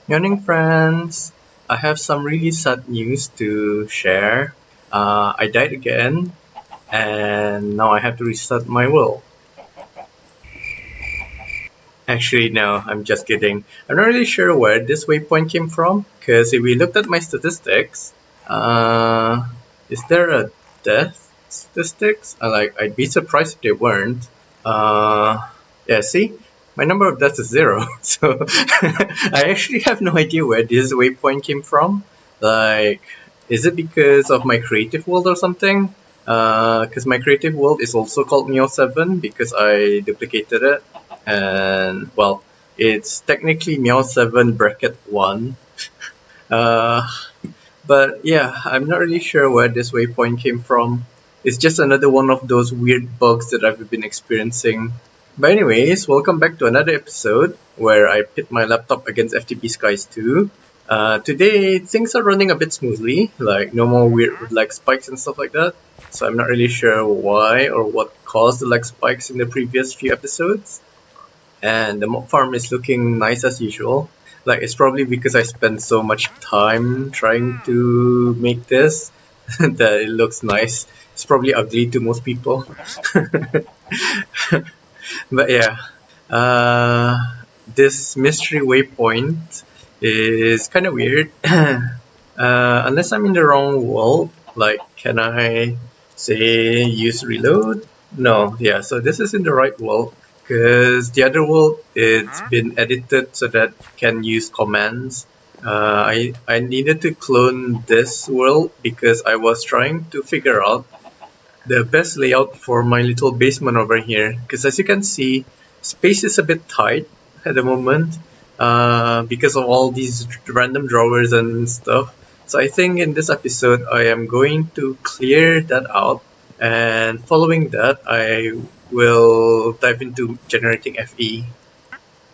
Morning, friends! I have some really sad news to share. I died again, and now I have to restart my world. Actually, no, I'm just kidding. I'm not really sure where this waypoint came from, because if we looked at my statistics, is there a death statistics? I'd be surprised if there weren't. Yeah, see? My number of deaths is 0, so I actually have no idea where this waypoint came from. Like, is it because of my creative world or something? Because my creative world is also called Meow7 because I duplicated it. And, well, it's technically Meow7 bracket 1. Uh, but yeah, I'm not really sure where this waypoint came from. It's just another one of those weird bugs that I've been experiencing. But anyways, welcome back to another episode where I pit my laptop against FTB Skies 2. Today, things are running a bit smoothly, like no more weird lag spikes and stuff like that. So I'm not really sure why or what caused the lag spikes in the previous few episodes. And the mob farm is looking nice as usual. Like, it's probably because I spent so much time trying to make this that it looks nice. It's probably ugly to most people. But yeah, this mystery waypoint is kind of weird. Unless I'm in the wrong world, like, can I say use reload? No, yeah, so this is in the right world because the other world it's been edited so that can use commands. I needed to clone this world because I was trying to figure out the best layout for my little basement over here, because as you can see, space is a bit tight at the moment because of all these random drawers and stuff. So I think in this episode I am going to clear that out, and following that I will dive into generating FE.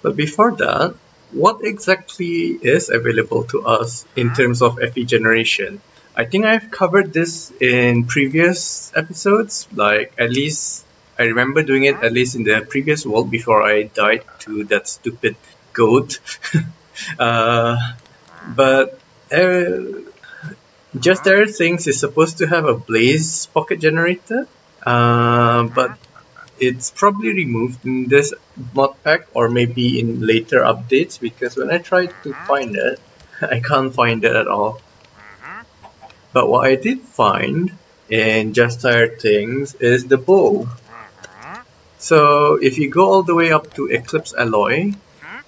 But before that, what exactly is available to us in terms of FE generation? I think I've covered this in previous episodes, like at least I remember doing it at least in the previous world before I died to that stupid goat. uh, but just there things is supposed to have a blaze pocket generator, but it's probably removed in this mod pack or maybe in later updates, because when I tried to find it, I can't find it at all. But what I did find in Just Tired Things is the bow. So if you go all the way up to Eclipse Alloy,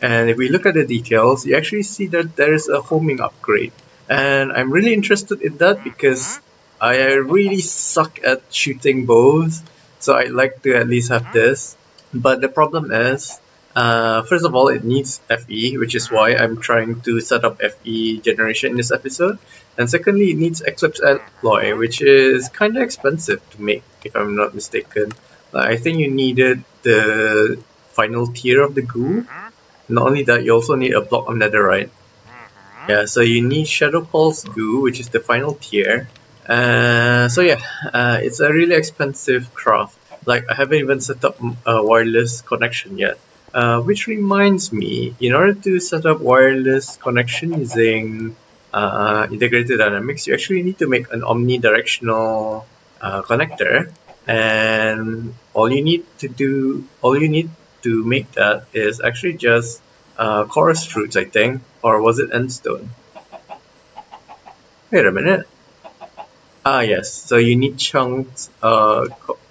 and if we look at the details, you actually see that there is a homing upgrade. And I'm really interested in that because I really suck at shooting bows, so I'd like to at least have this. But the problem is, first of all, it needs FE, which is why I'm trying to set up FE generation in this episode. And secondly, it needs Eclipse Alloy, which is kind of expensive to make, if I'm not mistaken. I think you needed the final tier of the goo. Not only that, you also need a block of netherite. Yeah, so you need Shadow Pulse goo, which is the final tier. So yeah, it's a really expensive craft. Like, I haven't even set up a wireless connection yet. Which reminds me, in order to set up wireless connection using integrated dynamics, you actually need to make an omnidirectional connector. And all you need to make that is actually just chorus fruits, I think, or was it endstone? Wait a minute. Ah, yes. So you need chunks,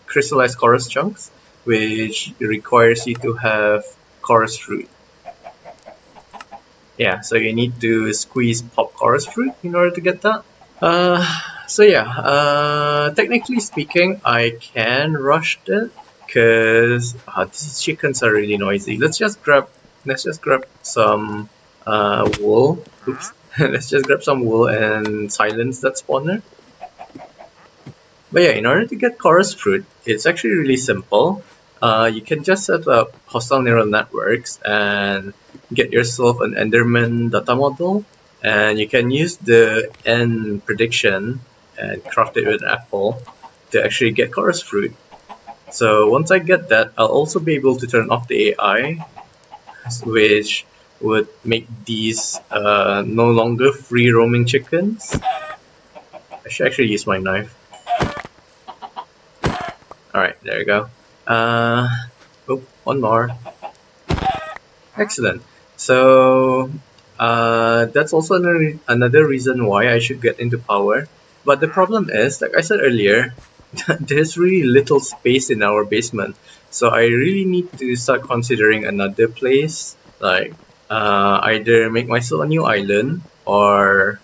crystallized chorus chunks, which requires you to have chorus fruit. Yeah, so you need to squeeze pop chorus fruit in order to get that. So yeah, technically speaking, I can rush it because these chickens are really noisy. Let's just grab some wool. Oops. Let's just grab some wool and silence that spawner. But yeah, in order to get chorus fruit, it's actually really simple. You can just set up hostile neural networks and get yourself an Enderman data model, and you can use the N prediction and craft it with an apple to actually get chorus fruit. So once I get that, I'll also be able to turn off the AI, which would make these no longer free roaming chickens. I should actually use my knife. Alright, there you go. One more. Excellent. So that's also another reason why I should get into power. But the problem is, like I said earlier, there's really little space in our basement. So I really need to start considering another place, like either make myself a new island or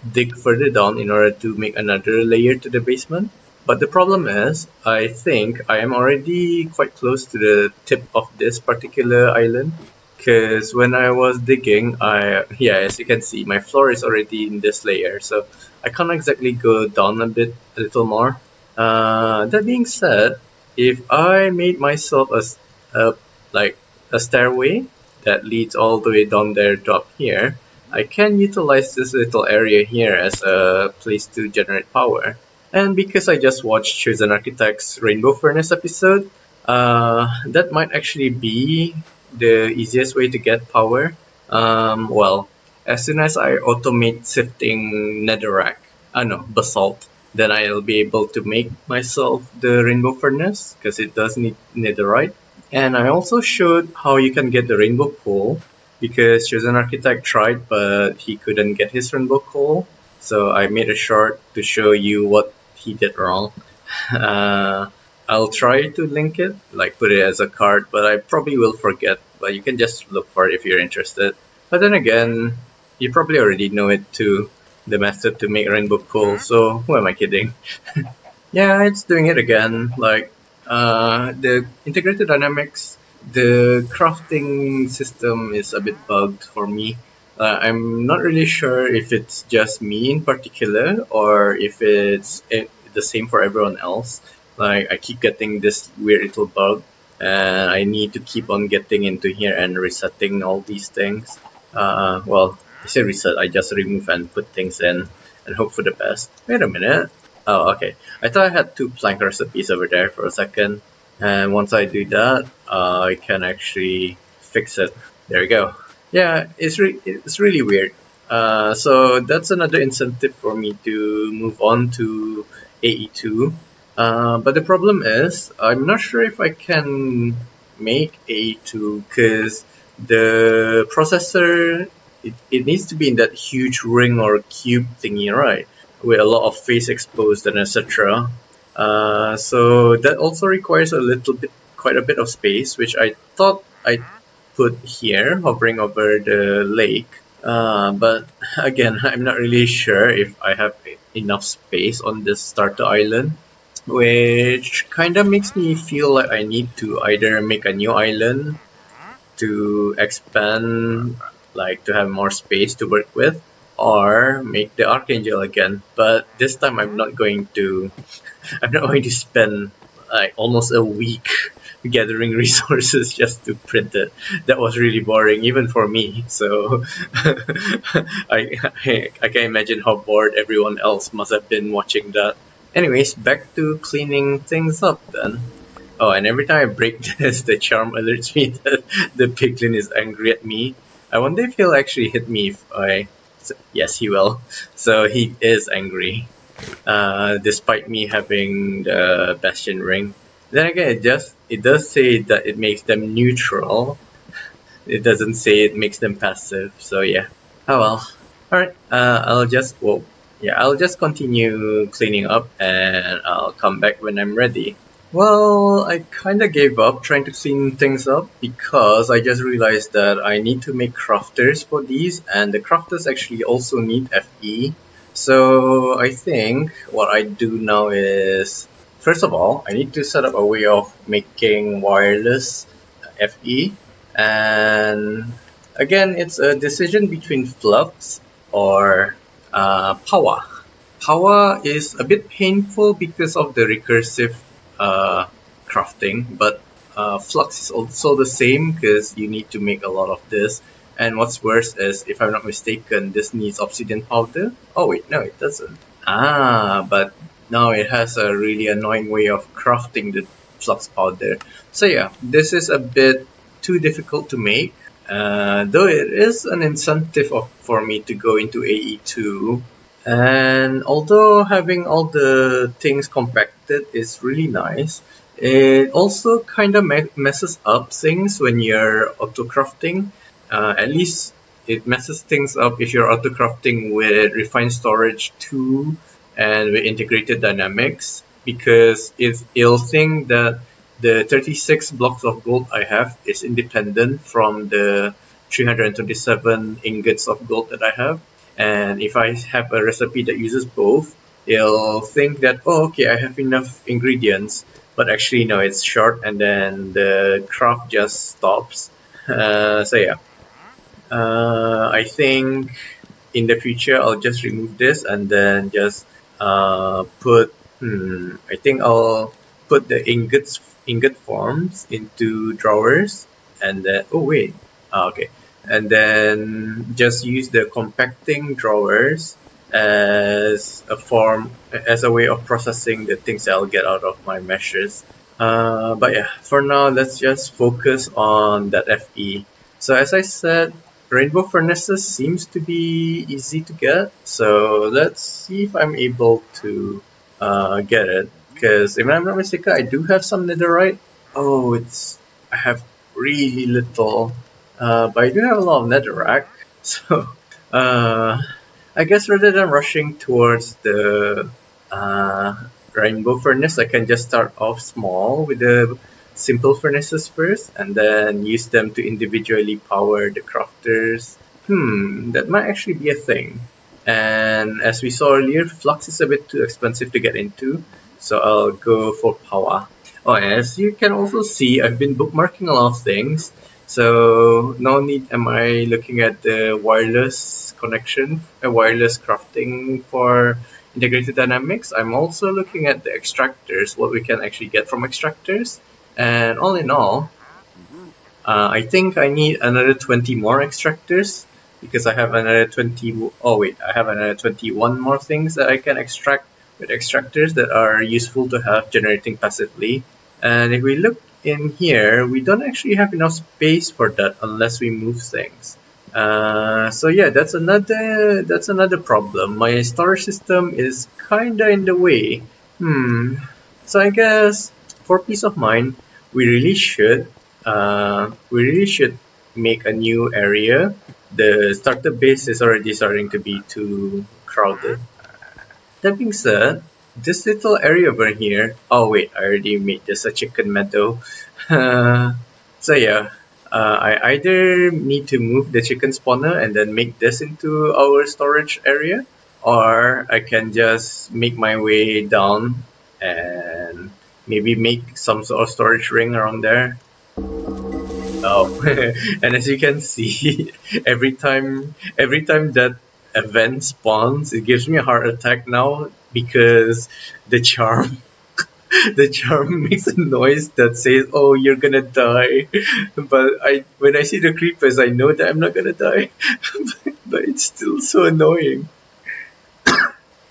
dig further down in order to make another layer to the basement. But the problem is, I think I am already quite close to the tip of this particular island. Because when I was digging, as you can see, my floor is already in this layer, so I can't exactly go down a little more. That being said, if I made myself a like a stairway that leads all the way down there to up here, I can utilize this little area here as a place to generate power. And because I just watched Chosen Architect's Rainbow Furnace episode, that might actually be the easiest way to get power. Well, as soon as I automate sifting netherrack, no, basalt, then I'll be able to make myself the Rainbow Furnace because it does need netherite. And I also showed how you can get the rainbow coal because Chosen Architect tried, but he couldn't get his rainbow coal. So I made a short to show you what he did wrong. I'll try to link it, like put it as a card, but I probably will forget. But you can just look for it if you're interested. But then again, you probably already know it too, the method to make rainbow coal, so who am I kidding? Yeah, it's doing it again. Like the integrated dynamics, the crafting system is a bit bugged for me. I'm not really sure if it's just me in particular or if it's the same for everyone else. Like I keep getting this weird little bug, and I need to keep on getting into here and resetting all these things. Well, I say reset. I just remove and put things in and hope for the best. Wait a minute. Oh, okay. I thought I had two plank recipes over there for a second, and once I do that, I can actually fix it. There we go. Yeah, it's really weird. So that's another incentive for me to move on to AE2. But the problem is, I'm not sure if I can make AE2 because the processor it needs to be in that huge ring or cube thingy, right? With a lot of face exposed and etc. So that also requires quite a bit of space, which I thought I'd put here, hovering over the lake. But again, I'm not really sure if I have enough space on this starter island, which kind of makes me feel like I need to either make a new island to expand, like to have more space to work with, or make the Archangel again. But this time I'm not going to spend like almost a week gathering resources just to print it. That was really boring, even for me. So I can imagine how bored everyone else must have been watching that. Anyways, back to cleaning things up then. Oh, and every time I break this, the charm alerts me that the piglin is angry at me. I wonder if he'll actually hit me if I. Yes, he will. So he is angry, despite me having the Bastion ring. Then again, it does say that it makes them neutral. It doesn't say it makes them passive. So yeah. Oh well. All right. I'll just continue cleaning up, and I'll come back when I'm ready. Well, I kinda gave up trying to clean things up because I just realized that I need to make crafters for these, and the crafters actually also need FE. So I think what I do now is, first of all, I need to set up a way of making wireless FE, and again, it's a decision between flux or power. Power is a bit painful because of the recursive crafting, but flux is also the same because you need to make a lot of this. And what's worse is, if I'm not mistaken, this needs obsidian powder. Oh wait, no, it doesn't. But now it has a really annoying way of crafting the flux powder. So yeah, this is a bit too difficult to make. though it is an incentive for me to go into AE2. And although having all the things compacted is really nice, it also kind of messes up things when you're auto-crafting. At least it messes things up if you're auto-crafting with refined storage 2 and with integrated dynamics, because it'll think that the 36 blocks of gold I have is independent from the 327 ingots of gold that I have. And if I have a recipe that uses both, it'll think that, oh, okay, I have enough ingredients, but actually, no, it's short, and then the craft just stops. So yeah, I think in the future I'll just remove this and then just put. I think I'll put the ingot forms into drawers, and then oh wait, okay, and then just use the compacting drawers as a way of processing the things that I'll get out of my meshes. But yeah, for now let's just focus on that FE. So as I said, rainbow furnaces seems to be easy to get, so let's see if I'm able to get it. Because if I'm not mistaken, I do have some netherite. Oh, I have really little, but I do have a lot of netherrack. So uh, I guess rather than rushing towards the uh, rainbow furnace, I can just start off small with the simple furnaces first, and then use them to individually power the crafters. That might actually be a thing. And as we saw earlier, flux is a bit too expensive to get into, so I'll go for power. Oh, and as you can also see, I've been bookmarking a lot of things, so no need am I looking at the wireless connection, a wireless crafting for integrated dynamics. I'm also looking at the extractors, what we can actually get from extractors. And all in all, I think I need another 20 more extractors, because I have another 20. Oh wait, I have another 21 more things that I can extract with extractors that are useful to have generating passively. And if we look in here, we don't actually have enough space for that unless we move things. So yeah, that's another problem. My storage system is kinda in the way. So I guess for peace of mind, we really should make a new area. The starter base is already starting to be too crowded. That being said, this little area over here. Oh wait, I already made this a chicken meadow. So yeah, I either need to move the chicken spawner and then make this into our storage area, or I can just make my way down and maybe make some sort of storage ring around there. Oh, and as you can see, every time that event spawns, it gives me a heart attack now, because the charm the charm makes a noise that says, "Oh, you're gonna die." But when I see the creepers, I know that I'm not gonna die, but it's still so annoying.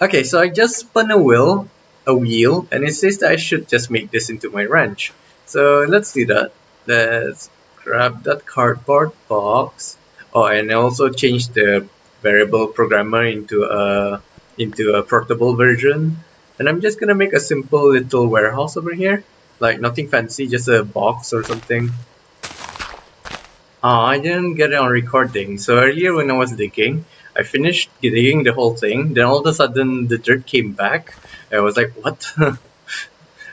Okay, so I just spun a wheel, and it says that I should just make this into my ranch. So let's do that. Let's grab that cardboard box. Oh, and I also changed the variable programmer into a portable version. And I'm just gonna make a simple little warehouse over here, like nothing fancy, just a box or something. I didn't get it on recording. So earlier when I was digging, I finished digging the whole thing. Then all of a sudden the dirt came back. I was like, what?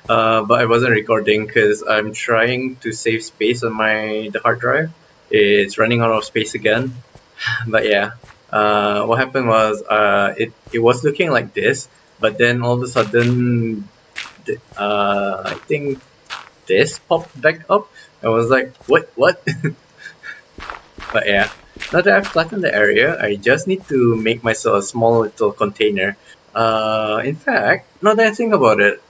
But I wasn't recording because I'm trying to save space on the hard drive. It's running out of space again. But yeah, what happened was it was looking like this, but then all of a sudden, I think this popped back up. I was like, what? But yeah, now that I've flattened the area, I just need to make myself a small little container. In fact, now that I think about it,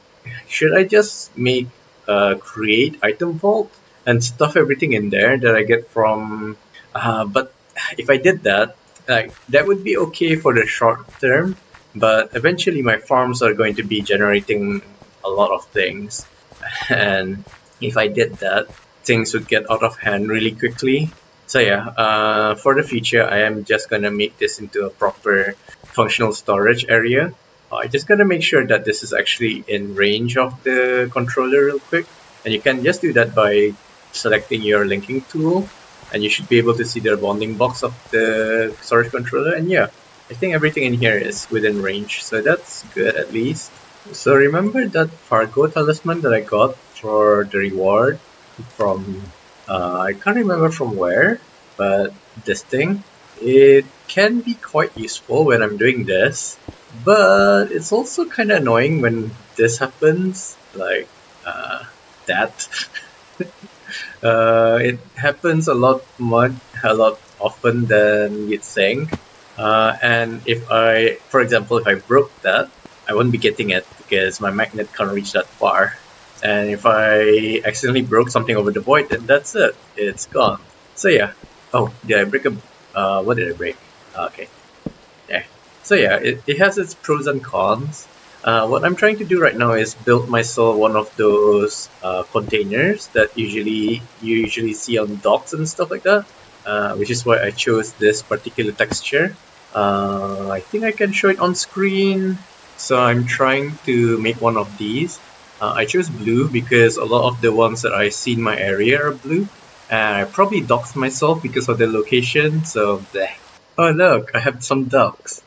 should I just make a create item vault and stuff everything in there that I get from? But if I did that, like that would be okay for the short term. But eventually, my farms are going to be generating a lot of things, and if I did that, things would get out of hand really quickly. So yeah, for the future, I am just gonna make this into a proper functional storage area. I just gotta make sure that this is actually in range of the controller real quick. And you can just do that by selecting your linking tool, and you should be able to see the bonding box of the storage controller. And yeah, I think everything in here is within range, so that's good at least. So remember that Fargo talisman that I got for the reward from, I can't remember from where, but this thing, it can be quite useful when I'm doing this, but it's also kind of annoying when this happens, like that. It happens a lot often than you'd think. And if I, for example, if I broke that, I wouldn't be getting it because my magnet can't reach that far. And if I accidentally broke something over the void, then that's it. It's gone. So yeah. Oh, did I break a? What did I break? Okay. Yeah. So yeah, it has its pros and cons. What I'm trying to do right now is build myself one of those containers that you usually see on docks and stuff like that, which is why I chose this particular texture. I think I can show it on screen. So I'm trying to make one of these. I chose blue because a lot of the ones that I see in my area are blue. And I probably doxed myself because of the location, so bleh. Oh look, I have some ducks.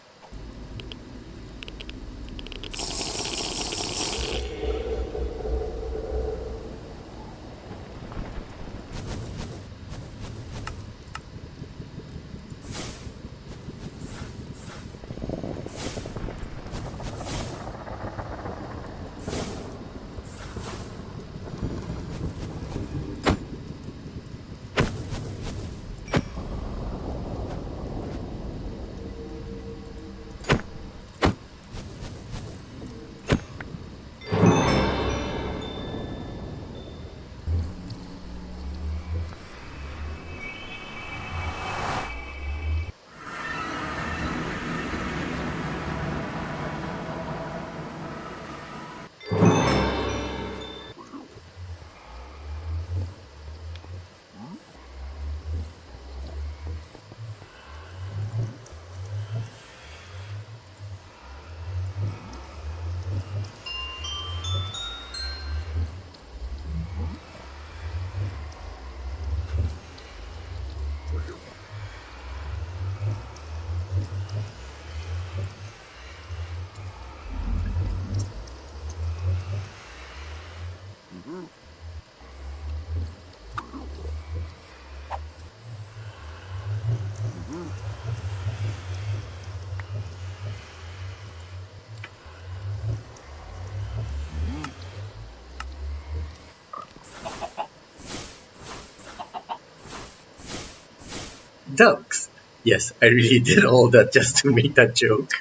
Ducks! Yes, I really did all that just to make that joke.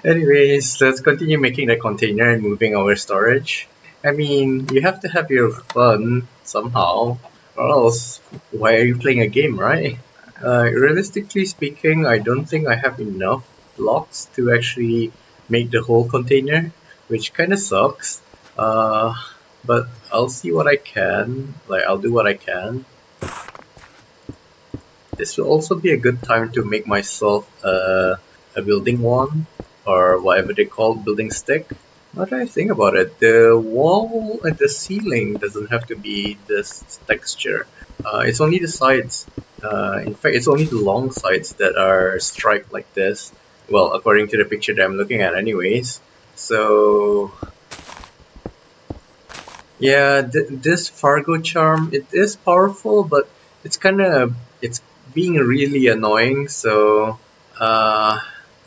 Anyways, let's continue making the container and moving our storage. I mean, you have to have your fun somehow, or else why are you playing a game, right? Realistically speaking, I don't think I have enough blocks to actually make the whole container, which kind of sucks. Uh, but I'll see what I can. Like, I'll do what I can. This will also be a good time to make myself a building one, or whatever they call building stick. Now that I think about it, the wall and the ceiling doesn't have to be this texture. It's only the sides. In fact, it's only the long sides that are striped like this. Well, according to the picture that I'm looking at anyways. So yeah, this Fargo charm, it is powerful, but it's being really annoying. So uh,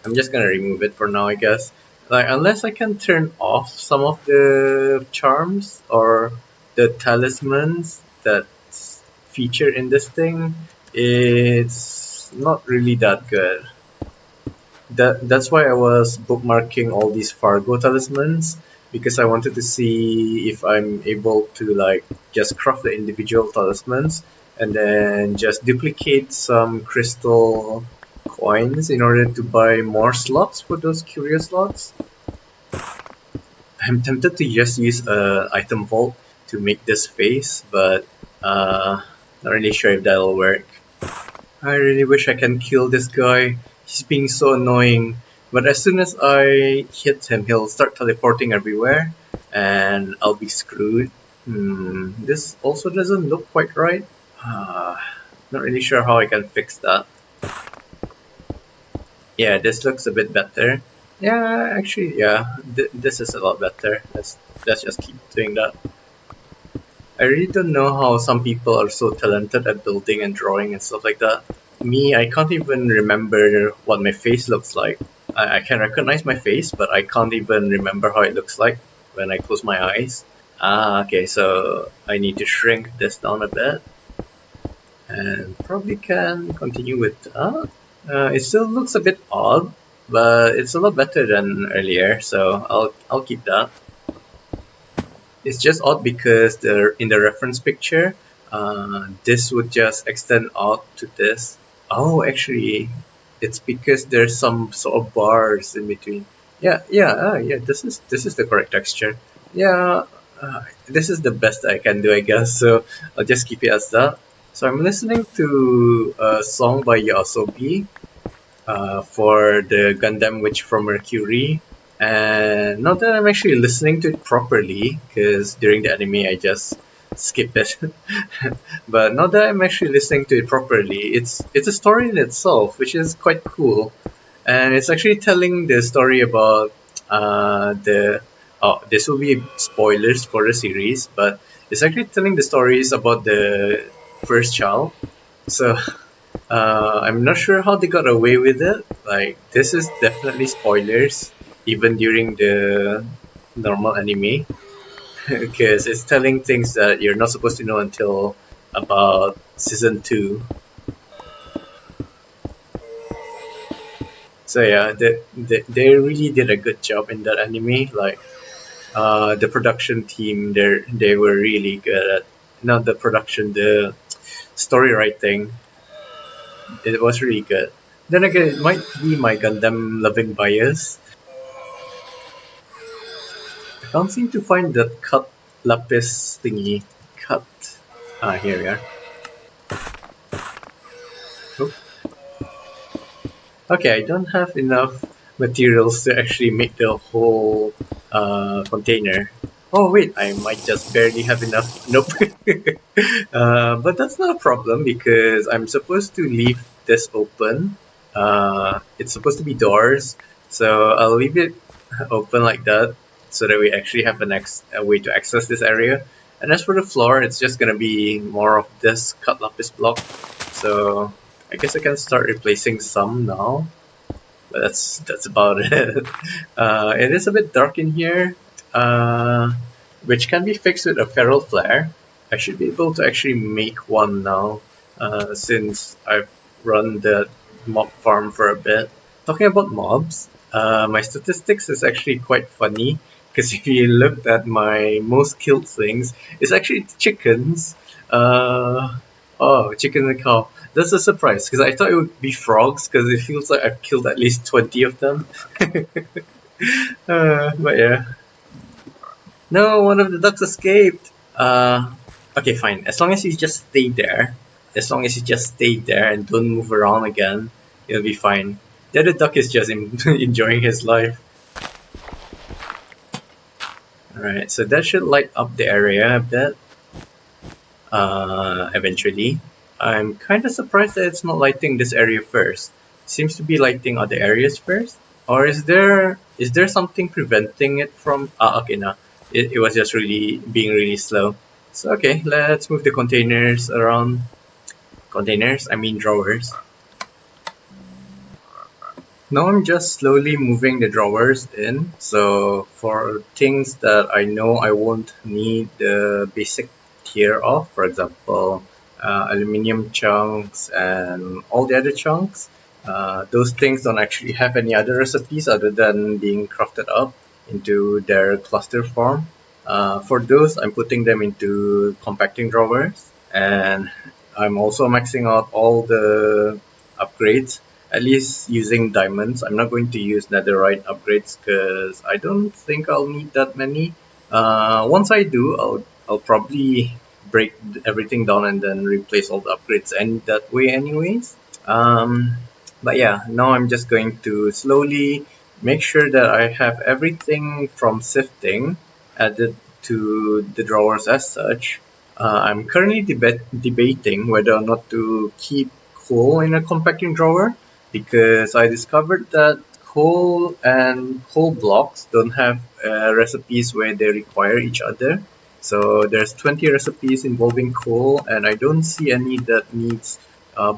I'm just gonna remove it for now, I guess. Like unless I can turn off some of the charms or the talismans that feature in this thing, it's not really that good. That's why I was bookmarking all these Fargo talismans because I wanted to see if I'm able to like just craft the individual talismans and then just duplicate some crystal coins in order to buy more slots for those curious slots. I'm tempted to just use a item vault to make this face, but uh, Not really sure if that'll work. I really wish I can kill this guy. He's being so annoying. But as soon as I hit him, he'll start teleporting everywhere, and I'll be screwed. This also doesn't look quite right. Not really sure how I can fix that. Yeah, this looks a bit better. Yeah, actually, yeah, this is a lot better. Let's just keep doing that. I really don't know how some people are so talented at building and drawing and stuff like that. Me, I can't even remember what my face looks like. I can recognize my face, but I can't even remember how it looks like when I close my eyes. Okay, so I need to shrink this down a bit. And probably can continue with that. It still looks a bit odd, but it's a lot better than earlier, so I'll keep that. It's just odd because in the reference picture, this would just extend out to this. Oh, actually, it's because there's some sort of bars in between. Yeah. This is the correct texture. Yeah, this is the best I can do, I guess. So I'll just keep it as that. So I'm listening to a song by Yasobi for the Gundam Witch from Mercury. And not that I'm actually listening to it properly, because during the anime I just skip it. But not that I'm actually listening to it properly, it's a story in itself, which is quite cool. And it's actually telling the story about the. Oh, this will be spoilers for the series, but it's actually telling the stories about the first child. So I'm not sure how they got away with it. Like, this is definitely spoilers, even during the normal anime, because it's telling things that you're not supposed to know until about season 2. So yeah, they really did a good job in that anime. Like, the production team, they were really good at, not the production, the story writing. It was really good. Then again, it might be my Gundam loving bias. I can't seem to find that cut lapis thingy. Cut. Here we are. Oop. Okay, I don't have enough materials to actually make the whole container. Oh wait, I might just barely have enough. Nope. But that's not a problem because I'm supposed to leave this open. It's supposed to be doors, so I'll leave it open like that so that we actually have a way to access this area. And as for the floor, it's just gonna be more of this cut lapis block. So I guess I can start replacing some now. But that's about it. It is a bit dark in here, which can be fixed with a feral flare. I should be able to actually make one now, since I've run the mob farm for a bit. Talking about mobs, my statistics is actually quite funny because if you looked at my most killed things, it's actually chickens. Oh, chicken and cow. That's a surprise because I thought it would be frogs because it feels like I've killed at least 20 of them. But yeah. No, one of the ducks escaped. Okay, fine. As long as you just stay there, as long as you just stay there and don't move around again, it'll be fine. The other duck is just enjoying his life. Alright, so that should light up the area a bit. Eventually. I'm kind of surprised that it's not lighting this area first. It seems to be lighting other areas first. Or is there something preventing it from? Okay, no. It was just being really slow. So okay, let's move the containers around. Containers? I mean drawers. Now I'm just slowly moving the drawers in. So for things that I know I won't need the basic tier of, for example, aluminium chunks and all the other chunks, those things don't actually have any other recipes other than being crafted up into their cluster form. For those, I'm putting them into compacting drawers, and I'm also maxing out all the upgrades, at least using diamonds. I'm not going to use netherite upgrades because I don't think I'll need that many. Once I do, I'll probably break everything down and then replace all the upgrades and that way anyways. But yeah, now I'm just going to slowly make sure that I have everything from sifting added to the drawers as such. I'm currently debating whether or not to keep coal in a compacting drawer, because I discovered that coal and coal blocks don't have recipes where they require each other. So there's 20 recipes involving coal, and I don't see any that needs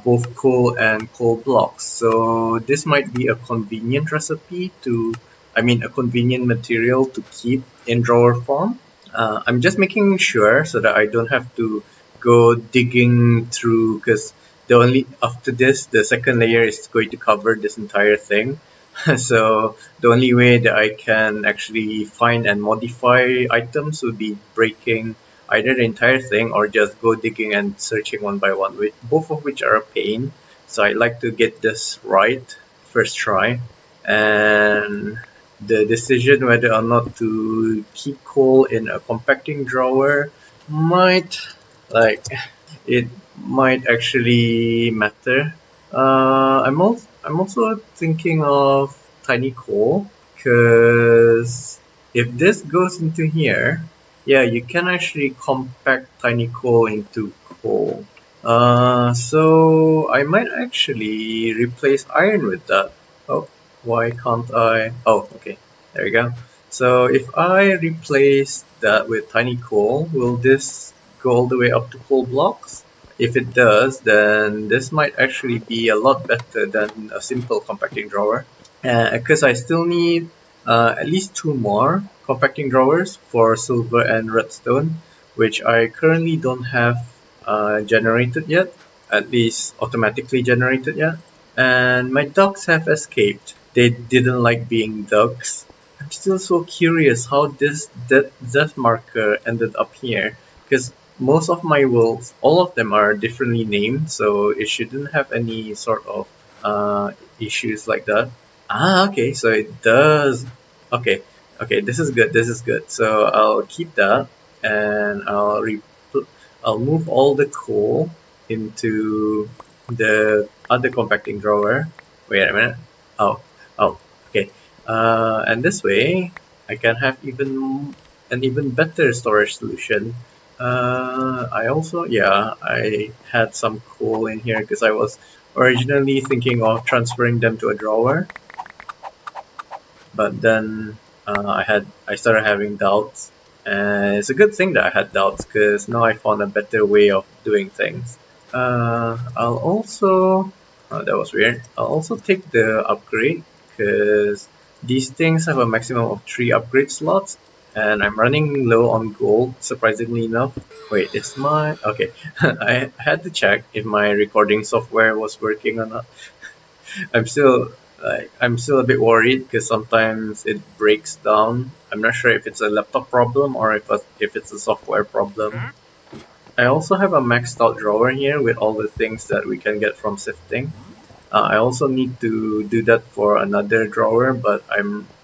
both coal and coal blocks. So this might be a convenient recipe a convenient material to keep in drawer form. I'm just making sure so that I don't have to go digging through, because after this the second layer is going to cover this entire thing. So the only way that I can actually find and modify items would be breaking either the entire thing or just go digging and searching one by one, both of which are a pain. So I like to get this right first try. And the decision whether or not to keep coal in a compacting drawer might like it might actually matter. I'm also thinking of tiny coal, because if this goes into here, yeah, you can actually compact tiny coal into coal. So I might actually replace iron with that. Oh, why can't I? Oh, okay, there we go. So if I replace that with tiny coal, will this go all the way up to coal blocks? If it does, then this might actually be a lot better than a simple compacting drawer, because I still need at least 2 more compacting drawers for silver and redstone, which I currently don't have generated yet, at least automatically generated yet. And my ducks have escaped. They didn't like being ducks. I'm still so curious how this death marker ended up here, because most of my wolves, all of them are differently named, so it shouldn't have any sort of issues like that. Ah, okay, so it does. Okay, okay, this is good. This is good. So I'll keep that, and I'll move all the coal into the other compacting drawer. Wait a minute. Oh, oh, okay. And this way, I can have an even better storage solution. I had some coal in here because I was originally thinking of transferring them to a drawer, but then I started having doubts, and it's a good thing that I had doubts, because now I found a better way of doing things. I'll also that was weird. I'll also take the upgrade, because these things have a maximum of 3 upgrade slots, and I'm running low on gold, surprisingly enough. Wait, is my okay? I had to check if my recording software was working or not. I'm still a bit worried, because sometimes it breaks down. I'm not sure if it's a laptop problem or if it's a software problem. I also have a maxed out drawer here with all the things that we can get from sifting. I also need to do that for another drawer, but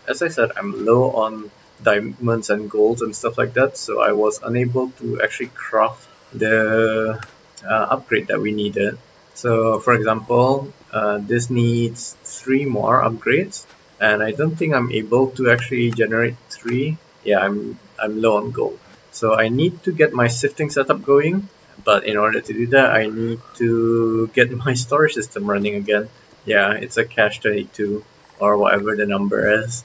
as I said, I'm low on diamonds and golds and stuff like that, so I was unable to actually craft the upgrade that we needed. So, for example, this needs 3 more upgrades, and I don't think I'm able to actually generate 3. Yeah, I'm low on gold. So I need to get my sifting setup going, but in order to do that, I need to get my storage system running again. Yeah, it's a cache 22 or whatever the number is.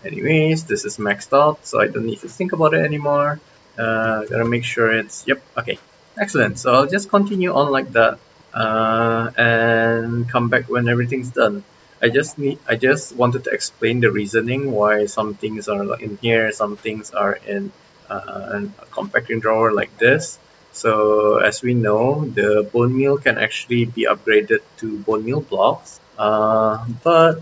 Anyways, this is maxed out, so I don't need to think about it anymore. Gotta make sure yep, okay, excellent. So I'll just continue on like that, and come back when everything's done. I just wanted to explain the reasoning why some things are in here, some things are in a compacting drawer like this. So as we know, the bone meal can actually be upgraded to bone meal blocks, but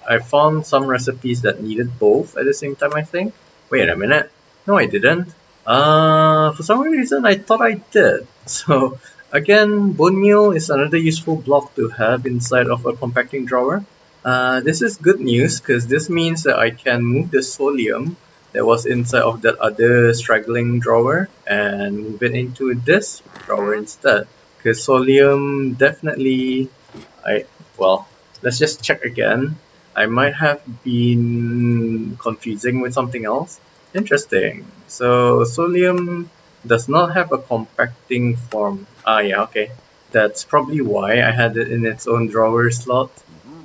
I found some recipes that needed both at the same time, I think. Wait a minute. No, I didn't. For some reason, I thought I did. So, again, bone meal is another useful block to have inside of a compacting drawer. This is good news, because this means that I can move the solium that was inside of that other straggling drawer and move it into this drawer instead. Because Solium definitely, I well, let's just check again. I might have been confusing with something else. Interesting. So Solium does not have a compacting form. Ah, yeah, okay. That's probably why I had it in its own drawer slot,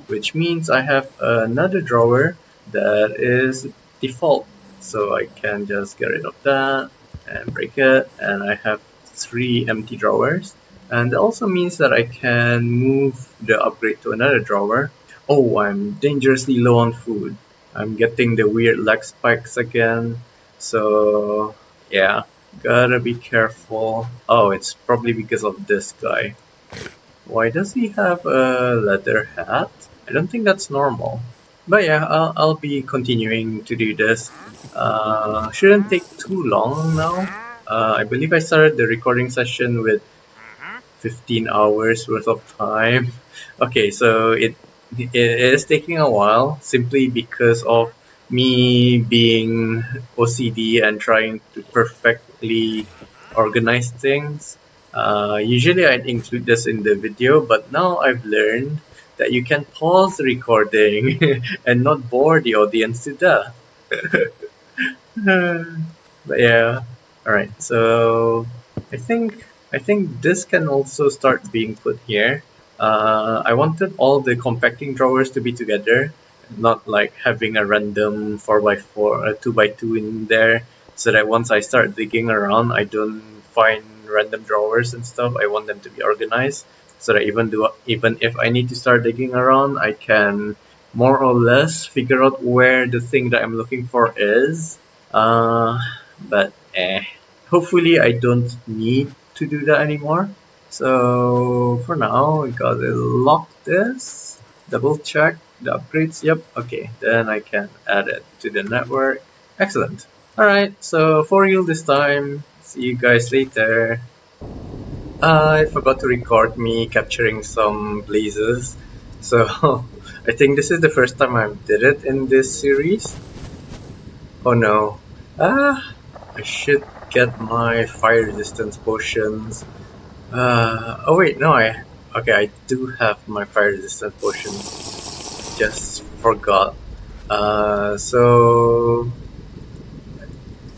which means I have another drawer that is default. So I can just get rid of that and break it, and I have 3 empty drawers. And that also means that I can move the upgrade to another drawer. Oh, I'm dangerously low on food. I'm getting the weird leg spikes again. So, yeah, gotta be careful. Oh, it's probably because of this guy. Why does he have a leather hat? I don't think that's normal. But yeah, I'll be continuing to do this. Shouldn't take too long now. I believe I started the recording session with 15 hours worth of time. Okay, so it is taking a while simply because of me being OCD and trying to perfectly organize things. Usually I'd include this in the video, but now I've learned that you can pause the recording and not bore the audience to death. But yeah, all right. So I think I think this can also start being put here. I wanted all the compacting drawers to be together, not like having a random 4x4, 2x2 in there, so that once I start digging around, I don't find random drawers and stuff. I want them to be organized, so that even if I need to start digging around, I can more or less figure out where the thing that I'm looking for is. Uh, but hopefully I don't need to do that anymore. So for now, we gotta lock this, double check the upgrades. Yep, okay, then I can add it to the network. Excellent. Alright, so for real this time. See you guys later. I forgot to record me capturing some blazes. So I think this is the first time I did it in this series. Oh no. I should get my fire resistance potions. Oh wait, no, okay, I do have my fire resistance potions. Just forgot. So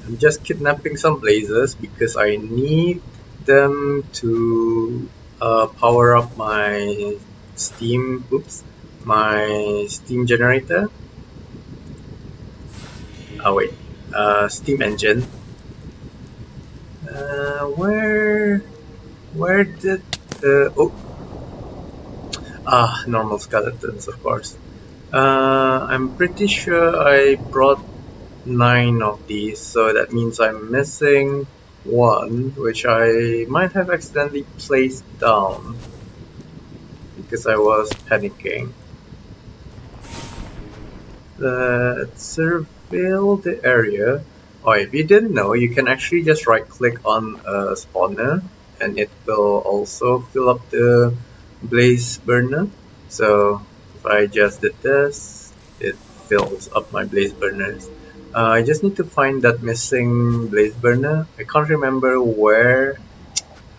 I'm just kidnapping some blazes because I need them to power up my my steam generator. Oh wait, steam engine. Where did the normal skeletons, of course. I'm pretty sure I brought 9 of these, so that means I'm missing one, which I might have accidentally placed down because I was panicking. Let's surveil the area. Oh, if you didn't know, you can actually just right click on a spawner and it will also fill up the blaze burner. So if I just did this, it fills up my blaze burners. I just need to find that missing blaze burner. I can't remember where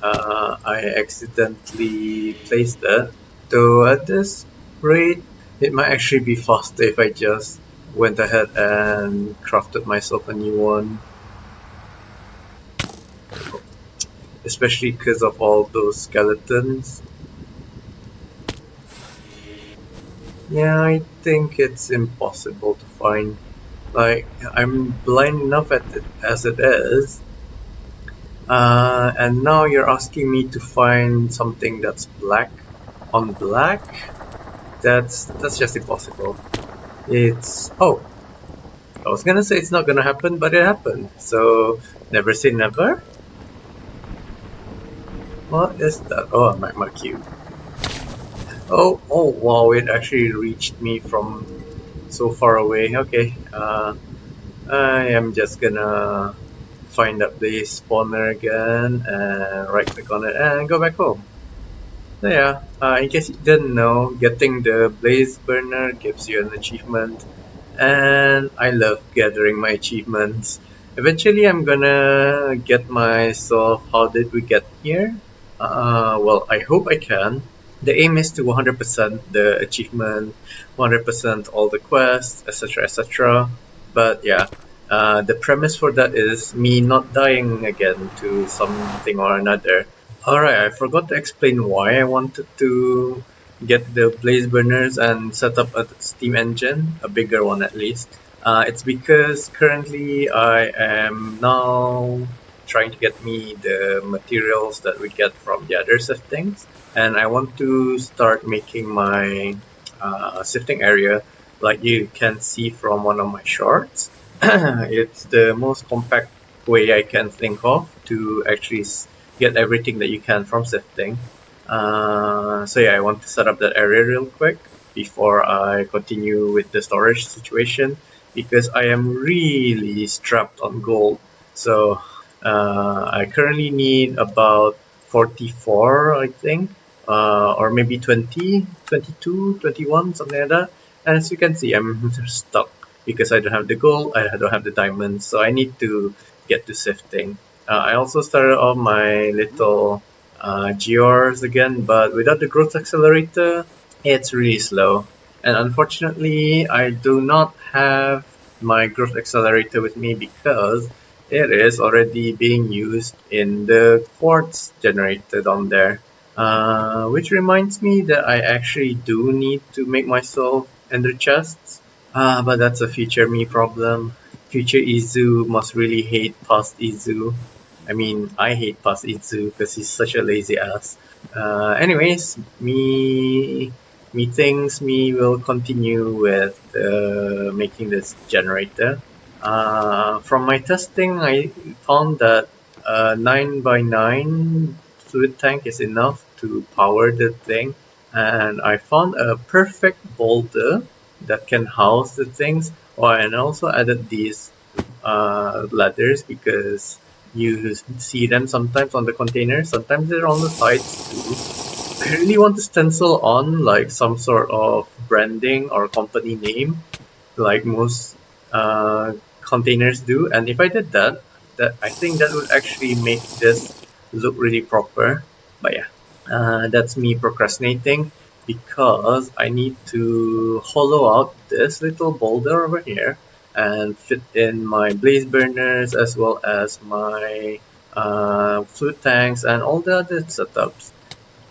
I accidentally placed it. Though at this rate, it might actually be faster if I just went ahead and crafted myself a new one. Especially because of all those skeletons. Yeah, I think it's impossible to find. Like, I'm blind enough at it as it is. And now you're asking me to find something that's black on black? That's just impossible. I was gonna say it's not gonna happen, but it happened. So never say never. What is that? Oh, a magma cube. Oh wow! It actually reached me from so far away. Okay. I am just gonna find that blaze spawner again and right click on it and go back home. So yeah, in case you didn't know, getting the blaze burner gives you an achievement and I love gathering my achievements. Eventually, I'm gonna get myself. How did we get here? Well, I hope I can. The aim is to 100% the achievement, 100% all the quests, etc., etc. But yeah, the premise for that is me not dying again to something or another. Alright, I forgot to explain why I wanted to get the blaze burners and set up a steam engine, a bigger one at least. It's because currently I am now trying to get me the materials that we get from the other siftings, and I want to start making my sifting area like you can see from one of my shorts. It's the most compact way I can think of to actually get everything that you can from sifting. So yeah, I want to set up that area real quick before I continue with the storage situation because I am really strapped on gold. So I currently need about 44, I think, or maybe 20, 22, 21, something like that. And as you can see, I'm stuck because I don't have the gold, I don't have the diamonds, so I need to get to sifting. I also started off my little GRs again, but without the growth accelerator, it's really slow. And unfortunately, I do not have my growth accelerator with me because it is already being used in the quartz generator down there. Which reminds me that I actually do need to make myself ender chests. But that's a future me problem. Future Izu must really hate past Izu. I mean, I hate past Izu because he's such a lazy ass. Anyways, me thinks me will continue with making this generator. From my testing, I found that 9x9 fluid tank is enough to power the thing, and I found a perfect boulder that can house the things. Oh, and I also added these ladders because you see them sometimes on the containers, sometimes they're on the sides too. I really want to stencil on like some sort of branding or company name like most containers do, and if I did that, I think that would actually make this look really proper. But yeah, that's me procrastinating because I need to hollow out this little boulder over here and fit in my blaze burners as well as my fluid tanks and all the other setups.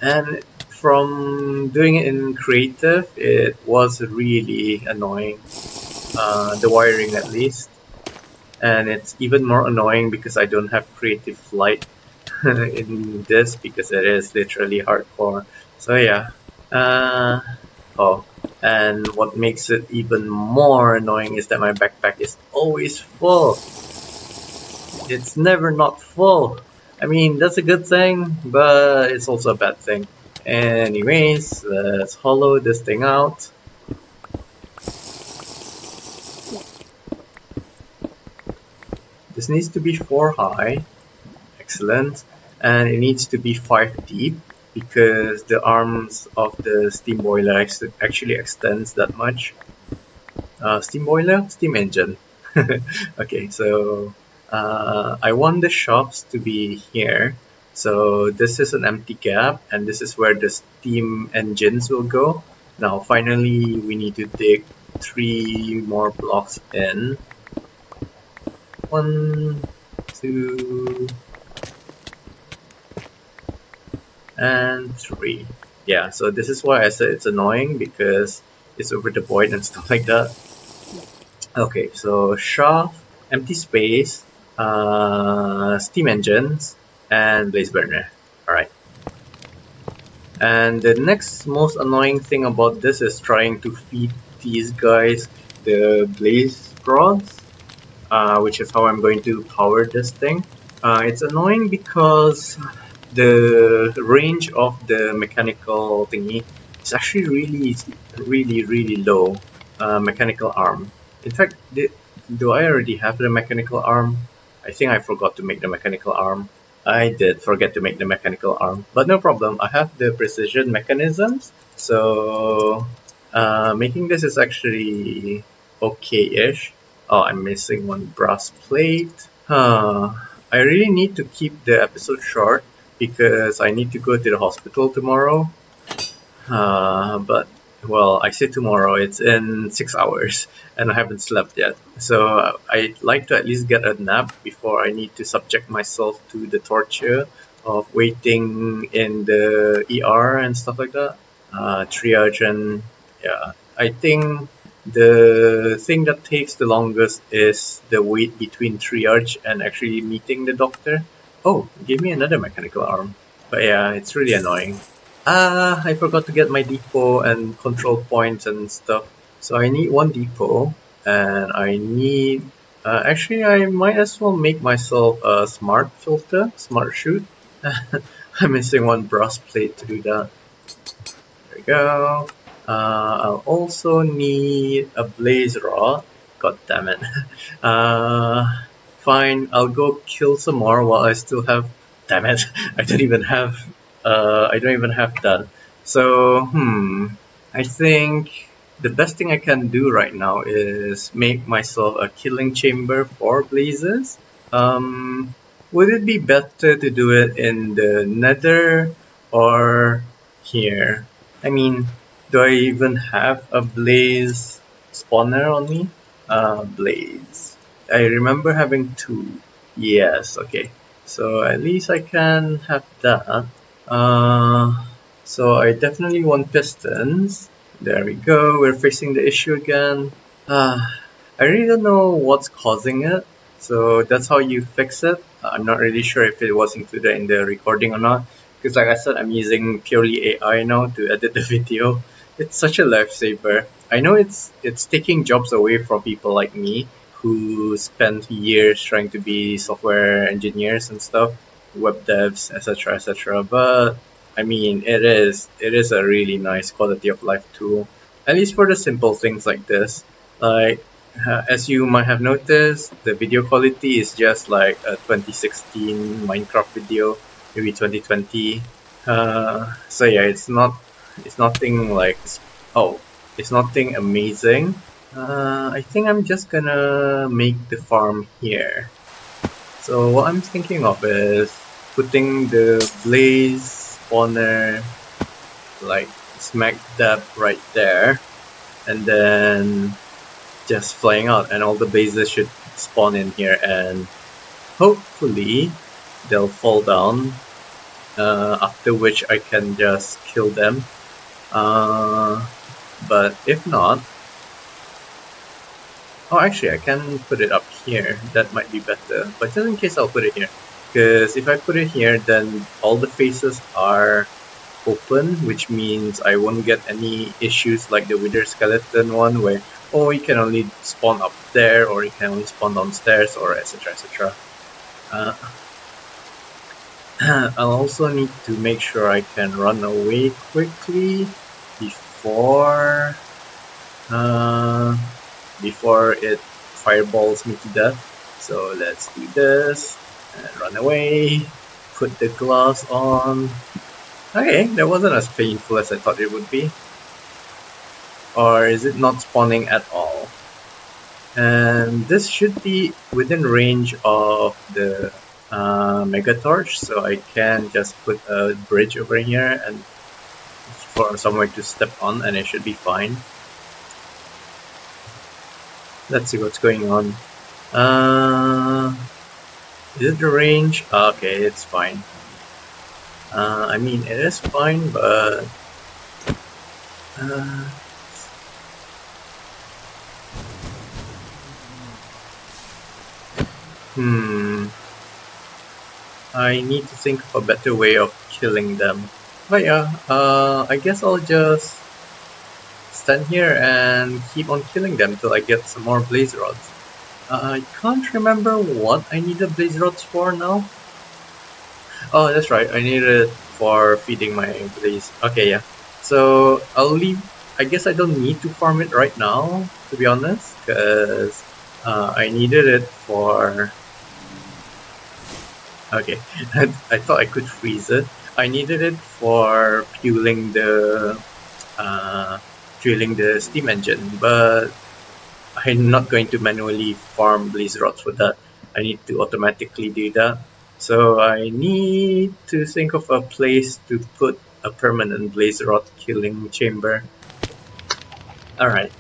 And from doing it in creative, it was really annoying, the wiring at least. And it's even more annoying because I don't have creative flight in this because it is literally hardcore. So yeah. Uh, oh, and what makes it even more annoying is that my backpack is always full. It's never not full. I mean, that's a good thing, but it's also a bad thing. Anyways, let's hollow this thing out. This needs to be 4 high. Excellent. And it needs to be 5 deep because the arms of the steam boiler actually extends that much. Steam boiler? Steam engine. Okay, so I want the shops to be here. So this is an empty gap and this is where the steam engines will go. Now finally we need to dig 3 more blocks in. 1, 2, and 3. Yeah, so this is why I said it's annoying because it's over the void and stuff like that. Okay, so shaft, empty space, steam engines, and blaze burner. Alright. And the next most annoying thing about this is trying to feed these guys the blaze rods, which is how I'm going to power this thing. It's annoying because the range of the mechanical thingy is actually really low. Mechanical arm. In fact, do I already have the mechanical arm? I think I forgot to make the mechanical arm. I did forget to make the mechanical arm, but no problem. I have the precision mechanisms, so making this is actually okay-ish. Oh, I'm missing one brass plate. I really need to keep the episode short because I need to go to the hospital tomorrow. But well, I say tomorrow, it's in 6 hours, and I haven't slept yet. So I'd like to at least get a nap before I need to subject myself to the torture of waiting in the ER and stuff like that. Triage and yeah, I think the thing that takes the longest is the wait between triage and actually meeting the doctor. Oh, give me another mechanical arm. But yeah, it's really annoying. I forgot to get my depot and control points and stuff. So I need one depot, and I need. Actually, I might as well make myself a smart filter, smart shoot. I'm missing one brass plate to do that. There we go. I'll also need a blaze rod. God damn it. Uh, Fine, I'll go kill some more while I still have. Damn it! I don't even have. I don't even have that. So, I think the best thing I can do right now is make myself a killing chamber for blazes. Would it be better to do it in the Nether or here? I mean, do I even have a blaze spawner on me? Blaze. I remember having two. Yes, okay. So at least I can have that. Uh, so I definitely want pistons. There we go. We're fixing the issue again. I really don't know what's causing it. So that's how you fix it. I'm not really sure if it was included in the recording or not. Because like I said, I'm using purely AI now to edit the video. It's such a lifesaver. I know it's taking jobs away from people like me who spent years trying to be software engineers and stuff, web devs, etc., etc. But I mean, it is a really nice quality of life tool, at least for the simple things like this. Like as you might have noticed, the video quality is just like a 2016 Minecraft video, maybe 2020. So yeah, it's nothing like oh, it's nothing amazing. I think I'm just gonna make the farm here. So what I'm thinking of is putting the blaze spawner like smack dab right there, and then just flying out, and all the blazes should spawn in here, and hopefully they'll fall down. After which I can just kill them. But if not, oh, actually, I can put it up here. That might be better. But just in case, I'll put it here. Because if I put it here, then all the faces are open, which means I won't get any issues like the Wither Skeleton one, where, oh, you can only spawn up there, or you can only spawn downstairs, or etc. etc. I'll also need to make sure I can run away quickly before it fireballs me to death. So let's do this and run away. Put the glass on. Okay, that wasn't as painful as I thought it would be. Or is it not spawning at all? And this should be within range of the Mega Torch, so I can just put a bridge over here and for somewhere to step on, and it should be fine. Let's see what's going on. Is it the range? Okay, it's fine. I mean, it is fine, but I need to think of a better way of killing them. But yeah, I guess I'll just stand here and keep on killing them till I get some more blaze rods. I can't remember what I need the blaze rods for now. Oh, that's right, I need it for feeding my blaze. Okay, yeah. So I'll leave. I guess I don't need to farm it right now, to be honest, because I needed it for. Okay, I thought I could freeze it. I needed it for fueling the drilling the steam engine, but I'm not going to manually farm blaze rods for that. I need to automatically do that. So I need to think of a place to put a permanent blaze rod killing chamber. Alright,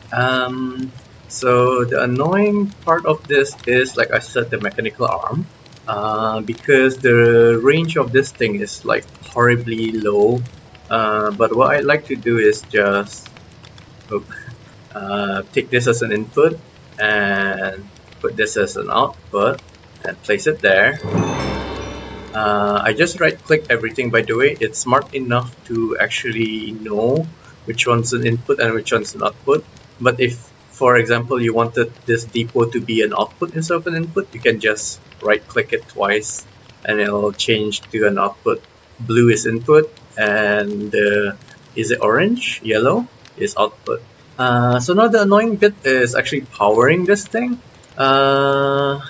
so the annoying part of this is, like I said, the mechanical arm. Because the range of this thing is like horribly low. But what I like to do is just take this as an input and put this as an output and place it there. I just right click everything, by the way. It's smart enough to actually know which one's an input and which one's an output. But if, for example, you wanted this depot to be an output instead of an input, you can just right click it twice and it'll change to an output. Blue is input and is it orange? Yellow is output. So now the annoying bit is actually powering this thing. And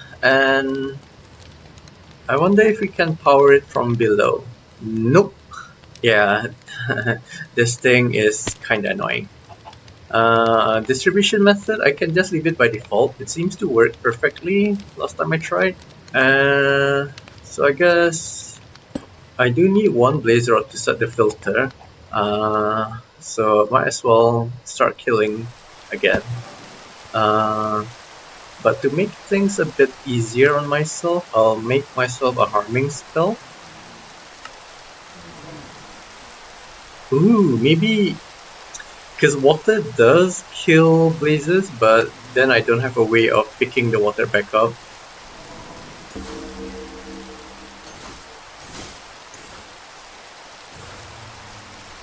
I wonder if we can power it from below. Nope. Yeah, this thing is kinda annoying. Distribution method, I can just leave it by default. It seems to work perfectly last time I tried. So I guess I do need one blaze rod to set the filter. So might as well start killing again. But to make things a bit easier on myself, I'll make myself a harming spell. Ooh, maybe because water does kill blazes, but then I don't have a way of picking the water back up.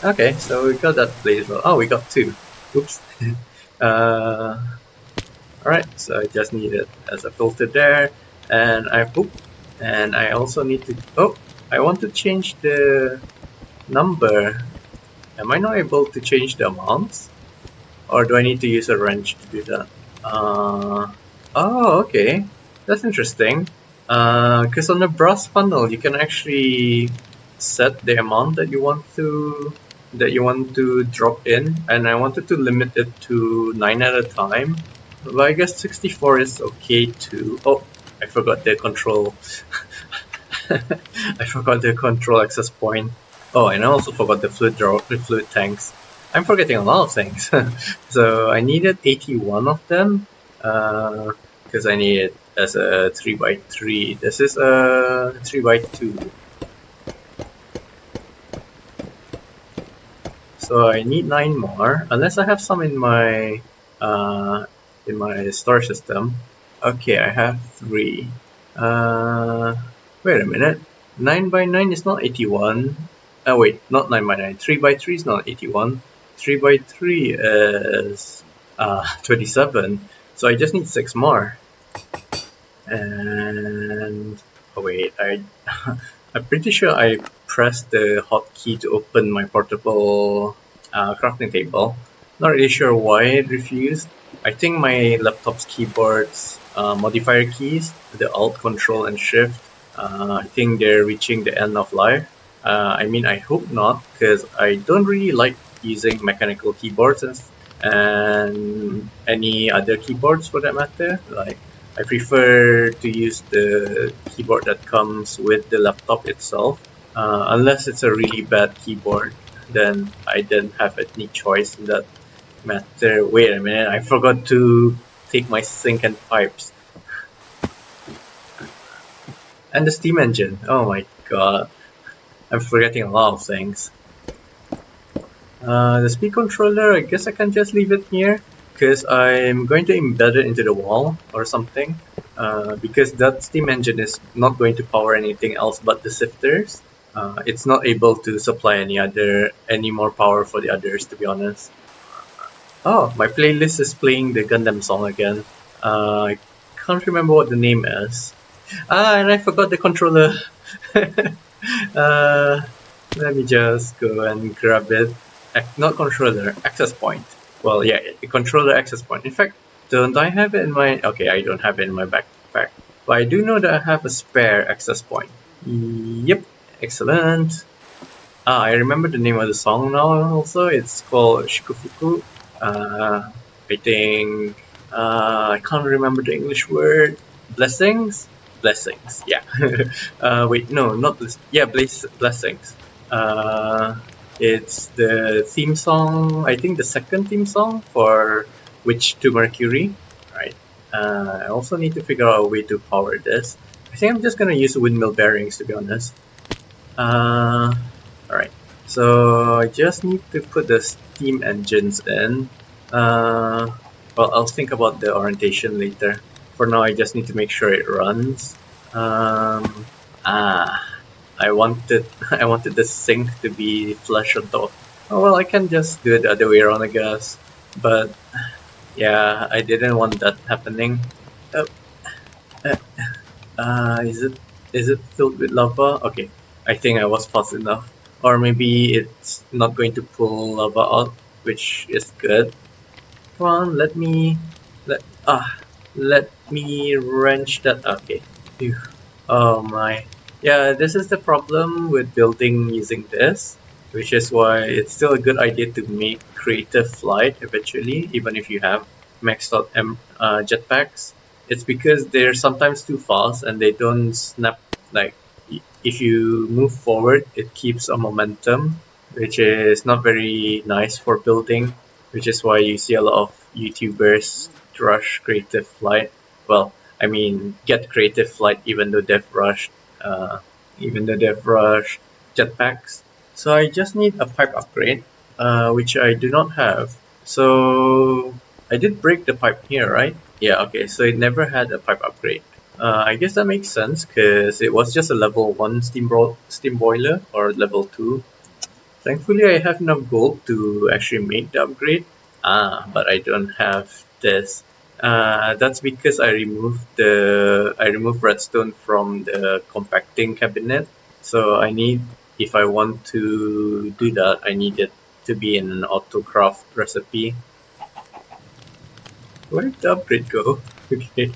Okay, so we got that blaze rod. Oh, we got two. Oops. Alright, so I just need it as a filter there, and I also need to, I want to change the number. Am I not able to change the amounts? Or do I need to use a wrench to do that? Oh, okay, that's interesting. Because on the brass funnel, you can actually set the amount that you want to drop in, and I wanted to limit it to 9 at a time. But I guess 64 is okay too. Oh, I forgot the control. I forgot the control access point. Oh, and I also forgot the fluid tanks. I'm forgetting a lot of things. So I needed 81 of them. Because I need it as a 3x3. This is a 3x2. So I need 9 more, unless I have some in my store system. Okay, I have 3. Wait a minute. 9x9 is not 81. Oh wait, not 9x9. 3x3 is not 81. 3x3 is 27. So I just need 6 more. And oh wait, I'm pretty sure I pressed the hotkey to open my portable crafting table. Not really sure why it refused. I think my laptop's keyboard's modifier keys, the Alt, Control, and Shift, I think they're reaching the end of life. I mean, I hope not, because I don't really like using mechanical keyboards and any other keyboards for that matter. Like, I prefer to use the keyboard that comes with the laptop itself. Unless it's a really bad keyboard, then I didn't have any choice in that matter. Wait a minute, I forgot to take my sink and pipes. And the steam engine. Oh my god. I'm forgetting a lot of things. The speed controller, I guess I can just leave it here, because I'm going to embed it into the wall or something. Because that steam engine is not going to power anything else but the sifters. It's not able to supply any more power for the others, to be honest. Oh, my playlist is playing the Gundam song again. I can't remember what the name is. And I forgot the controller. Let me just go and grab it. Not controller, access point. Well, yeah, the controller access point. In fact, don't I have it in my... Okay, I don't have it in my backpack. But I do know that I have a spare access point. Yep, excellent. I remember the name of the song now also. It's called Shikufuku. I think I can't remember the English word. Blessings? Blessings, yeah. Wait, no, not blessings. Yeah, blessings. Uh, it's the theme song, I think the second theme song for Witch to Mercury. Right. I also need to figure out a way to power this. I think I'm just gonna use windmill bearings to be honest. Alright, so I just need to put the steam engines in. Well, I'll think about the orientation later. For now, I just need to make sure it runs. Um, ah, I wanted I wanted the sink to be flush on top. Oh well, I can just do it the other way around, I guess. But yeah, I didn't want that happening. Oh, uh, is it filled with lava? Okay, I think I was fast enough. Or maybe it's not going to pull lava out, which is good. Come on, let let me wrench that. Okay. Phew. Oh my. Yeah, this is the problem with building using this, which is why it's still a good idea to make creative flight eventually, even if you have maxed out jetpacks. It's because they're sometimes too fast and they don't snap. Like, if you move forward, it keeps a momentum, which is not very nice for building, which is why you see a lot of YouTubers rush creative flight. Well, I mean, get creative flight uh, even though they've rushed jetpacks. So I just need a pipe upgrade, which I do not have. So I did break the pipe here, right? Yeah, okay, so it never had a pipe upgrade. I guess that makes sense because it was just a level 1 steam boiler or level 2. Thankfully, I have enough gold to actually make the upgrade. But I don't have this. That's because I removed redstone from the compacting cabinet. So if I want to do that, I need it to be in an autocraft recipe. Where'd the upgrade go? Okay.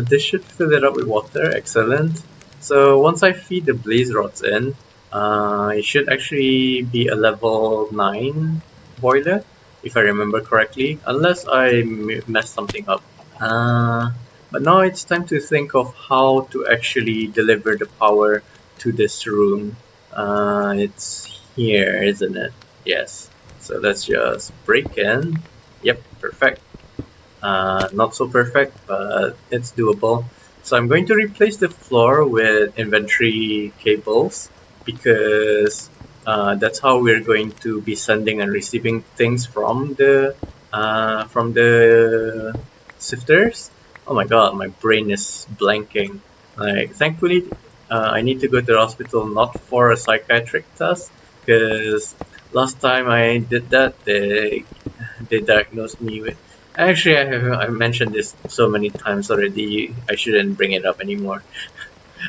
This should fill it up with water, excellent. So once I feed the blaze rods in, it should actually be a level 9 boiler, if I remember correctly, unless I messed something up. Uh, but now it's time to think of how to actually deliver the power to this room. It's here, isn't it? Yes. So let's just break in. Yep, perfect. Not so perfect, but it's doable. So I'm going to replace the floor with inventory cables because that's how we're going to be sending and receiving things from the sifters. Oh my god, my brain is blanking. Like, thankfully, I need to go to the hospital not for a psychiatric test because last time I did that, they diagnosed me with. Actually, I mentioned this so many times already. I shouldn't bring it up anymore.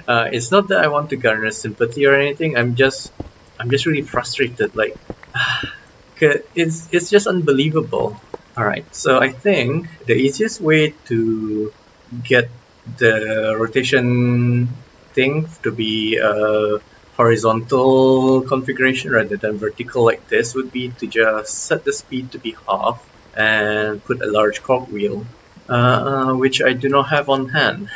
It's not that I want to garner sympathy or anything. I'm just really frustrated. Like, it's just unbelievable. All right, so I think the easiest way to get the rotation thing to be a horizontal configuration rather than vertical like this would be to just set the speed to be half and put a large cogwheel, which I do not have on hand.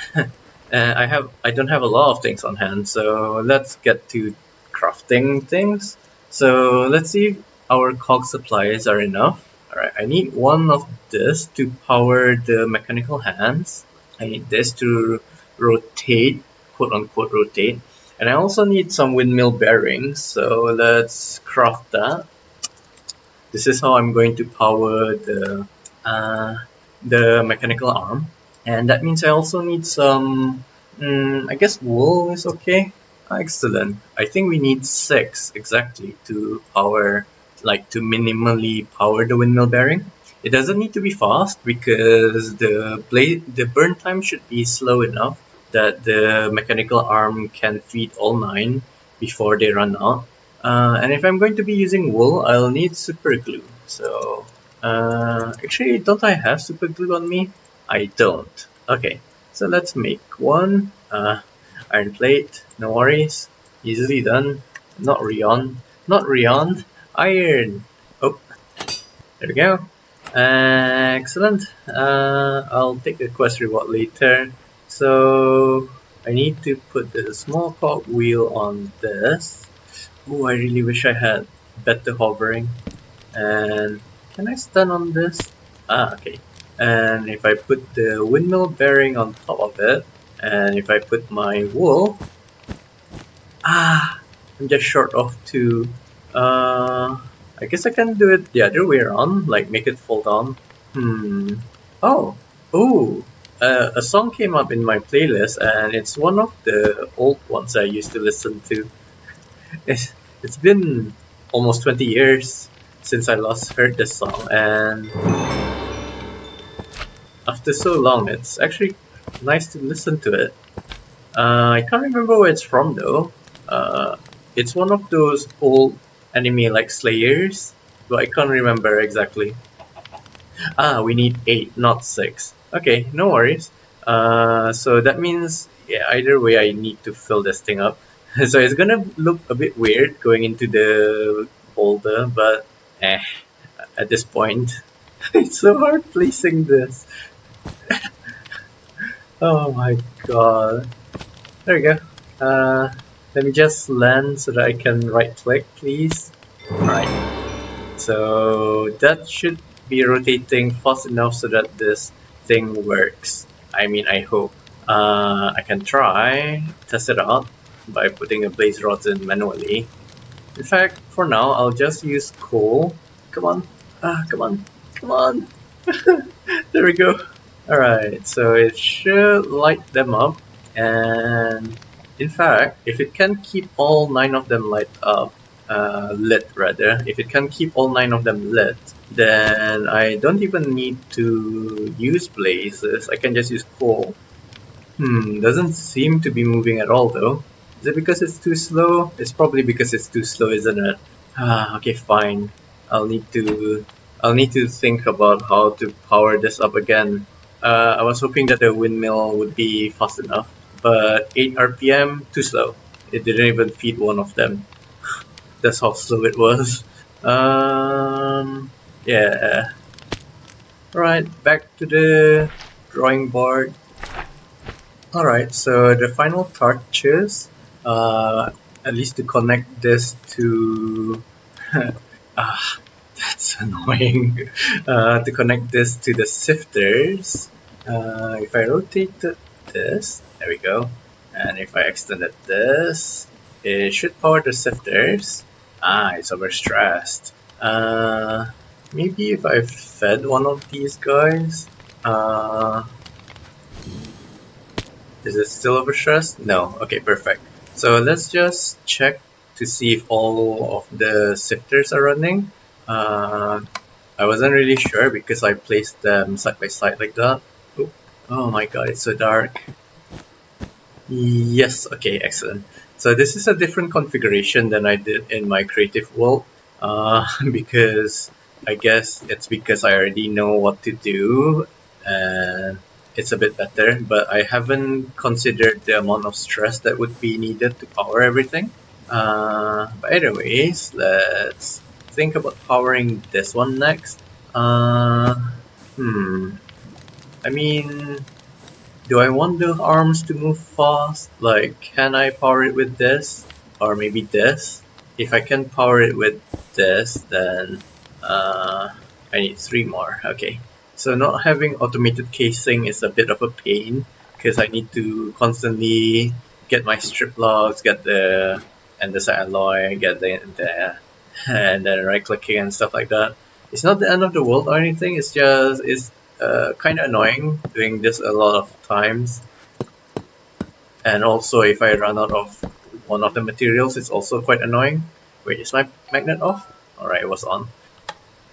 I don't have a lot of things on hand, so let's get to crafting things. So let's see if our cog supplies are enough. Alright, I need one of this to power the mechanical hands. I need this to rotate, quote unquote rotate. And I also need some windmill bearings, so let's craft that. This is how I'm going to power uh, the mechanical arm. And that means I also need some, I guess wool is okay. Excellent. I think we need 6 exactly to power, like to minimally power the windmill bearing. It doesn't need to be fast because the burn time should be slow enough that the mechanical arm can feed all 9 before they run out. And if I'm going to be using wool, I'll need super glue. So, actually, don't I have super glue on me? I don't. Okay, so let's make one. Iron plate, no worries. Easily done. Not rayon. Not rayon. Iron. Oh, there we go. Excellent. I'll take the quest reward later. So I need to put the small cog wheel on this. Oh, I really wish I had better hovering. And can I stun on this? Ah, okay. And if I put the windmill bearing on top of it, and if I put my wool, I'm just short of two. I guess I can do it the other way around, like make it fall down. Oh, ooh. A song came up in my playlist, and it's one of the old ones I used to listen to. It's been almost 20 years since I last heard this song, and after so long, it's actually nice to listen to it. I can't remember where it's from though. Uh, it's one of those old anime like Slayers, but I can't remember exactly. We need 8, not 6. Okay, no worries. So that means, yeah, either way I need to fill this thing up. So it's gonna look a bit weird going into the boulder, but at this point, it's so hard placing this. Oh my god. There we go. Let me just land so that I can right click, please. Alright. So that should be rotating fast enough so that this thing works. I mean, I hope. I can try, test it out by putting a blaze rod in manually. In fact, for now, I'll just use coal. Come on. Come on. Come on. There we go. Alright, so it should light them up, and in fact, if it can keep all 9 of them lit rather, if it can keep all 9 of them lit, then I don't even need to use blazes, I can just use coal. Doesn't seem to be moving at all though. Is it because it's too slow? It's probably because it's too slow, isn't it? Okay, fine. I'll need to think about how to power this up again. I was hoping that the windmill would be fast enough, but 8 RPM, too slow. It didn't even feed one of them. That's how slow it was. Yeah. Right, back to the drawing board. Alright, so the final touches, at least to connect this to... that's annoying. To connect this to the sifters, if I rotated this, there we go, and if I extended this, it should power the sifters. It's overstressed. Maybe if I fed one of these guys, is it still overstressed? No. Okay, perfect. So let's just check to see if all of the sifters are running. I wasn't really sure because I placed them side by side like that. Oop. Oh my god, it's so dark. Yes, okay, excellent. So this is a different configuration than I did in my creative world, because I guess it's because I already know what to do, and it's a bit better, but I haven't considered the amount of stress that would be needed to power everything. But anyways, let's think about powering this one next. I mean, do I want the arms to move fast? Like, can I power it with this? Or maybe this? If I can power it with this, then I need 3 more. Okay. So not having automated casing is a bit of a pain because I need to constantly get my strip logs, get the andesite alloy, get the and then right clicking and stuff like that. It's not the end of the world or anything. It's just kind of annoying doing this a lot of times. And also, if I run out of one of the materials, it's also quite annoying. Wait, is my magnet off? Alright, it was on.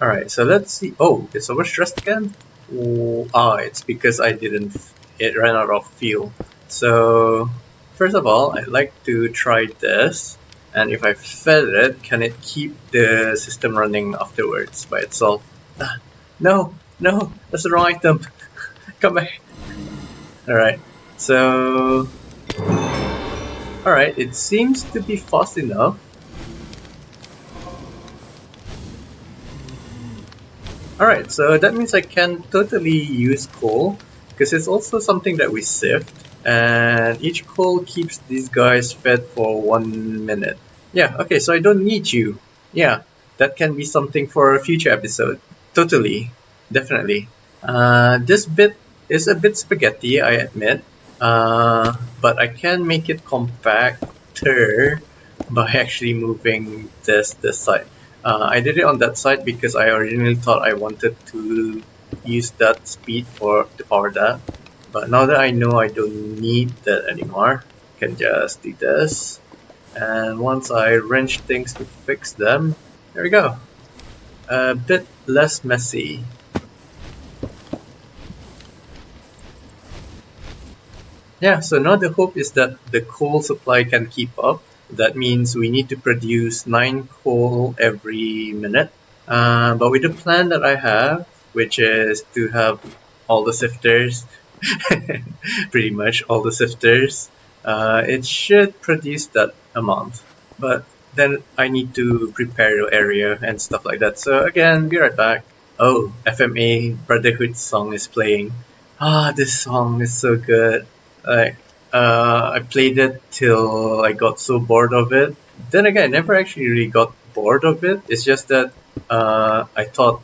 Alright, so let's see. Oh, it's overstressed again? It's because it ran out of fuel. So, first of all, I'd like to try this. And if I fed it, can it keep the system running afterwards by itself? No, that's the wrong item. Come back. Alright, so... Alright, it seems to be fast enough. Alright, so that means I can totally use coal, because it's also something that we sift, and each coal keeps these guys fed for 1 minute. Yeah, okay, so I don't need you. Yeah, that can be something for a future episode. Totally. Definitely. This bit is a bit spaghetti, I admit, but I can make it compacter by actually moving this side. I did it on that side because I originally thought I wanted to use that speed to power that. But now that I know I don't need that anymore, I can just do this. And once I wrench things to fix them, there we go. A bit less messy. Yeah, so now the hope is that the coal supply can keep up. That means we need to produce 9 coal every minute. But with the plan that I have, which is to have all the sifters, pretty much all the sifters, it should produce that amount. But then I need to prepare the area and stuff like that. So again, be right back. Oh, FMA Brotherhood song is playing. Ah, this song is so good. Like, I played it till I got so bored of it. Then again, I never actually really got bored of it. It's just that I thought,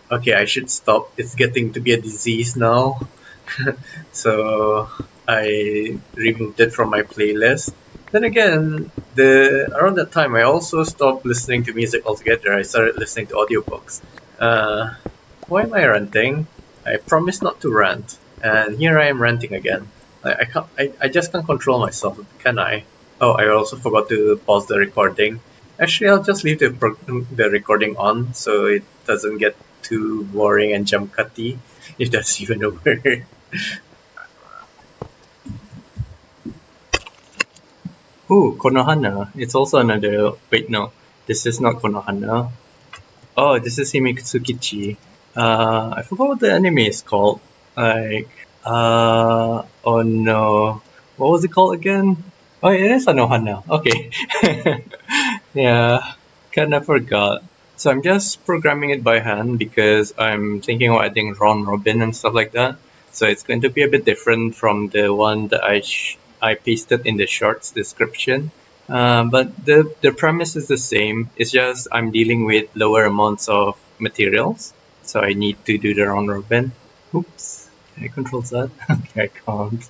okay, I should stop. It's getting to be a disease now. So I removed it from my playlist. Then again, around that time, I also stopped listening to music altogether. I started listening to audiobooks. Uh, why am I ranting? I promised not to rant, and here I am ranting again. I can't. I just can't control myself, can I? Oh, I also forgot to pause the recording. Actually, I'll just leave the recording on so it doesn't get too boring and jump cutty, if that's even a word. Ooh, Konohana. It's also another. Wait, no. This is not Konohana. Oh, this is Himikitsukichi. I forgot what the anime is called. Like, oh no. What was it called again? Oh, it is Anohana. Okay. Yeah, kinda forgot. So I'm just programming it by hand because I'm thinking of adding round robin and stuff like that. So it's going to be a bit different from the one that I pasted in the shorts description. But the premise is the same. It's just I'm dealing with lower amounts of materials, so I need to do the round robin. Oops, can I control that? Okay, I can't.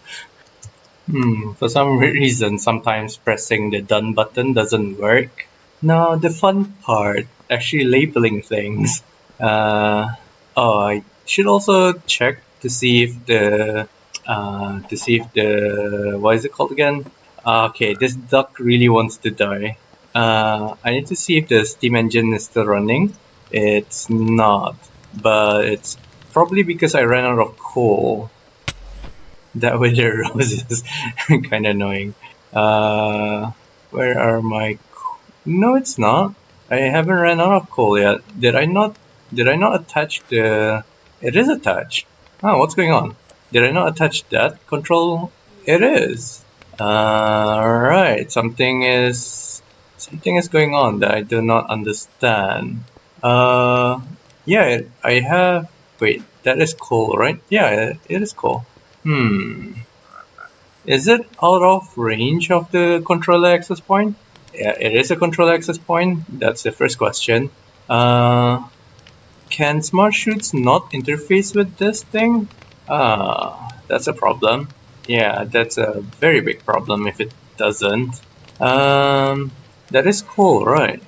For some reason, sometimes pressing the done button doesn't work. No, the fun part, actually labeling things. Oh, I should also check to see if the what is it called again? Okay, this duck really wants to die. I need to see if the steam engine is still running. It's not, but it's probably because I ran out of coal. That wither rose is kind of annoying. Where are my? No, it's not. I haven't ran out of coal yet. Did I not? Did I not attach the? It is attached. Oh, what's going on? Did I not attach that control? It is. Right. Something is going on that I do not understand. Yeah, I have. Wait, that is coal, right? Yeah, it is coal. Is it out of range of the controller access point? Yeah, it is a controller access point. That's the first question. Can smart shoots not interface with this thing? That's a problem. Yeah, that's a very big problem if it doesn't. That is cool, right?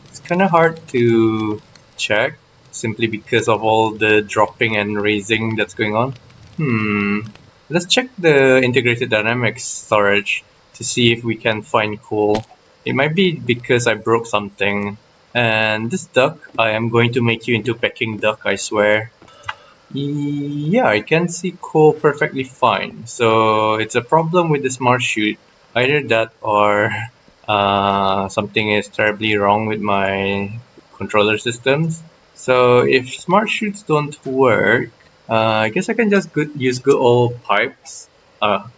It's kind of hard to check simply because of all the dropping and raising that's going on. Let's check the integrated dynamics storage to see if we can find coal. It might be because I broke something. And this duck, I am going to make you into Peking duck, I swear. Yeah, I can see coal perfectly fine. So it's a problem with the smart shoot. Either that or something is terribly wrong with my controller systems. So if smart shoots don't work, I guess I can just use good old pipes.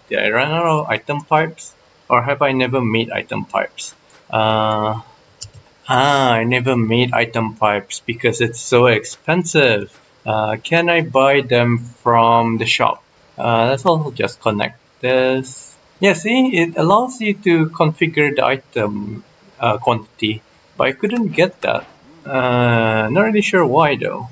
Did I run out of item pipes? Or have I never made item pipes? I never made item pipes because it's so expensive. Can I buy them from the shop? Let's also just connect this. Yeah, see, it allows you to configure the item quantity, but I couldn't get that. Not really sure why though.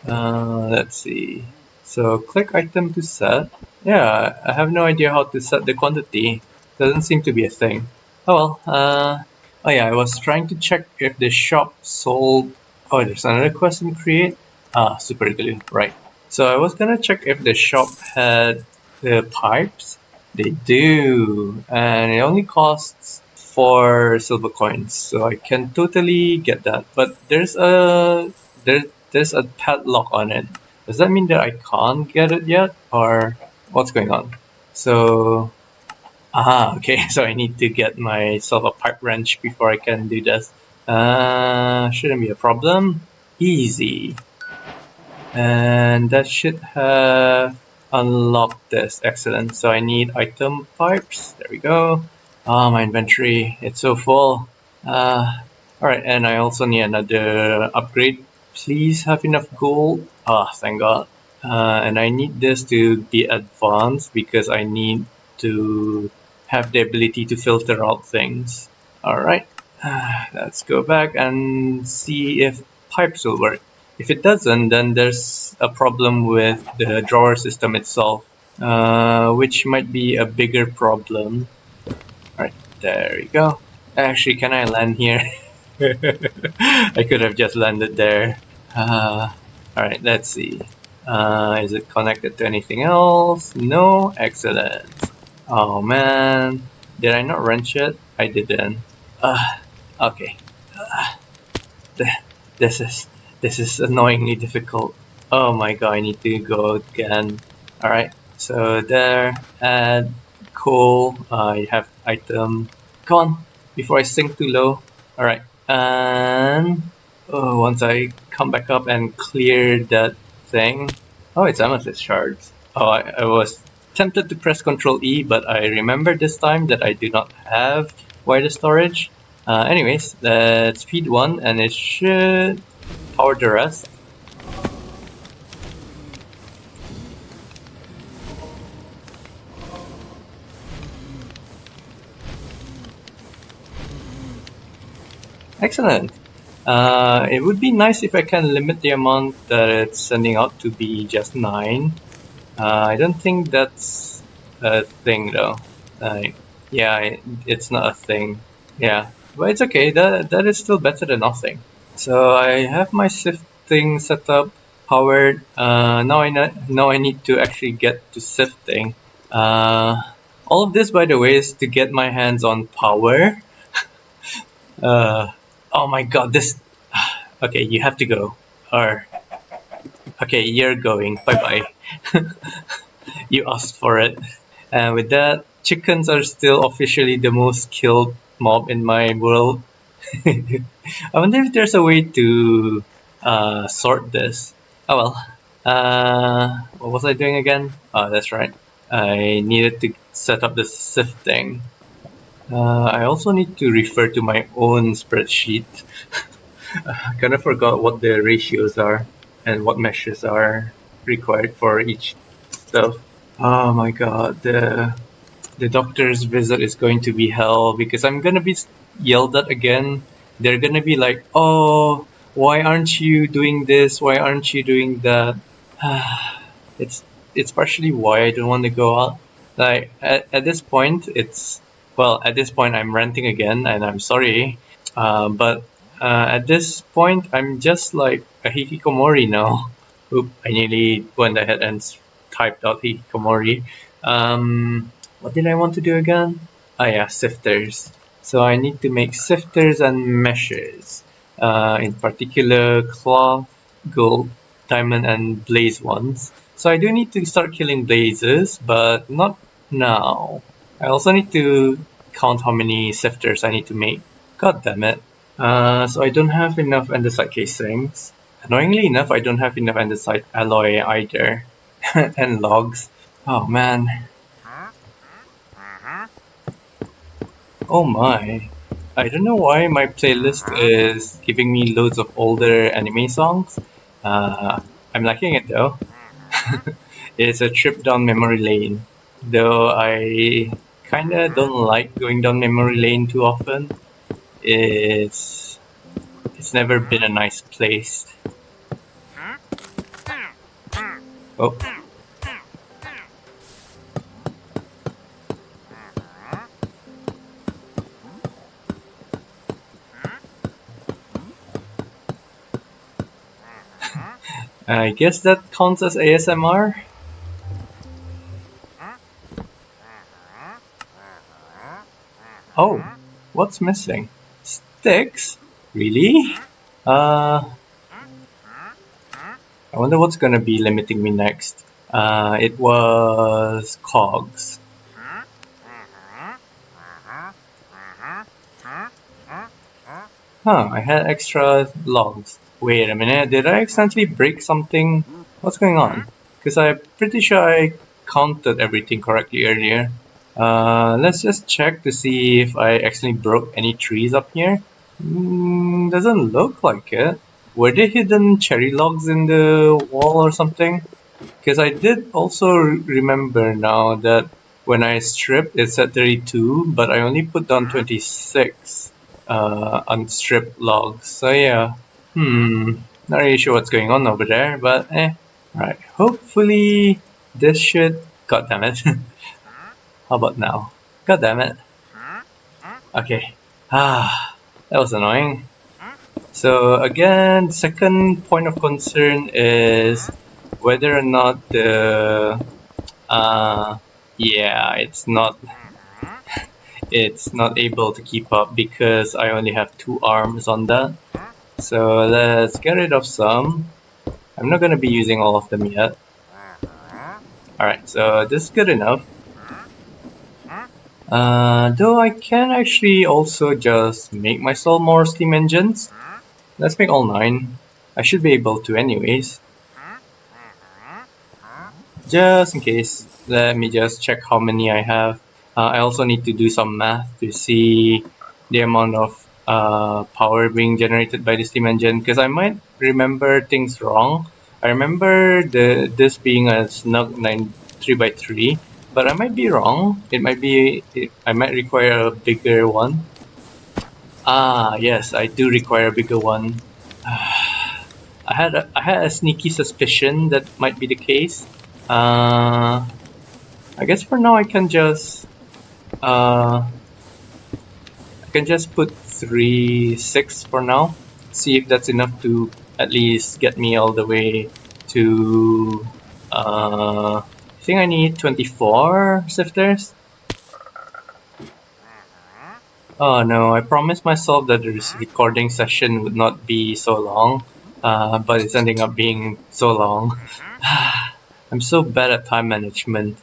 Let's see. So click item to set. Yeah, I have no idea how to set the quantity. Doesn't seem to be a thing. Oh well. Oh yeah, I was trying to check if the shop sold. Oh, there's another question create. Super glue. Right. So I was gonna check if the shop had the pipes. They do, and it only costs 4 silver coins, so I can totally get that. But there's a padlock on it. Does that mean that I can't get it yet, or what's going on? So, okay. So I need to get myself a pipe wrench before I can do this. Shouldn't be a problem. Easy. And that should have unlocked this. Excellent. So I need item pipes. There we go. My inventory, it's so full. Alright, and I also need another upgrade. Please have enough gold. Thank God. And I need this to be advanced because I need to have the ability to filter out things. Alright, let's go back and see if pipes will work. If it doesn't, then there's a problem with the drawer system itself, which might be a bigger problem. Alright, there we go. Actually, can I land here? I could have just landed there. Alright, let's see. Is it connected to anything else? No? Excellent. Oh man. Did I not wrench it? I didn't. Okay. This is annoyingly difficult. Oh my god, I need to go again. Alright, so there, add coal, I have item. Come on, before I sink too low. Alright, and once I come back up and clear that thing. Oh, it's amethyst shards. Oh, I was tempted to press Ctrl E, but I remember this time that I do not have wider storage. Anyways, let's feed one and it should power the rest. Excellent. It would be nice if I can limit the amount that it's sending out to be just 9. I don't think that's a thing though. Yeah, it's not a thing. Yeah, but it's okay. That is still better than nothing. So I have my sifting set up, powered. Now I need to actually get to sifting. All of this, by the way, is to get my hands on power. Oh my god, this. Okay, you have to go. Or okay, you're going. Bye bye. You asked for it. And with that, chickens are still officially the most killed mob in my world. I wonder if there's a way to sort this. Oh well. What was I doing again? Oh, that's right. I needed to set up the sifting. I also need to refer to my own spreadsheet. I kind of forgot what the ratios are and what meshes are required for each stuff. Oh my god, the doctor's visit is going to be hell because I'm gonna be yelled at again. They're gonna be like, "Oh, why aren't you doing this? Why aren't you doing that?" It's partially why I don't want to go out. Like at this point, at this point I'm ranting again, and I'm sorry, but at this point I'm just like a hikikomori now. Oop! I nearly went ahead and typed out hikikomori. What did I want to do again? Oh yeah, sifters. So I need to make sifters and meshes. In particular, cloth, gold, diamond, and blaze ones. So I do need to start killing blazes, but not now. I also need to count how many sifters I need to make. God damn it. So I don't have enough andesite casings. Annoyingly enough, I don't have enough andesite alloy either. And logs. Oh man. Oh my. I don't know why my playlist is giving me loads of older anime songs. I'm liking it though. It's a trip down memory lane. Though I kinda don't like going down memory lane too often. It's it's never been a nice place. Oh. I guess that counts as ASMR? Oh, what's missing? Sticks? Really? I wonder what's gonna be limiting me next. It was cogs. Huh, I had extra logs. Wait a minute, did I accidentally break something? What's going on? Because I'm pretty sure I counted everything correctly earlier. Let's just check to see if I accidentally broke any trees up here. Doesn't look like it. Were there hidden cherry logs in the wall or something? Because I did also remember now that when I stripped it said 32, but I only put down 26 unstripped logs. So yeah, not really sure what's going on over there, but Alright, hopefully this should... God damn it. How about now? God damn it. Okay. That was annoying. So again, second point of concern is whether or not the yeah, it's not able to keep up because I only have 2 arms on that. So let's get rid of some. I'm not gonna be using all of them yet. Alright, so this is good enough. Though I can actually also just make myself more steam engines. Let's make all 9. I should be able to anyways. Just in case, let me just check how many I have. I also need to do some math to see the amount of power being generated by the steam engine, because I might remember things wrong. I remember this being a snug 3x3, but I might be wrong. I might require a bigger one. Yes, I do require a bigger one. I had a sneaky suspicion that might be the case. I guess for now I can just put 6 for now. See if that's enough to at least get me all the way to I think I need 24 sifters. Oh no, I promised myself that this recording session would not be so long, but it's ending up being so long. I'm so bad at time management.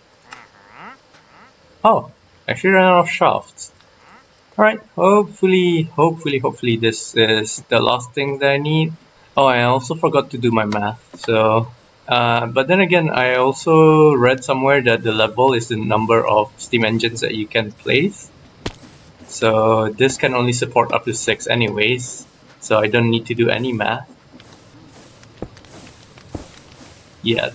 Oh, I actually ran out of shafts. Alright, hopefully this is the last thing that I need. Oh, I also forgot to do my math, so... but then again, I also read somewhere that the level is the number of steam engines that you can place. So this can only support up to 6 anyways, so I don't need to do any math. Yet.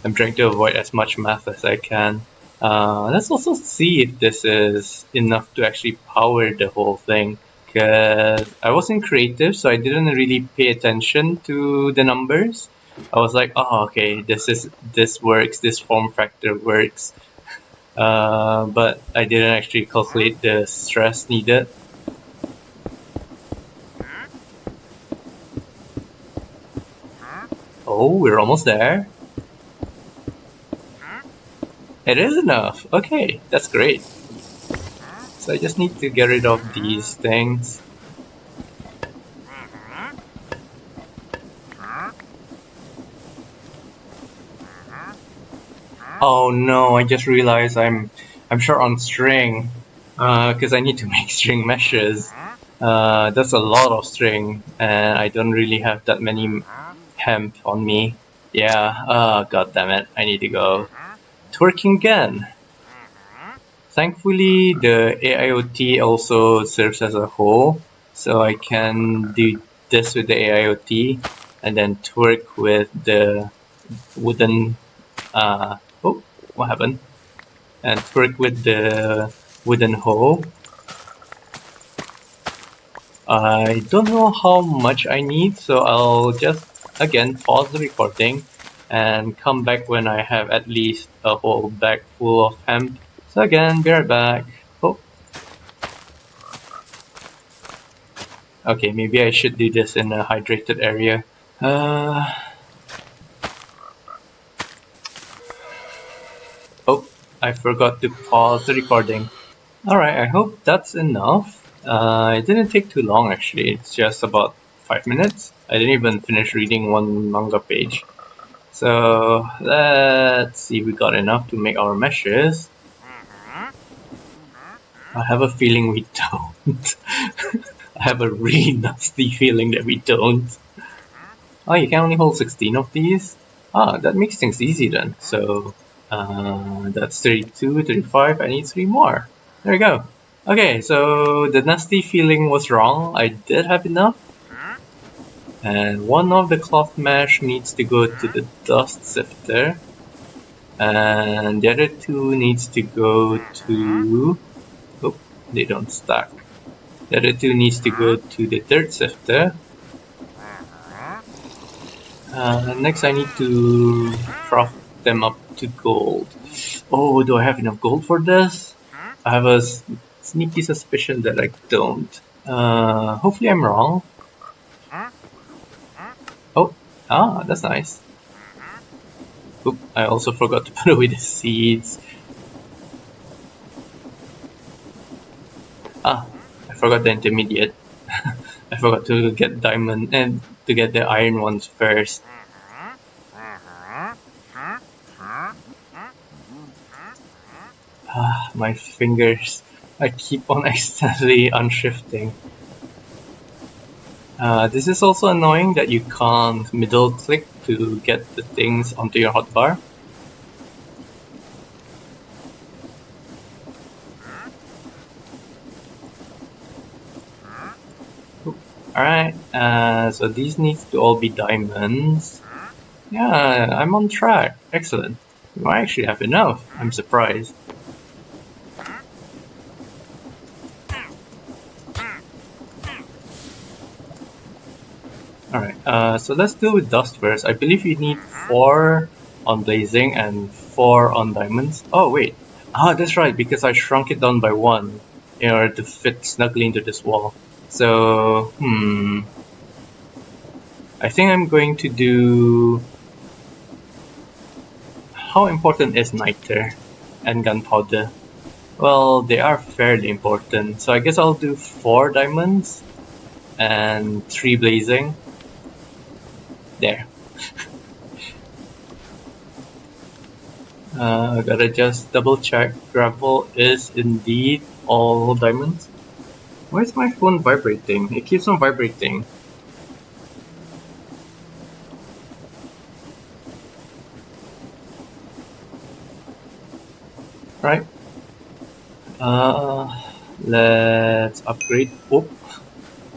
I'm trying to avoid as much math as I can. Let's also see if this is enough to actually power the whole thing, because I wasn't creative, so I didn't really pay attention to the numbers. I was like, oh, okay, this works, this form factor works. But I didn't actually calculate the stress needed. Oh, we're almost there. It is enough. Okay, that's great. So I just need to get rid of these things. Oh no, I just realized I'm short on string, because I need to make string meshes. That's a lot of string, and I don't really have that many hemp on me. Yeah, god damn it, I need to go twerking again. Thankfully, the AIoT also serves as a hole, so I can do this with the AIoT and then twerk with the wooden. Oh, what happened? And twerk with the wooden hoe. I don't know how much I need, so I'll just again pause the recording and come back when I have at least a whole bag full of hemp. So again, be right back. Oh, okay, maybe I should do this in a hydrated area. Oh, I forgot to pause the recording. Alright, I hope that's enough. It didn't take too long actually, it's just about 5 minutes. I didn't even finish reading one manga page. So let's see if we got enough to make our meshes. I have a feeling we don't. I have a really nasty feeling that we don't. Oh, you can only hold 16 of these? Ah, that makes things easy then. So that's 32, 35, I need 3 more. There we go. Okay, so the nasty feeling was wrong. I did have enough. And one of the cloth mesh needs to go to the dust sifter. And the other two needs to go to... Oh, they don't stack. The other two needs to go to the dirt sifter. Next I need to craft them up to gold. Oh, do I have enough gold for this? I have a sneaky suspicion that I don't. Hopefully I'm wrong. Oh, that's nice. Oop, I also forgot to put away the seeds. I forgot the intermediate. I forgot to get diamond and to get the iron ones first. My fingers. I keep on accidentally unshifting. This is also annoying that you can't middle click to get the things onto your hotbar. Alright, so these need to all be diamonds. Yeah, I'm on track. Excellent. We might actually have enough. I'm surprised. Alright, so let's deal with dust first. I believe you need 4 on blazing and 4 on diamonds. Oh, wait. That's right, because I shrunk it down by 1 in order to fit snugly into this wall. So, I think I'm going to do... How important is niter and gunpowder? Well, they are fairly important, so I guess I'll do 4 diamonds and 3 blazing. There. I gotta just double check. Gravel is indeed all diamonds. Why is my phone vibrating? It keeps on vibrating. Right. Let's upgrade. Oop.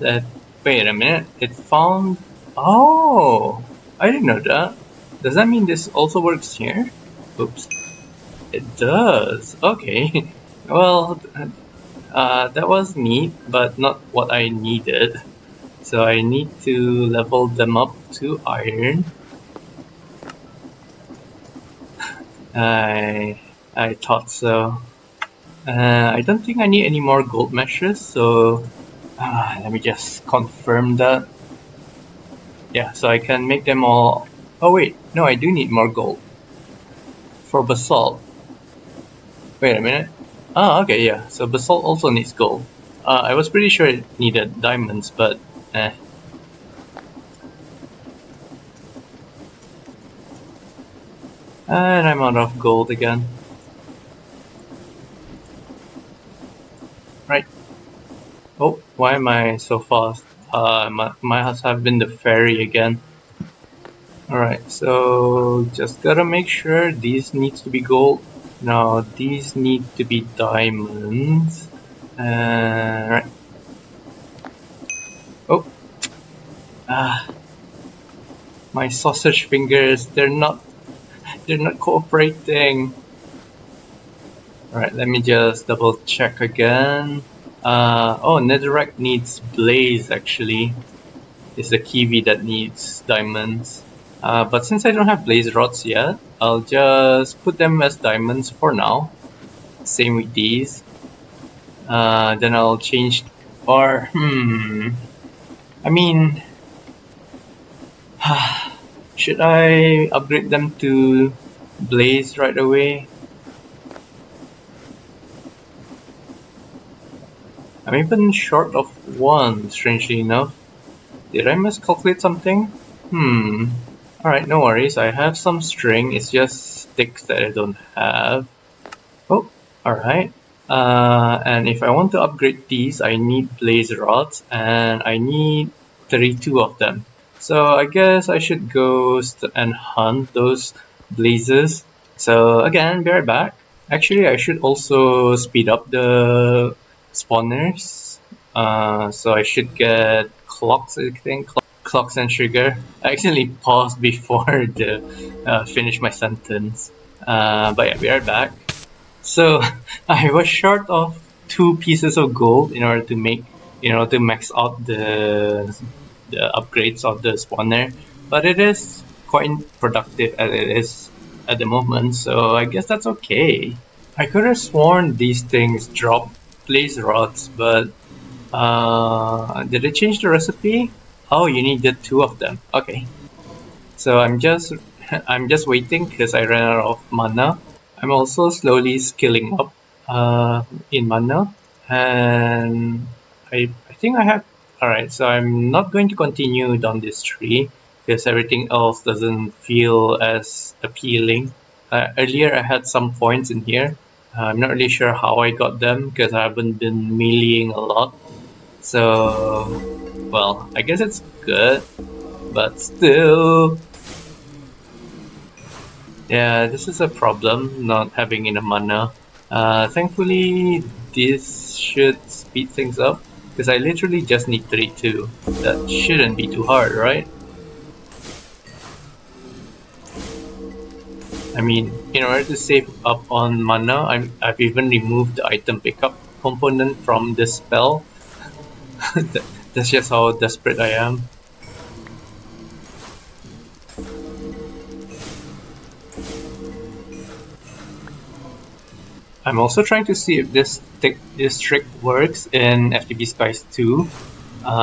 Wait a minute. It found... Oh! I didn't know that. Does that mean this also works here? Oops. It does. Okay. Well, that was neat, but not what I needed. So I need to level them up to iron. I thought so. I don't think I need any more gold meshes, so let me just confirm that. Yeah, so I can make them all... Oh wait, no, I do need more gold. For basalt. Wait a minute. Okay, yeah, so basalt also needs gold. I was pretty sure it needed diamonds, but And I'm out of gold again. Right. Oh, why am I so fast? Must have been the ferry again. Alright, so just gotta make sure these needs to be gold. Now these need to be diamonds. Right. Oh. My sausage fingers, they're not cooperating. Alright, let me just double check again. Oh, netherrack needs blaze actually. It's the kiwi that needs diamonds. But since I don't have blaze rods yet, I'll just put them as diamonds for now. Same with these. Then I'll change, or I mean, should I upgrade them to blaze right away? I'm even short of one, strangely enough. Did I miscalculate something? Alright, no worries. I have some string. It's just sticks that I don't have. Oh, alright. And if I want to upgrade these, I need blaze rods, and I need 32 of them. So I guess I should go and hunt those blazes. So again, be right back. Actually, I should also speed up the spawners. So I should get clocks, I think. Clocks and sugar. I actually paused before the finish my sentence. But yeah, be right back. So I was short of 2 pieces of gold in order to make, to max out the upgrades of the spawner, but it is quite productive as it is at the moment, so I guess that's okay. I could have sworn these things drop blaze rods, but did it change the recipe? Oh, you needed 2 of them. Okay, so I'm just waiting because I ran out of mana. I'm also slowly scaling up in mana, and I think I have. Alright, so I'm not going to continue down this tree because everything else doesn't feel as appealing. Earlier I had some points in here. I'm not really sure how I got them because I haven't been meleeing a lot. So, well, I guess it's good, but still. Yeah, this is a problem, not having enough mana. Thankfully, this should speed things up, because I literally just need 32. That shouldn't be too hard, right? I mean, in order to save up on mana, I've even removed the item pickup component from this spell. That's just how desperate I am. I'm also trying to see if this trick works in FTB Skies 2.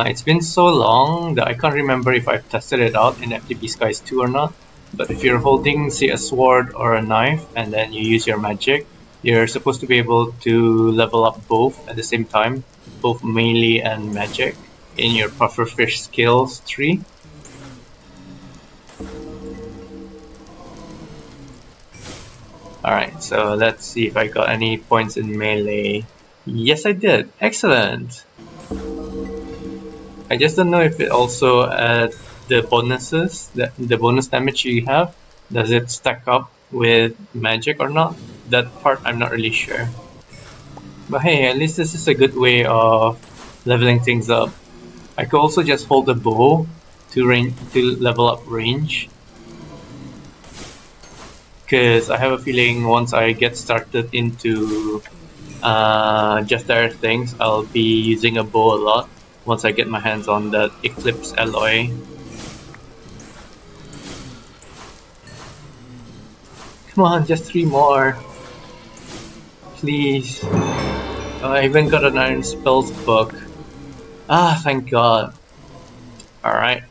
It's been so long that I can't remember if I've tested it out in FTB Skies 2 or not. But if you're holding, say, a sword or a knife and then you use your magic, you're supposed to be able to level up both at the same time, both melee and magic, in your pufferfish skills tree. Alright, so let's see if I got any points in melee. Yes, I did. Excellent! I just don't know if it also adds the bonuses, the bonus damage you have. Does it stack up with magic or not? That part I'm not really sure. But hey, at least this is a good way of leveling things up. I could also just hold the bow to level up range. Because I have a feeling once I get started into just other things, I'll be using a bow a lot once I get my hands on that Eclipse alloy. Come on, just 3 more. Please. Oh, I even got an Iron Spells book. Ah, thank God. Alright.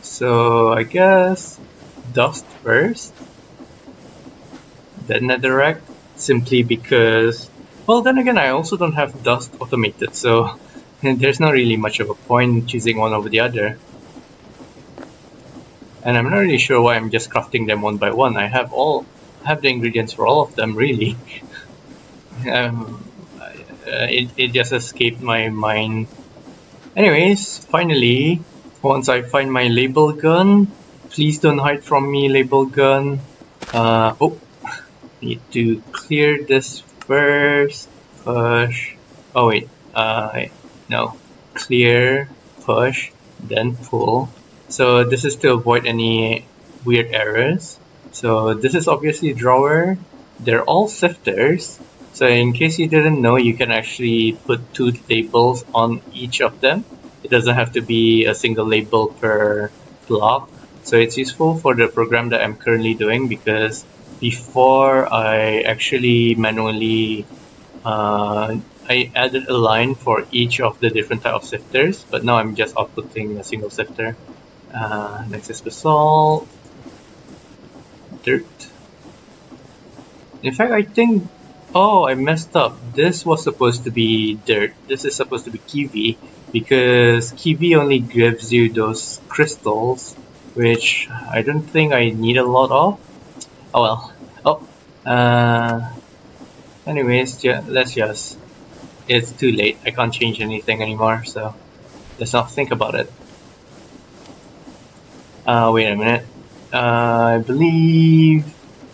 So I guess dust first, then netherrack, simply because, well, then again, I also don't have dust automated, so there's not really much of a point choosing one over the other. And I'm not really sure why I'm just crafting them one by one. I have the ingredients for all of them, really. It just escaped my mind. Anyways, finally, once I find my label gun, please don't hide from me, label gun. Oh, need to clear this first. Push. Oh wait, no. Clear, push, then pull. So this is to avoid any weird errors. So this is obviously a drawer. They're all sifters. So in case you didn't know, you can actually put 2 labels on each of them. It doesn't have to be a single label per block. So it's useful for the program that I'm currently doing because before I actually manually I added a line for each of the different type of sifters, but now I'm just outputting a single sifter. Next is basalt, dirt. In fact, I think, oh, I messed up. This was supposed to be dirt. This is supposed to be kiwi because kiwi only gives you those crystals, which I don't think I need a lot of. Oh well. Oh, anyways, let's just. It's too late. I can't change anything anymore, so let's not think about it. Wait a minute. I believe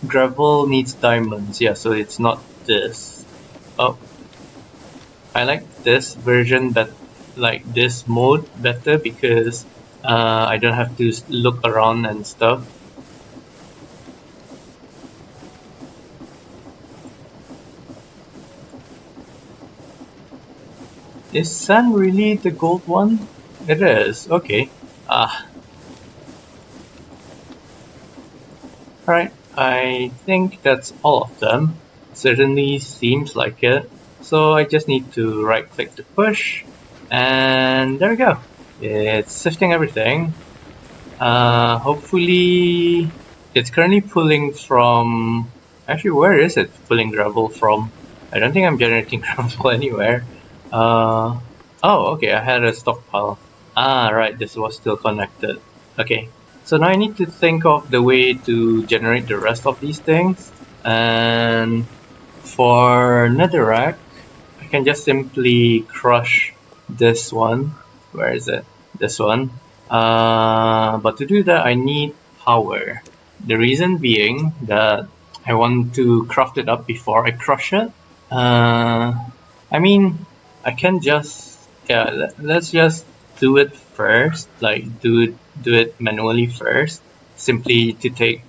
gravel needs diamonds. Yeah, so it's not this. Oh, I like this version, but like this mode better because I don't have to look around and stuff. Is sand really the gold one? It is. Okay. Alright, I think that's all of them. Certainly seems like it. So I just need to right click to push, and there we go. It's sifting everything. Hopefully, it's currently pulling from. Actually, where is it pulling gravel from? I don't think I'm generating gravel anywhere. Oh, okay, I had a stockpile. Ah, right, this was still connected. Okay, so now I need to think of the way to generate the rest of these things. And for netherrack, I can just simply crush this one. Where is it? This one. But to do that, I need power. The reason being that I want to craft it up before I crush it. I mean, I can just let's just do it first, like do it manually first, simply to take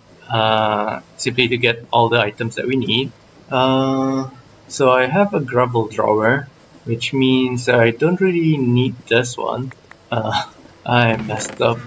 simply to get all the items that we need. So I have a gravel drawer, which means I don't really need this one. I messed up.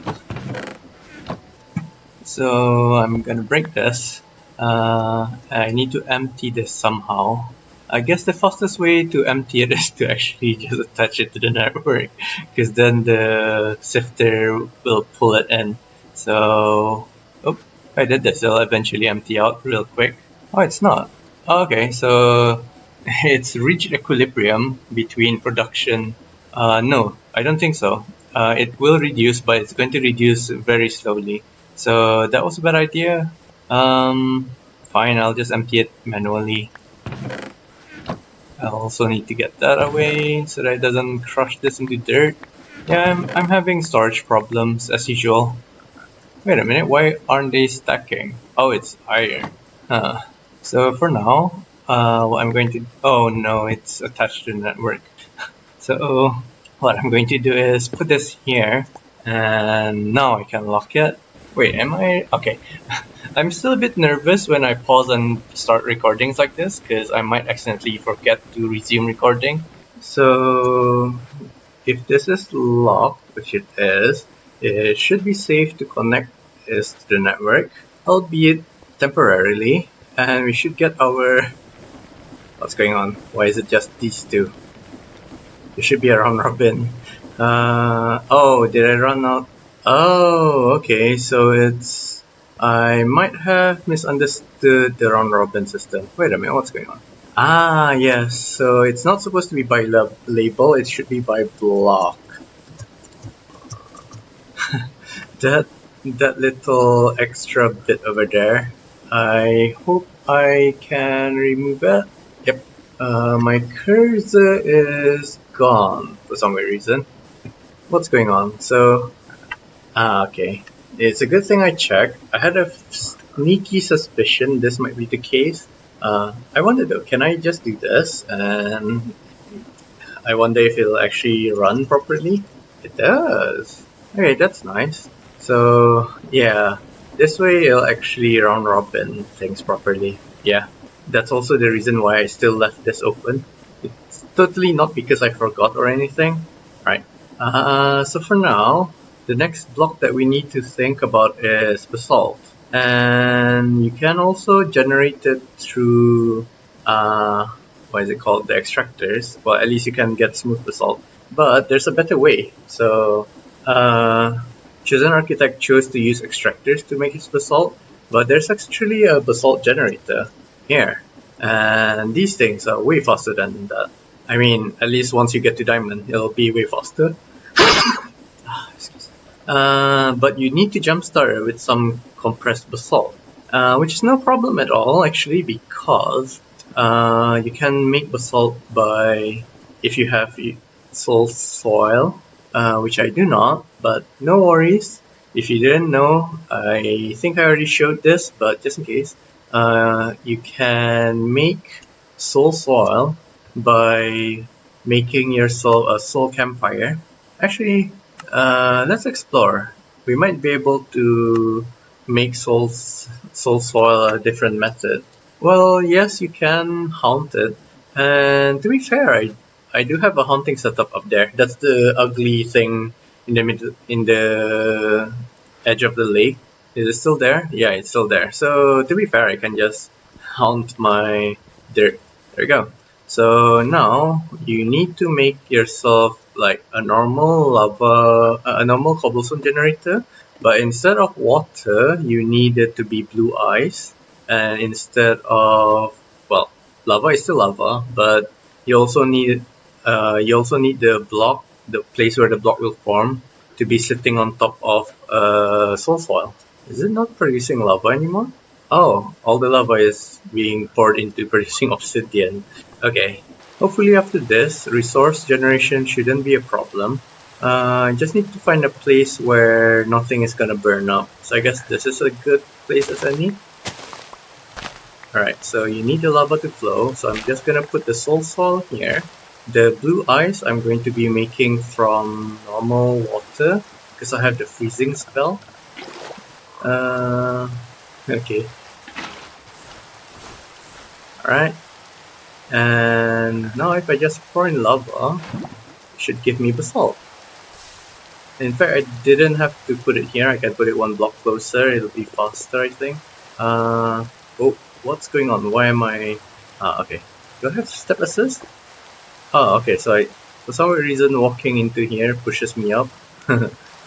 So I'm gonna break this. I need to empty this somehow. I guess the fastest way to empty it is to actually just attach it to the network, because then the sifter will pull it in. So, oh, if I did this, it'll eventually empty out real quick. Oh, it's not. Okay, so it's reached equilibrium between production. No, I don't think so. It will reduce, but it's going to reduce very slowly. So that was a bad idea. Fine, I'll just empty it manually. I also need to get that away so that it doesn't crush this into dirt. Yeah, I'm having storage problems as usual. Wait a minute, why aren't they stacking? Oh, it's iron. Huh. So for now, what I'm going to... Oh no, it's attached to the network. So what I'm going to do is put this here, and now I can lock it. Wait, am I... Okay. I'm still a bit nervous when I pause and start recordings like this, because I might accidentally forget to resume recording. So if this is locked, which it should be safe to connect this to the network, albeit temporarily, and we should get our... What's going on? Why is it just these two? It should be a round robin. Oh, did I run out? Oh, okay, so it's... I might have misunderstood the round robin system. Wait a minute, what's going on? Ah, yes, so it's not supposed to be by label, it should be by block. that little extra bit over there, I hope I can remove it. Yep, my cursor is gone for some weird reason. what's going on? So, okay. It's a good thing I checked. I had a sneaky suspicion this might be the case. I wonder though, can I just do this? And I wonder if it'll actually run properly. It does. Okay, that's nice. So, yeah, this way it'll actually round robin things properly. Yeah, that's also the reason why I still left this open. It's totally not because I forgot or anything. Right. So for now, the next block that we need to think about is basalt. And you can also generate it through, what is it called, the extractors. Well, at least you can get smooth basalt. But there's a better way. So, Chosen Architect chose to use extractors to make his basalt, but there's actually a basalt generator here. And these things are way faster than that. I mean, at least once you get to diamond, it'll be way faster. But you need to jumpstart it with some compressed basalt, which is no problem at all actually, because you can make basalt by, if you have soul soil, which I do not, but no worries. If you didn't know, I think I already showed this, but just in case, you can make soul soil by making yourself a soul campfire. Actually, let's explore. We might be able to make soul soil a different method. Well, yes, you can haunt it. And to be fair, I do have a haunting setup up there. That's the ugly thing in the middle, in the edge of the lake. Is it still there? Yeah, it's still there. So to be fair, I can just haunt my dirt. There you go. So now you need to make yourself like a normal a normal cobblestone generator, but instead of water, you need it to be blue ice, and instead of, well, lava is still lava, but you also need the block, the place where the block will form, to be sitting on top of soul soil. Is it not producing lava anymore? Oh, all the lava is being poured into producing obsidian. Okay, hopefully after this, resource generation shouldn't be a problem. I just need to find a place where nothing is gonna burn up. So I guess this is a good place as any. Alright, so you need the lava to flow, so I'm just gonna put the soul soil here. The blue ice I'm going to be making from normal water, because I have the freezing spell. Okay. Alright. And now if I just pour in lava, it should give me basalt. In fact, I didn't have to put it here. I can put it one block closer. It'll be faster, I think. Oh, what's going on? Why am I... okay. Do I have step assist? Oh, okay. So for some reason, walking into here pushes me up.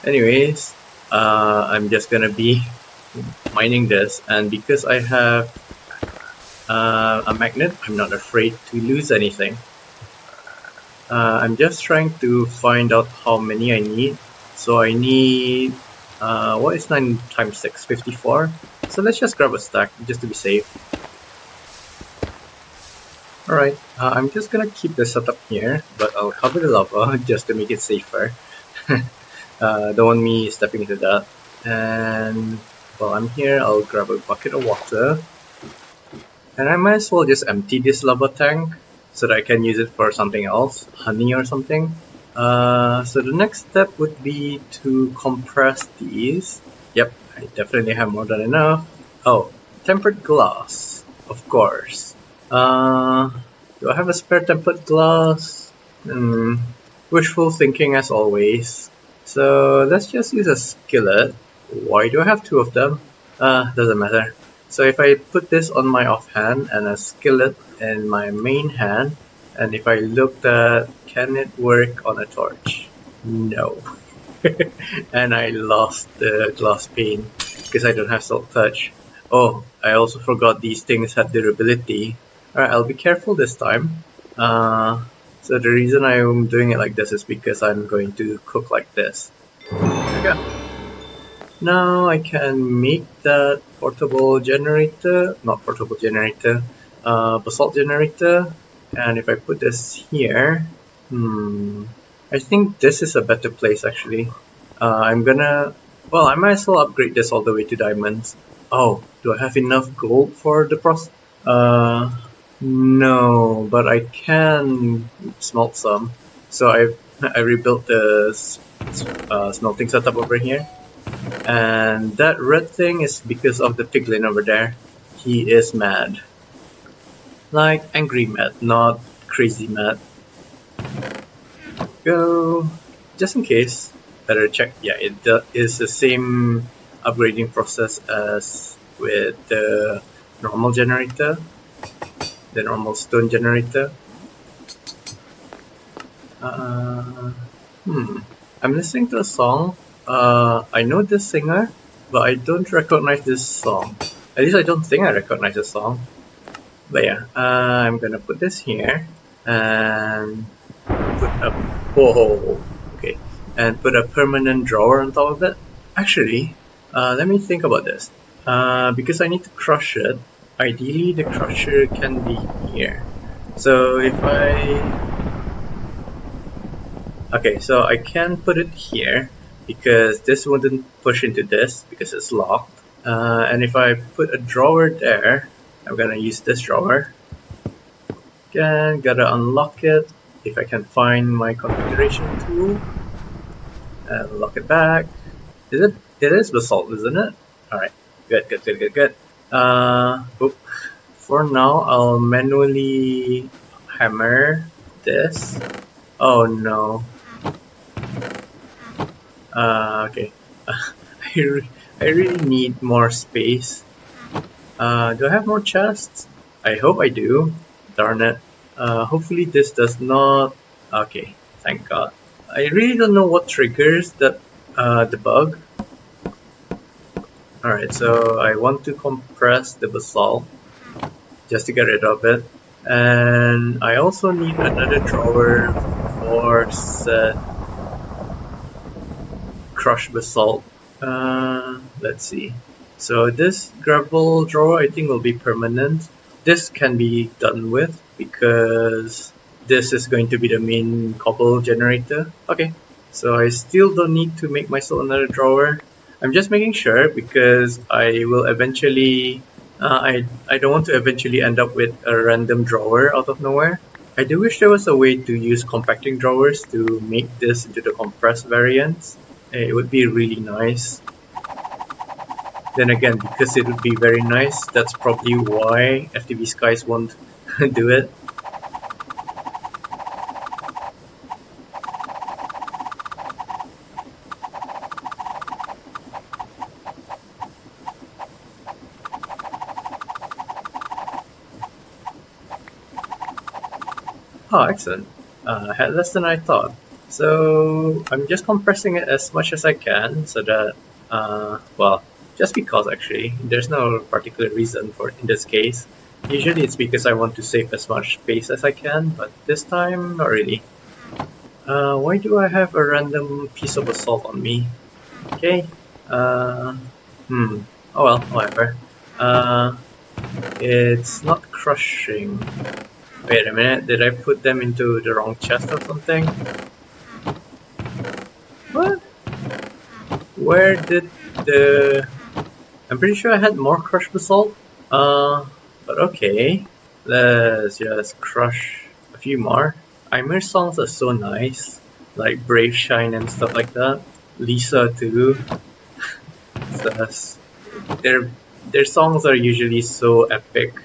Anyways, I'm just gonna be mining this, and because I have a magnet, I'm not afraid to lose anything. I'm just trying to find out how many I need. So I need, what is 9 times 6? 54. So let's just grab a stack just to be safe. Alright, I'm just gonna keep the setup here, but I'll cover the lava just to make it safer. Don't want me stepping into that. And while I'm here, I'll grab a bucket of water. And I might as well just empty this lava tank so that I can use it for something else, honey or something. So the next step would be to compress these. Yep, I definitely have more than enough. Oh, tempered glass, of course. Do I have a spare tempered glass? Wishful thinking as always. So let's just use a skillet. Why do I have 2 of them? Doesn't matter. So if I put this on my offhand and a skillet in my main hand, and if I looked at, can it work on a torch? No. And I lost the glass pane because I don't have Silk Touch. Oh, I also forgot these things had durability. Alright, I'll be careful this time. So the reason I'm doing it like this is because I'm going to cook like this. There we go. Now I can make that portable generator, not portable generator, basalt generator. And if I put this here, I I think this is a better place actually. I'm gonna, well, I might as well upgrade this all the way to diamonds. Oh, do I have enough gold for the process? No, but I can smelt some. So I rebuilt the smelting setup over here. And that red thing is because of the piglin over there. He is mad. Like angry mad, not crazy mad. Go, just in case. Better check. Yeah, it is the same upgrading process as with the normal generator, the normal stone generator. I'm listening to a song. I know this singer, but I don't recognize this song. At least I don't think I recognize the song. But yeah, I'm gonna put this here and put a okay, and put a permanent drawer on top of it. Actually, let me think about this. Because I need to crush it. Ideally, the crusher can be here. So if okay, so I can put it here because this wouldn't push into this because it's locked. And if I put a drawer there, I'm gonna use this drawer. Again, gotta unlock it if I can find my configuration tool. And lock it back. It is basalt, isn't it? Alright, good. For now, I'll manually hammer this. Oh no. Okay. I really need more space. Do I have more chests? I hope I do. Darn it. Hopefully this does not... Okay, thank god. I really don't know what triggers that the bug. Alright, so I want to compress the basalt just to get rid of it. And I also need another drawer for said crushed basalt. Let's see. So this gravel drawer I think will be permanent. This can be done with because this is going to be the main cobble generator. Okay, so I still don't need to make myself another drawer. I'm just making sure because I will eventually I don't want to eventually end up with a random drawer out of nowhere. I do wish there was a way to use compacting drawers to make this into the compressed variants. It would be really nice. Then again, because it would be very nice, that's probably why FTB Skies won't do it. Oh, excellent. Had less than I thought. So I'm just compressing it as much as I can so that, well, just because actually, there's no particular reason for it in this case. Usually it's because I want to save as much space as I can, but this time, not really. Why do I have a random piece of basalt on me? Okay, oh well, whatever. It's not crushing. Wait a minute, did I put them into the wrong chest or something? What? Where did the... I'm pretty sure I had more crushed basalt. But okay. Let's just crush a few more. Aimer songs are so nice. Like Brave Shine and stuff like that. Lacia too. Their songs are usually so epic.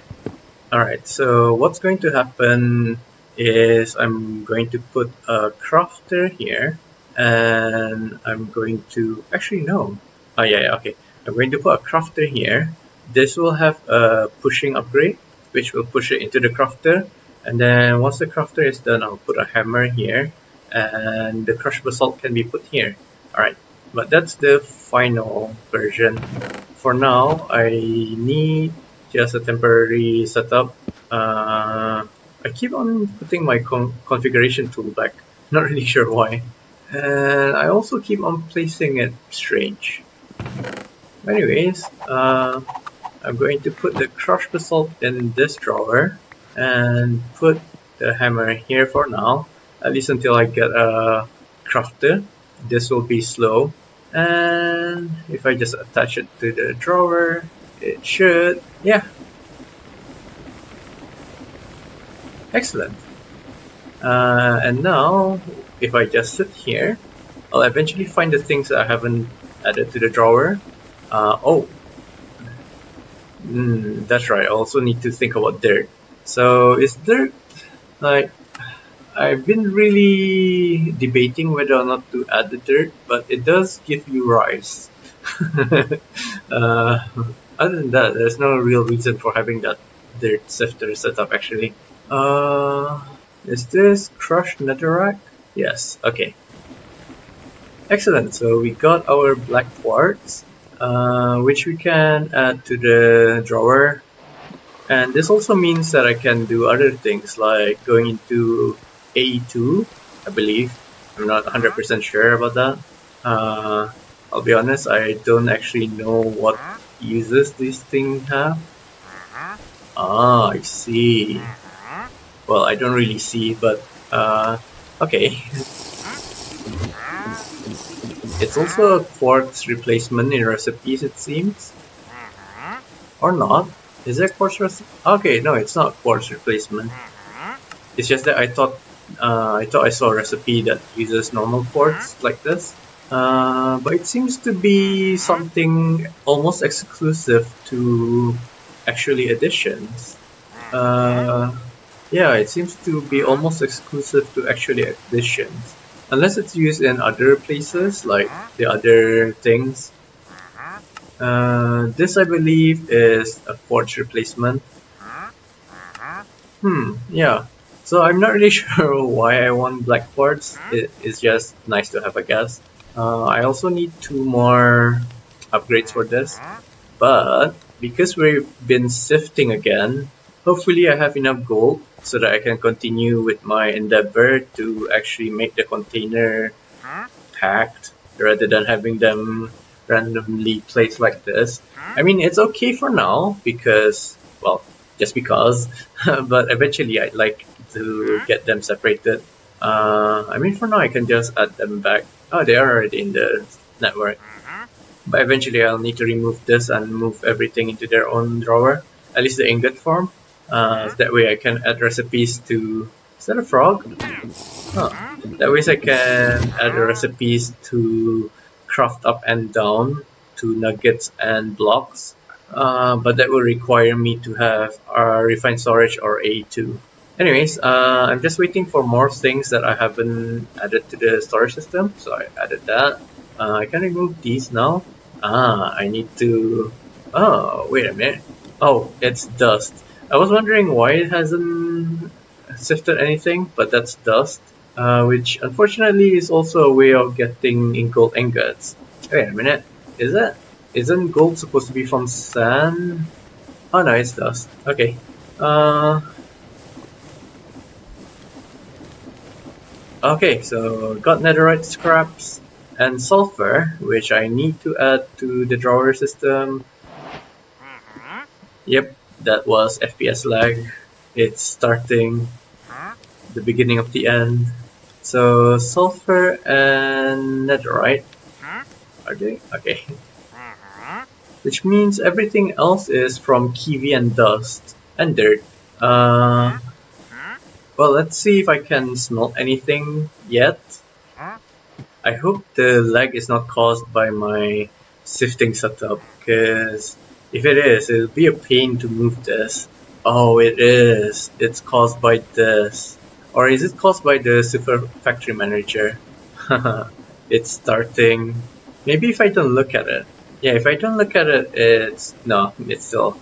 Alright, so what's going to happen is I'm going to put a crafter here. And I'm going to... Actually, no. Oh, yeah, okay. I'm going to put a crafter here. This will have a pushing upgrade, which will push it into the crafter. And then once the crafter is done, I'll put a hammer here. And the crushed basalt can be put here. Alright, but that's the final version. For now, I need just a temporary setup. I keep on putting my configuration tool back. Not really sure why. And I also keep on placing it strange. Anyways, I'm going to put the crushed basalt in this drawer and put the hammer here for now, at least until I get a crafted. This will be slow. And if I just attach it to the drawer, it should, yeah. Excellent. And now, if I just sit here, I'll eventually find the things that I haven't added to the drawer. That's right. I also need to think about dirt. So is dirt, like, I've been really debating whether or not to add the dirt, but it does give you rice. Other than that, there's no real reason for having that dirt sifter set up actually. Is this crushed netherrack? Yes, okay. Excellent, so we got our black quartz, which we can add to the drawer. And this also means that I can do other things like going into A2, I believe. I'm not 100% sure about that. I'll be honest, I don't actually know what uses these things have. Ah, I see. Well, I don't really see, but okay. It's also a quartz replacement in recipes, it seems. Or not. Is there quartz recipe? Okay, no, it's not quartz replacement. It's just that I thought I saw a recipe that uses normal quartz like this. But it seems to be something almost exclusive to actually editions. Yeah, it seems to be almost exclusive to actually editions. Unless it's used in other places, like the other things. This, I believe, is a quartz replacement. Yeah. So I'm not really sure why I want black quartz. It's just nice to have, I guess. I also need 2 more upgrades for this. But because we've been sifting again, hopefully I have enough gold so that I can continue with my endeavor to actually make the container packed rather than having them randomly placed like this. I mean, it's okay for now because, well, just because, but eventually I'd like to get them separated. I mean, for now I can just add them back. Oh, they are already in the network. But eventually I'll need to remove this and move everything into their own drawer, at least the ingot form. That way I can add recipes to... Is that a frog? Huh. That way I can add the recipes to craft up and down to nuggets and blocks. But that will require me to have refined storage or A2. Anyways, I'm just waiting for more things that I haven't added to the storage system. So I added that. I can remove these now. I need to... Oh, wait a minute. Oh, it's dust. I was wondering why it hasn't sifted anything, but that's dust. Which unfortunately is also a way of getting gold ingots. Wait a minute. Is it? Isn't gold supposed to be from sand? Oh no, it's dust. Okay. Okay, so got netherite scraps and sulfur, which I need to add to the drawer system. Yep, that was FPS lag. It's starting the beginning of the end. So sulfur and netherite. Are they? Okay. Which means everything else is from kiwi and dust and dirt. Well, let's see if I can smelt anything yet. I hope the lag is not caused by my sifting setup, because if it is, it'll be a pain to move this. Oh, it is. It's caused by this. Or is it caused by the Super Factory Manager? It's starting. Maybe if I don't look at it. Yeah, if I don't look at it, it's... No, it's still...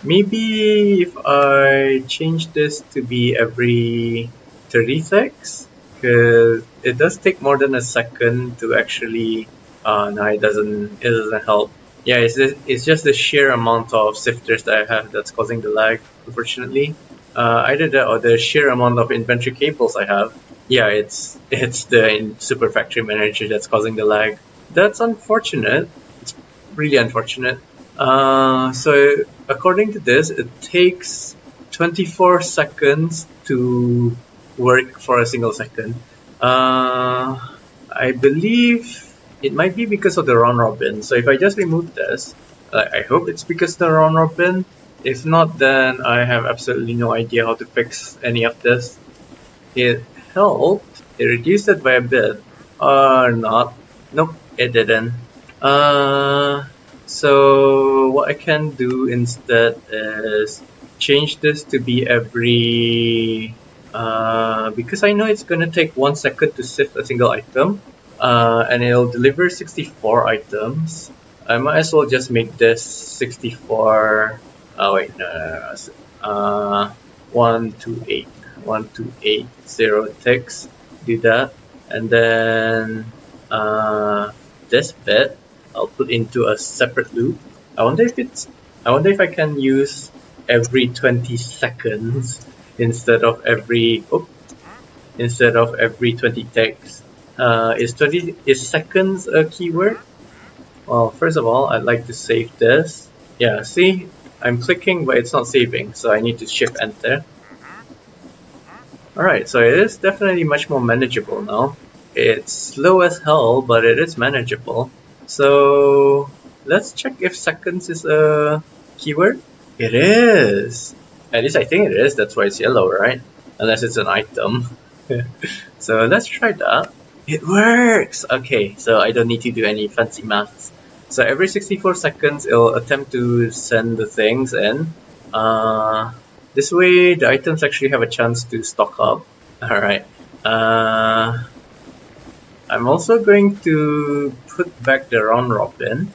Maybe if I change this to be every 30 seconds, because it does take more than a second to actually... no, it doesn't help. Yeah, it's just the sheer amount of sifters that I have that's causing the lag, unfortunately. Either that or the sheer amount of inventory cables I have. Yeah, it's the Super Factory Manager that's causing the lag. That's unfortunate. It's really unfortunate. So according to this, it takes 24 seconds to work for a single second. I believe it might be because of the round robin. So if I just remove this, I hope it's because of the round robin. If not, then I have absolutely no idea how to fix any of this. It helped. It reduced it by a bit. Or not. Nope, it didn't. So what I can do instead is change this to be every because I know it's gonna take 1 second to sift a single item, and it'll deliver 64 items. I might as well just make this 64. Oh wait, no. 128, 1280 ticks. Do that, and then this bit I'll put into a separate loop. I wonder if I can use every 20 seconds instead of every 20 ticks. Is seconds a keyword? Well, first of all, I'd like to save this. Yeah, see, I'm clicking, but it's not saving, so I need to shift enter. Alright, so it is definitely much more manageable now. It's slow as hell, but it is manageable. So let's check if seconds is a keyword. It is! At least I think it is, that's why it's yellow, right? Unless it's an item. So let's try that. It works! Okay, so I don't need to do any fancy maths. So every 64 seconds, it'll attempt to send the things in. This way, the items actually have a chance to stock up. Alright. I'm also going to put back the round robin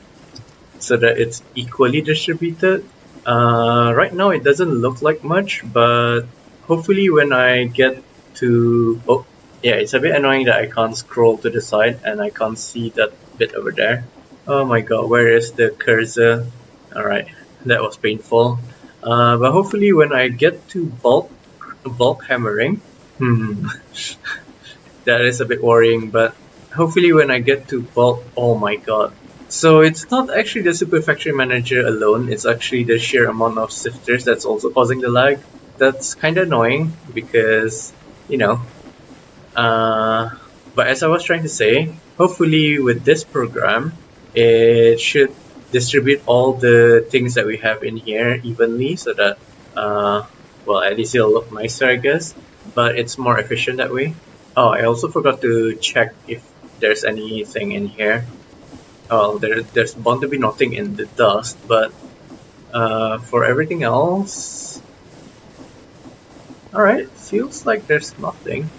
so that it's equally distributed. Right now, it doesn't look like much, but hopefully when I get to... Oh, yeah, it's a bit annoying that I can't scroll to the side and I can't see that bit over there. Oh my god, where is the cursor? Alright, that was painful. But hopefully when I get to bulk hammering, that is a bit worrying, but hopefully when I get to bulk, oh my god. So it's not actually the Super Factory Manager alone, it's actually the sheer amount of sifters that's also causing the lag. That's kinda annoying because, you know, but as I was trying to say, hopefully with this program, it should distribute all the things that we have in here evenly so that, well, at least it'll look nicer, I guess, but it's more efficient that way. Oh, I also forgot to check if there's anything in here. Oh, there's bound to be nothing in the dust, but for everything else... Alright, feels like there's nothing.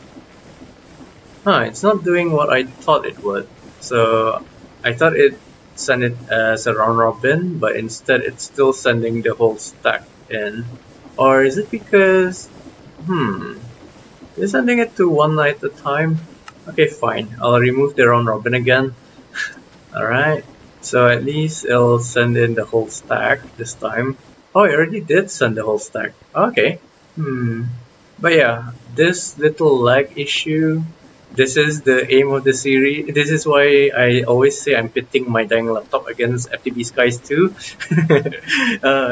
Huh, it's not doing what I thought it would. So I thought it sent it as a round robin, but instead it's still sending the whole stack in. Or is it because... It's sending it to one at a time? Okay, fine. I'll remove the round robin again. Alright, so at least it'll send in the whole stack this time. Oh, it already did send the whole stack. Okay. But yeah, this little lag issue, this is the aim of the series. This is why I always say I'm pitting my dying laptop against FTB Skies 2.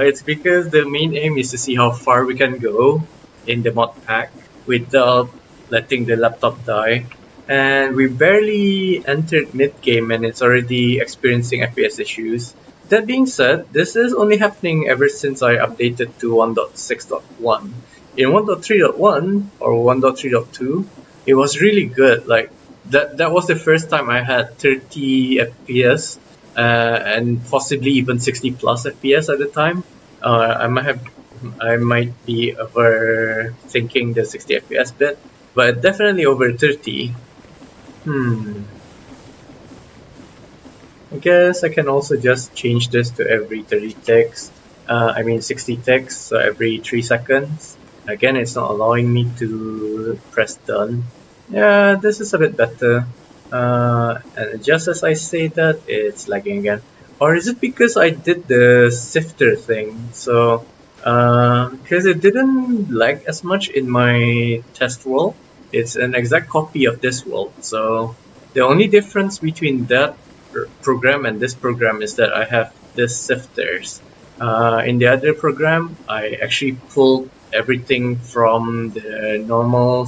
It's because the main aim is to see how far we can go in the mod pack without letting the laptop die. And we barely entered mid-game and it's already experiencing FPS issues. That being said, this is only happening ever since I updated to 1.6.1. In 1.3.1 or 1.3.2, it was really good. Like that was the first time I had 30 FPS and possibly even 60 plus FPS at the time. I might be overthinking the 60 FPS bit, but definitely over 30. I guess I can also just change this to every 30 ticks. 60 ticks, so every 3 seconds. Again, it's not allowing me to press done. Yeah, this is a bit better. And just as I say that, it's lagging again. Or is it because I did the sifter thing? So, because it didn't lag as much in my test world. It's an exact copy of this world. So, the only difference between that program and this program is that I have this sifters. In the other program, I actually pulled everything from the normal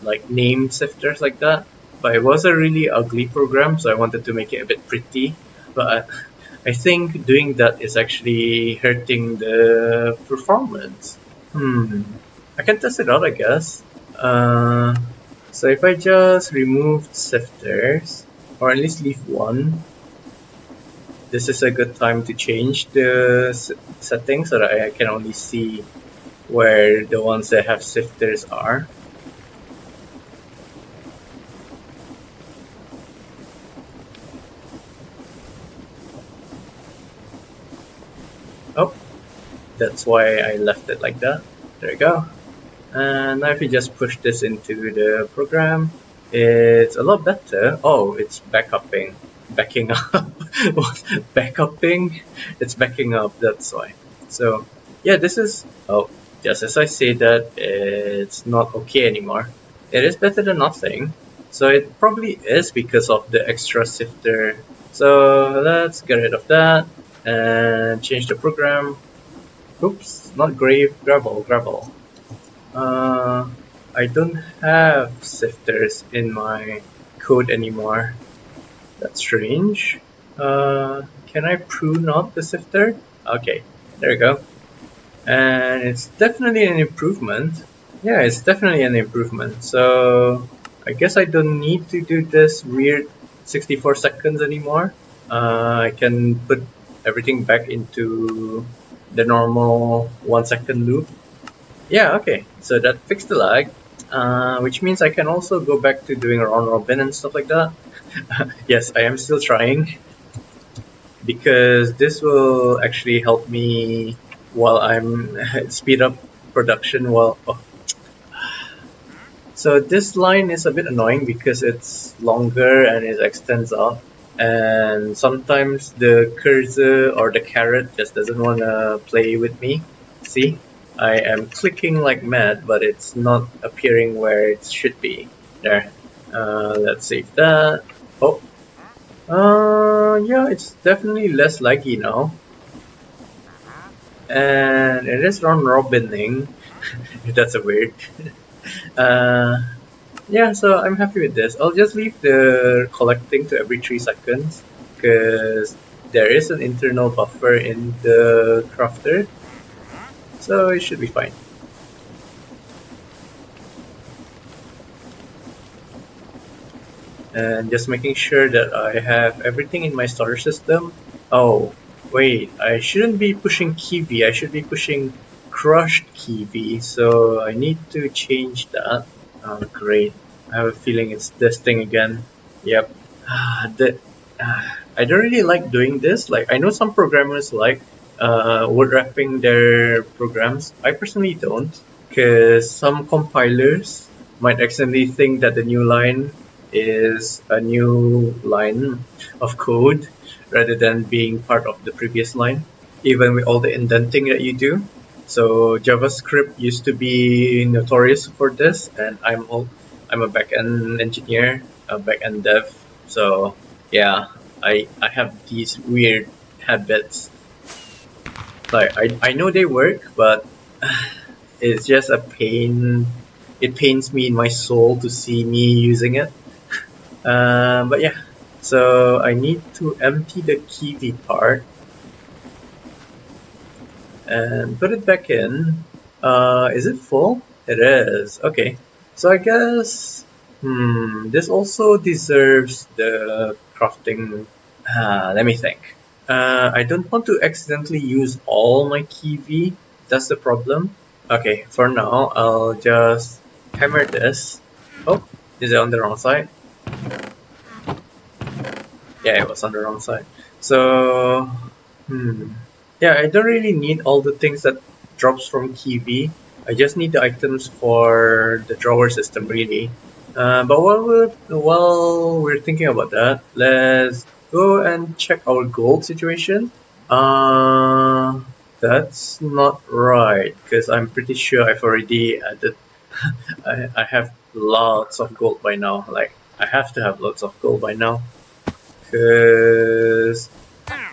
like name sifters like that. But it was a really ugly program, so I wanted to make it a bit pretty. But I think doing that is actually hurting the performance. I can test it out, I guess. Uh, so if I just removed sifters, or at least leave one, this is a good time to change the settings so that I can only see where the ones that have sifters are. Oh, that's why I left it like that. There we go. And now if you just push this into the program, it's a lot better. Oh, it's backupping. Backing up. Backupping? It's backing up, that's why. So, yeah, this is... Oh, just as I say that, it's not okay anymore. It is better than nothing. So it probably is because of the extra sifter. So let's get rid of that and change the program. Oops, not gravel. I don't have sifters in my code anymore. That's strange. Can I prune out the sifter? Okay, there we go. And it's definitely an improvement. Yeah, it's definitely an improvement. So I guess I don't need to do this weird 64 seconds anymore. I can put everything back into the normal 1 second loop. Yeah, okay. So that fixed the lag, which means I can also go back to doing round robin and stuff like that. Yes, I am still trying because this will actually help me while I'm speed up production while. Oh. So this line is a bit annoying because it's longer and it extends out, and sometimes the cursor or the carrot just doesn't want to play with me. See? I am clicking like mad, but it's not appearing where it should be. There. Let's save that. Oh. Yeah, it's definitely less laggy now. And it is round robining. That's a weird. Yeah, so I'm happy with this. I'll just leave the collecting to every 3 seconds because there is an internal buffer in the crafter. So it should be fine. And just making sure that I have everything in my starter system. Oh, wait, I shouldn't be pushing kiwi, I should be pushing crushed kiwi, so I need to change that. Oh, great. I have a feeling it's this thing again. Yep. I don't really like doing this. Like, I know some programmers like word wrapping their programs. I personally don't, because some compilers might accidentally think that the new line is a new line of code rather than being part of the previous line, even with all the indenting that you do. So JavaScript used to be notorious for this, and I'm a backend engineer, a backend dev. So yeah, I have these weird habits. Like I know they work, but it's just a pain. It pains me in my soul to see me using it. But yeah, so I need to empty the kiwi part and put it back in. Is it full? It is. Okay. So I guess this also deserves the crafting. Let me think. I don't want to accidentally use all my kiwi. That's the problem. Okay, for now I'll just hammer this. Oh, is it on the wrong side? Yeah, it was on the wrong side. So, yeah, I don't really need all the things that drops from Kiwi. I just need the items for the drawer system, really. But while we're thinking about that, let's go and check our gold situation. That's not right because I'm pretty sure I've already added. I have lots of gold by now. Like I have to have lots of gold by now because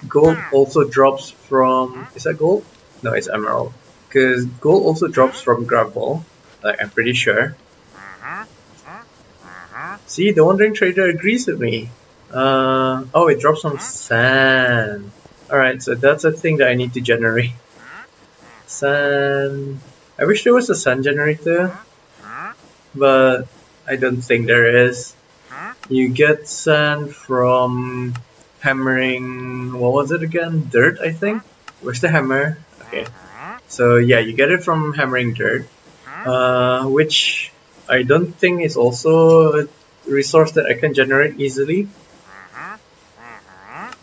gold also drops from. Is that gold? No, it's emerald. Because gold also drops from gravel. Like I'm pretty sure. See, the Wandering Trader agrees with me. Oh, it drops some sand. Alright, so that's a thing that I need to generate. Sand. I wish there was a sand generator, but I don't think there is. You get sand from hammering, what was it again? Dirt, I think? Where's the hammer? Okay. So yeah, you get it from hammering dirt, which I don't think is also a resource that I can generate easily.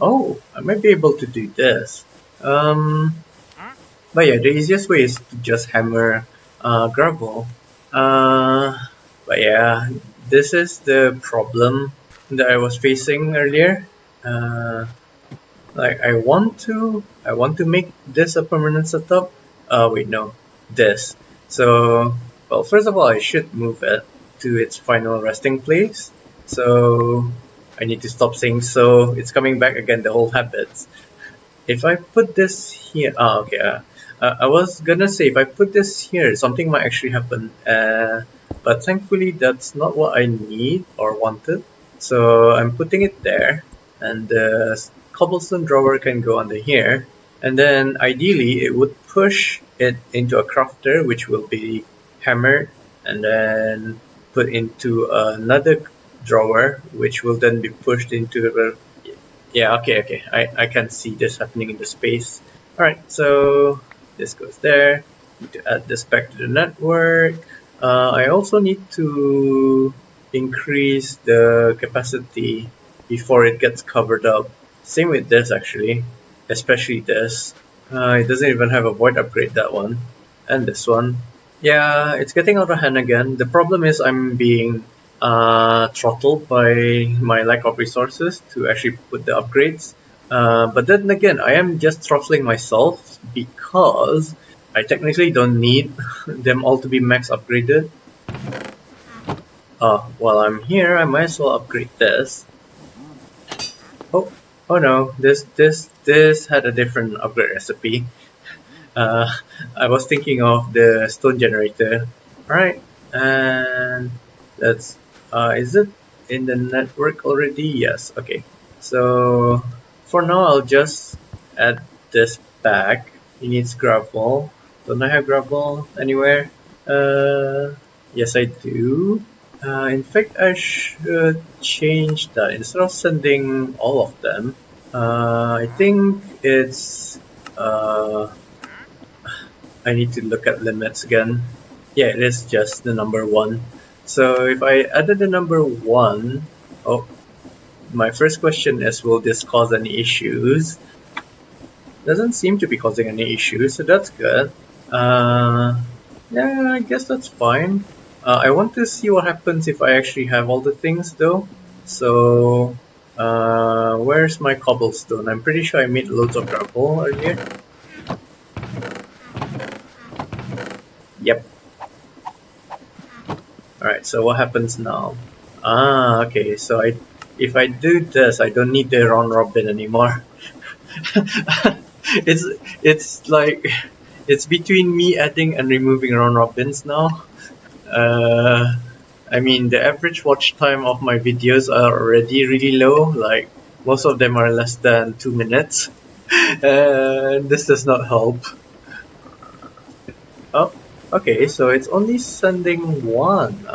Oh, I might be able to do this. But yeah, the easiest way is to just hammer gravel. But yeah, this is the problem that I was facing earlier. Like I want to make this a permanent setup. Wait, no, this. So, well, first of all, I should move it to its final resting place. So I need to stop saying so. It's coming back again, the whole habits. If I put this here, okay. I was gonna say if I put this here, something might actually happen. But thankfully that's not what I need or wanted. So I'm putting it there, and the cobblestone drawer can go under here. And then ideally it would push it into a crafter, which will be hammered, and then put into another drawer, which will then be pushed into the yeah, okay. I can see this happening in the space. Alright, so this goes there. Need to add this back to the network. I also need to increase the capacity before it gets covered up. Same with this actually, especially this. It doesn't even have a void upgrade, that one. And this one. Yeah, it's getting out of hand again. The problem is I'm being throttled by my lack of resources to actually put the upgrades. But then again, I am just throttling myself because I technically don't need them all to be max upgraded. While I'm here, I might as well upgrade this. Oh no, this had a different upgrade recipe. I was thinking of the stone generator. Alright, and that's is it in the network already? Yes, okay. So for now I'll just add this back. It needs gravel. Don't I have gravel anywhere? Yes I do. In fact I should change that. Instead of sending all of them, I think it's I need to look at limits again. Yeah, it is just the number 1. So if I added the number 1, oh, my first question is, will this cause any issues? Doesn't seem to be causing any issues, so that's good. Yeah, I guess that's fine. I want to see what happens if I actually have all the things though. So, where's my cobblestone? I'm pretty sure I made loads of gravel earlier. Yep. Alright, so what happens now? Okay, so if I do this, I don't need the round robin anymore. it's like it's between me adding and removing round robins now. I mean, the average watch time of my videos are already really low, like most of them are less than 2 minutes. And this does not help. Oh, okay, so it's only sending 1.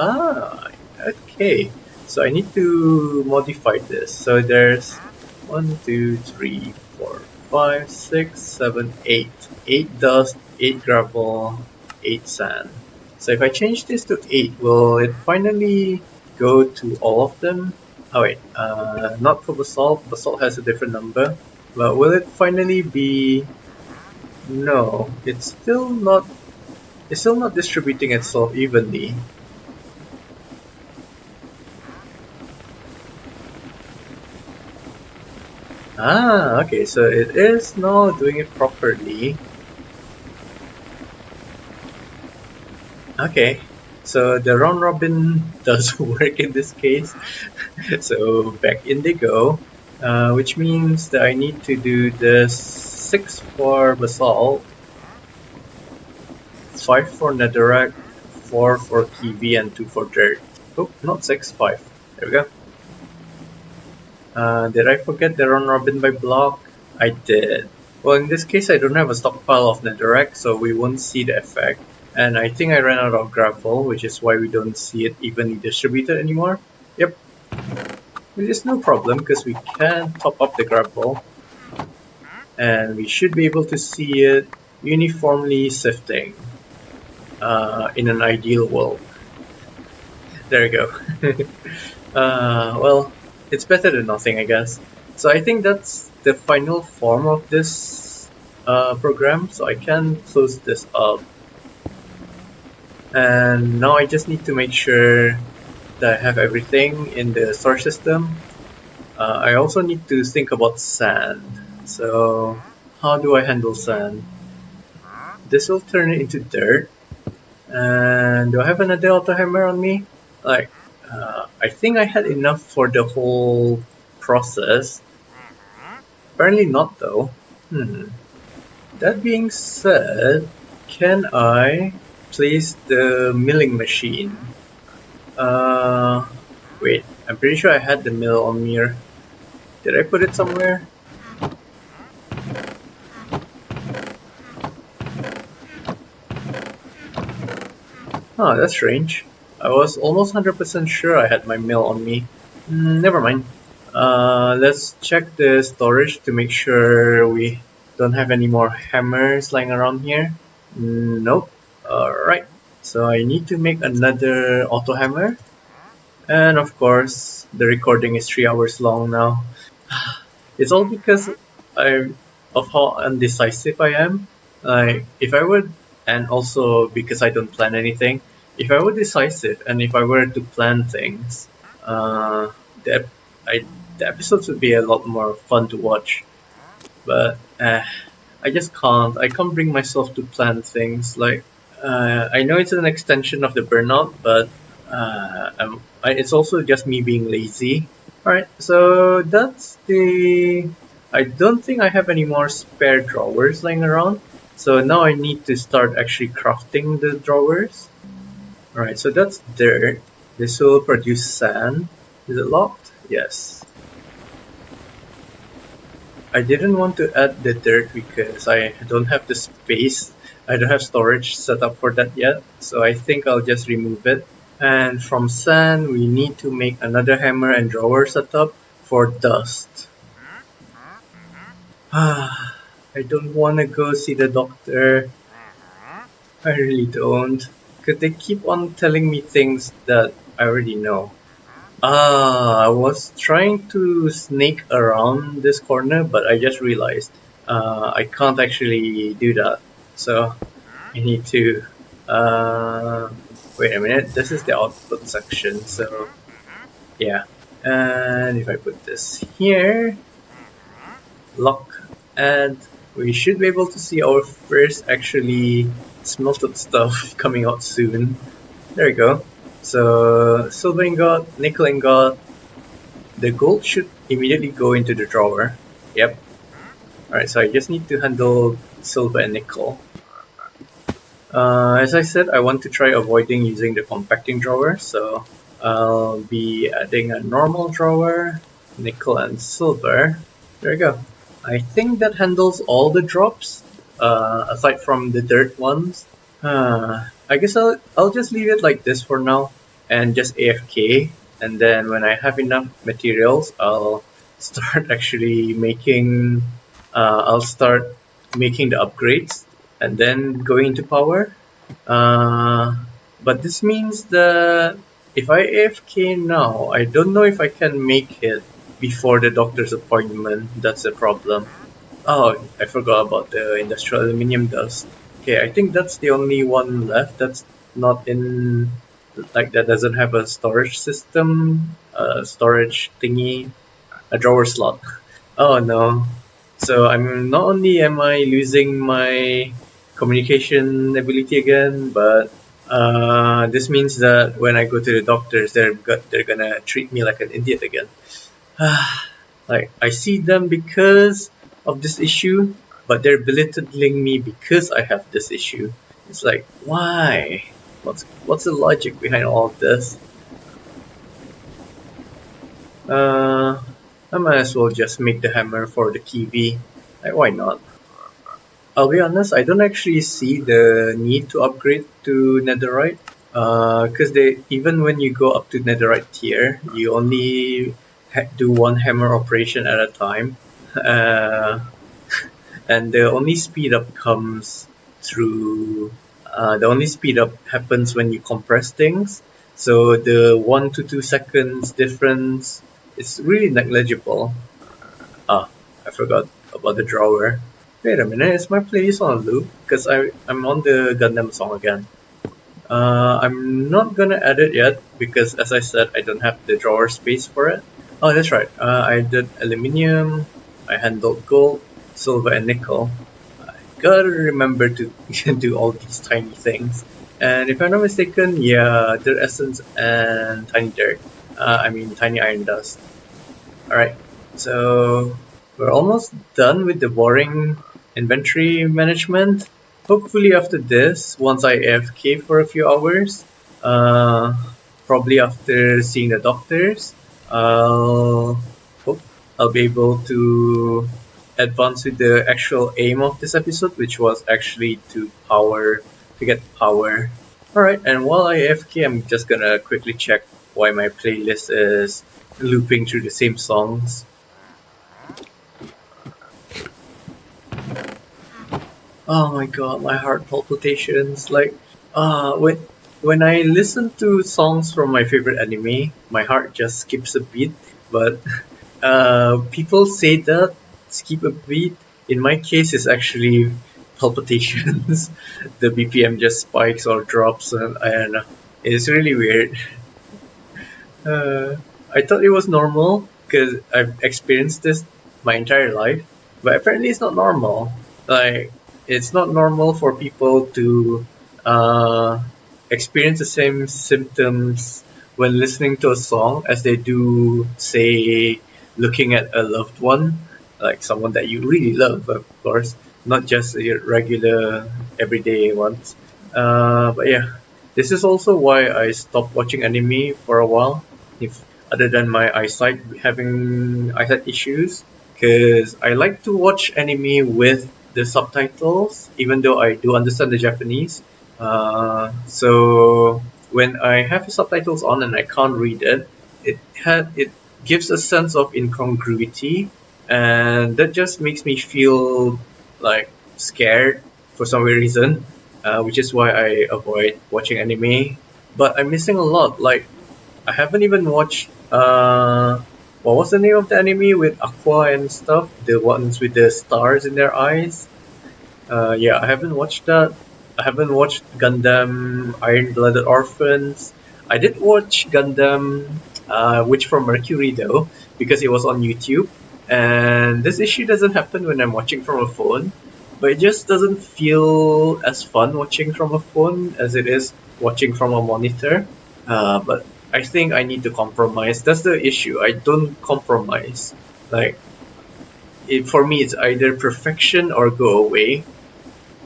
Okay. So I need to modify this. So there's 1, 2, 3, 4, 5, 6, 7, 8. 8 dust, 8 gravel, 8 sand. So if I change this to 8, will it finally go to all of them? Oh wait, not for basalt. Basalt has a different number. But will it finally be... No, it's still not distributing itself evenly. Okay, so it is now doing it properly. Okay, so the round robin does work in this case. So back in they go, which means that I need to do this 6 for basalt, 5 for netherrack, 4 for kiwi, and 2 for dirt. Oh, not 6, 5. There we go. Did I forget the round robin by block? I did. Well, in this case, I don't have a stockpile of netherrack, so we won't see the effect. And I think I ran out of gravel, which is why we don't see it evenly distributed anymore. Yep. Which is no problem, because we can top up the gravel. And we should be able to see it uniformly sifting in an ideal world. There we go. Well, it's better than nothing, I guess. So I think that's the final form of this program, so I can close this up. And now I just need to make sure that I have everything in the storage system. I also need to think about sand. So how do I handle sand? This will turn it into dirt. And do I have another auto hammer on me? Like, I think I had enough for the whole process. Apparently not though. That being said, can I place the milling machine? Wait, I'm pretty sure I had the mill on me. Did I put it somewhere? Oh, that's strange. I was almost 100% sure I had my mill on me. Never mind. Let's check the storage to make sure we don't have any more hammers lying around here. Nope. Alright. So I need to make another auto hammer. And of course, the recording is 3 hours long now. It's all because of how undecisive I am. Like, if I would, and also because I don't plan anything, if I were decisive and if I were to plan things, the episodes would be a lot more fun to watch. But I just can't. I can't bring myself to plan things. Like, I know it's an extension of the burnout, but it's also just me being lazy. Alright, so that's the... I don't think I have any more spare drawers lying around. So now I need to start actually crafting the drawers. Alright, so that's dirt. This will produce sand. Is it locked? Yes. I didn't want to add the dirt because I don't have the space. I don't have storage set up for that yet. So I think I'll just remove it. And from sand, we need to make another hammer and drawer setup for dust. I don't want to go see the doctor. I really don't. Because they keep on telling me things that I already know. I was trying to snake around this corner, but I just realized I can't actually do that. So I need to... wait a minute, this is the output section, so yeah. And if I put this here, lock, and we should be able to see our first actually smelted stuff coming out soon. There we go. So silver ingot, nickel ingot, the gold should immediately go into the drawer. Yep. Alright, so I just need to handle silver and nickel. As I said, I want to try avoiding using the compacting drawer, so I'll be adding a normal drawer, nickel and silver. There we go. I think that handles all the drops, aside from the dirt ones. I guess I'll just leave it like this for now, and just AFK, and then when I have enough materials, I'll start actually making, I'll start making the upgrades, and then going into power. But this means that if I AFK now, I don't know if I can make it before the doctor's appointment. That's the problem. Oh, I forgot about the industrial aluminium dust. Okay, I think that's the only one left that's not in, like, that doesn't have a storage system, storage thingy, a drawer slot. Oh no. So not only am I losing my communication ability again, but this means that when I go to the doctors, they're gonna treat me like an idiot again. Like, I see them because of this issue, but they're belittling me because I have this issue. It's like, why? What's the logic behind all of this? I might as well just make the hammer for the kiwi. Like, why not? I'll be honest, I don't actually see the need to upgrade to netherite. Because they even when you go up to netherite tier, you only do one hammer operation at a time. Uh, and the only speed up comes through the only speed up happens when you compress things, so the 1 to 2 seconds difference is really negligible. I forgot about the drawer. Wait a minute, is my playlist on a loop? Because I'm on the Gundam song again. I'm not gonna add it yet because, as I said, I don't have the drawer space for it. Oh, that's right. I did aluminium, I handled gold, silver, and nickel. I gotta remember to do all these tiny things. And if I'm not mistaken, yeah, dirt essence and tiny dirt. I mean, tiny iron dust. Alright, so we're almost done with the boring inventory management. Hopefully after this, once I AFK for a few hours, uh, probably after seeing the doctors, I'll hope I'll be able to advance with the actual aim of this episode, which was actually to get power. Alright, and while I AFK, I'm just gonna quickly check why my playlist is looping through the same songs. Oh my god, my heart palpitations. Like, when I listen to songs from my favorite anime, my heart just skips a beat. But people say that skip a beat. In my case, it's actually palpitations. The BPM just spikes or drops, and I don't know. It's really weird. Uh, I thought it was normal because I've experienced this my entire life, but apparently it's not normal. Like, it's not normal for people to uh, experience the same symptoms when listening to a song as they do, say, looking at a loved one, like someone that you really love, of course, not just your regular everyday ones. But yeah, this is also why I stopped watching anime for a while, if other than my eyesight having eyesight issues, because I like to watch anime with the subtitles, even though I do understand the Japanese. So when I have the subtitles on and I can't read it, it gives a sense of incongruity, and that just makes me feel like scared for some reason, which is why I avoid watching anime. But I'm missing a lot. Like, I haven't even watched what was the name of the anime with Aqua and stuff? The ones with the stars in their eyes. Yeah, I haven't watched that. I haven't watched Gundam Iron Blooded Orphans. I did watch Gundam Witch from Mercury though, because it was on YouTube. And this issue doesn't happen when I'm watching from a phone, but it just doesn't feel as fun watching from a phone as it is watching from a monitor. But I think I need to compromise. That's the issue. I don't compromise. Like, for me, it's either perfection or go away,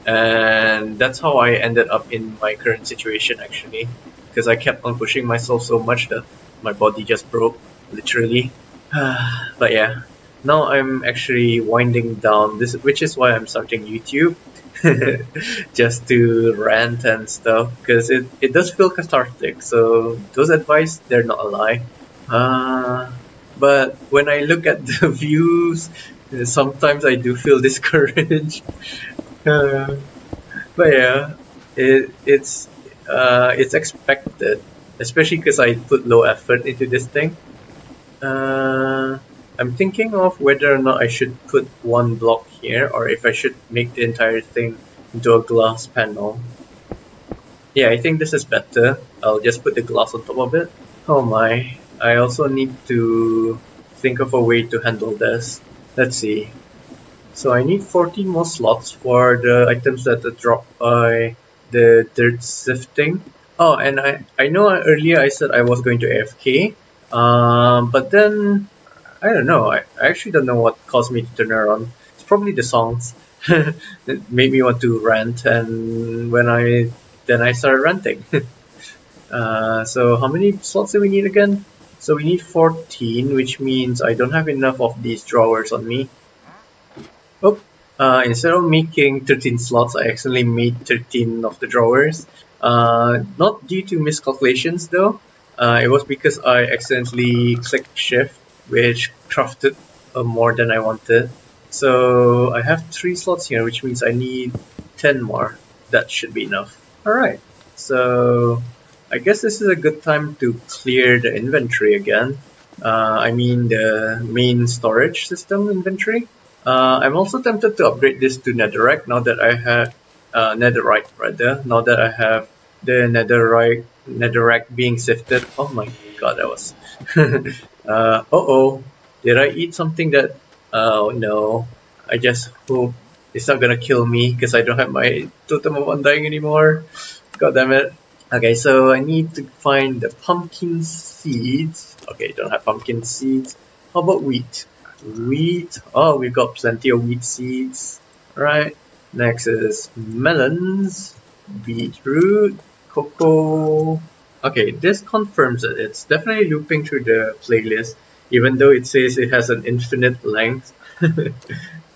and that's how I ended up in my current situation actually, because I kept on pushing myself so much that my body just broke, literally. But yeah, now I'm actually winding down this, which is why I'm starting YouTube, just to rant and stuff, because it does feel cathartic. So those advice, they're not a lie. uh, but when I look at the views, sometimes I do feel discouraged. uh, but yeah, it's expected, especially because I put low effort into this thing. Uh, I'm thinking of whether or not I should put one block here, or if I should make the entire thing into a glass panel. Yeah, I think this is better. I'll just put the glass on top of it. Oh my! I also need to think of a way to handle this. Let's see. So I need 14 more slots for the items that are dropped by the dirt sifting. Oh, and I know earlier I said I was going to AFK, but then I don't know. I actually don't know what caused me to turn around. It's probably the songs that made me want to rant, and I started ranting. So how many slots do we need again? So we need 14, which means I don't have enough of these drawers on me. Oh, instead of making 13 slots, I accidentally made 13 of the drawers. Not due to miscalculations though. It was because I accidentally clicked shift, which crafted more than I wanted. So I have 3 slots here, which means I need 10 more. That should be enough. Alright, so I guess this is a good time to clear the inventory again. I mean the main storage system inventory. I'm also tempted to upgrade this to netherrack now that I have netherite rather. Now that I have the netherrack being sifted. Oh my god, that was. Oh, did I eat something that? Oh no, I just hope it's not gonna kill me because I don't have my totem of undying anymore. God damn it. Okay, so I need to find the pumpkin seeds. Okay, don't have pumpkin seeds. How about wheat? Wheat. Oh, we've got plenty of wheat seeds. Right. Next is melons, beetroot, cocoa. Okay, this confirms it. It's definitely looping through the playlist, even though it says it has an infinite length.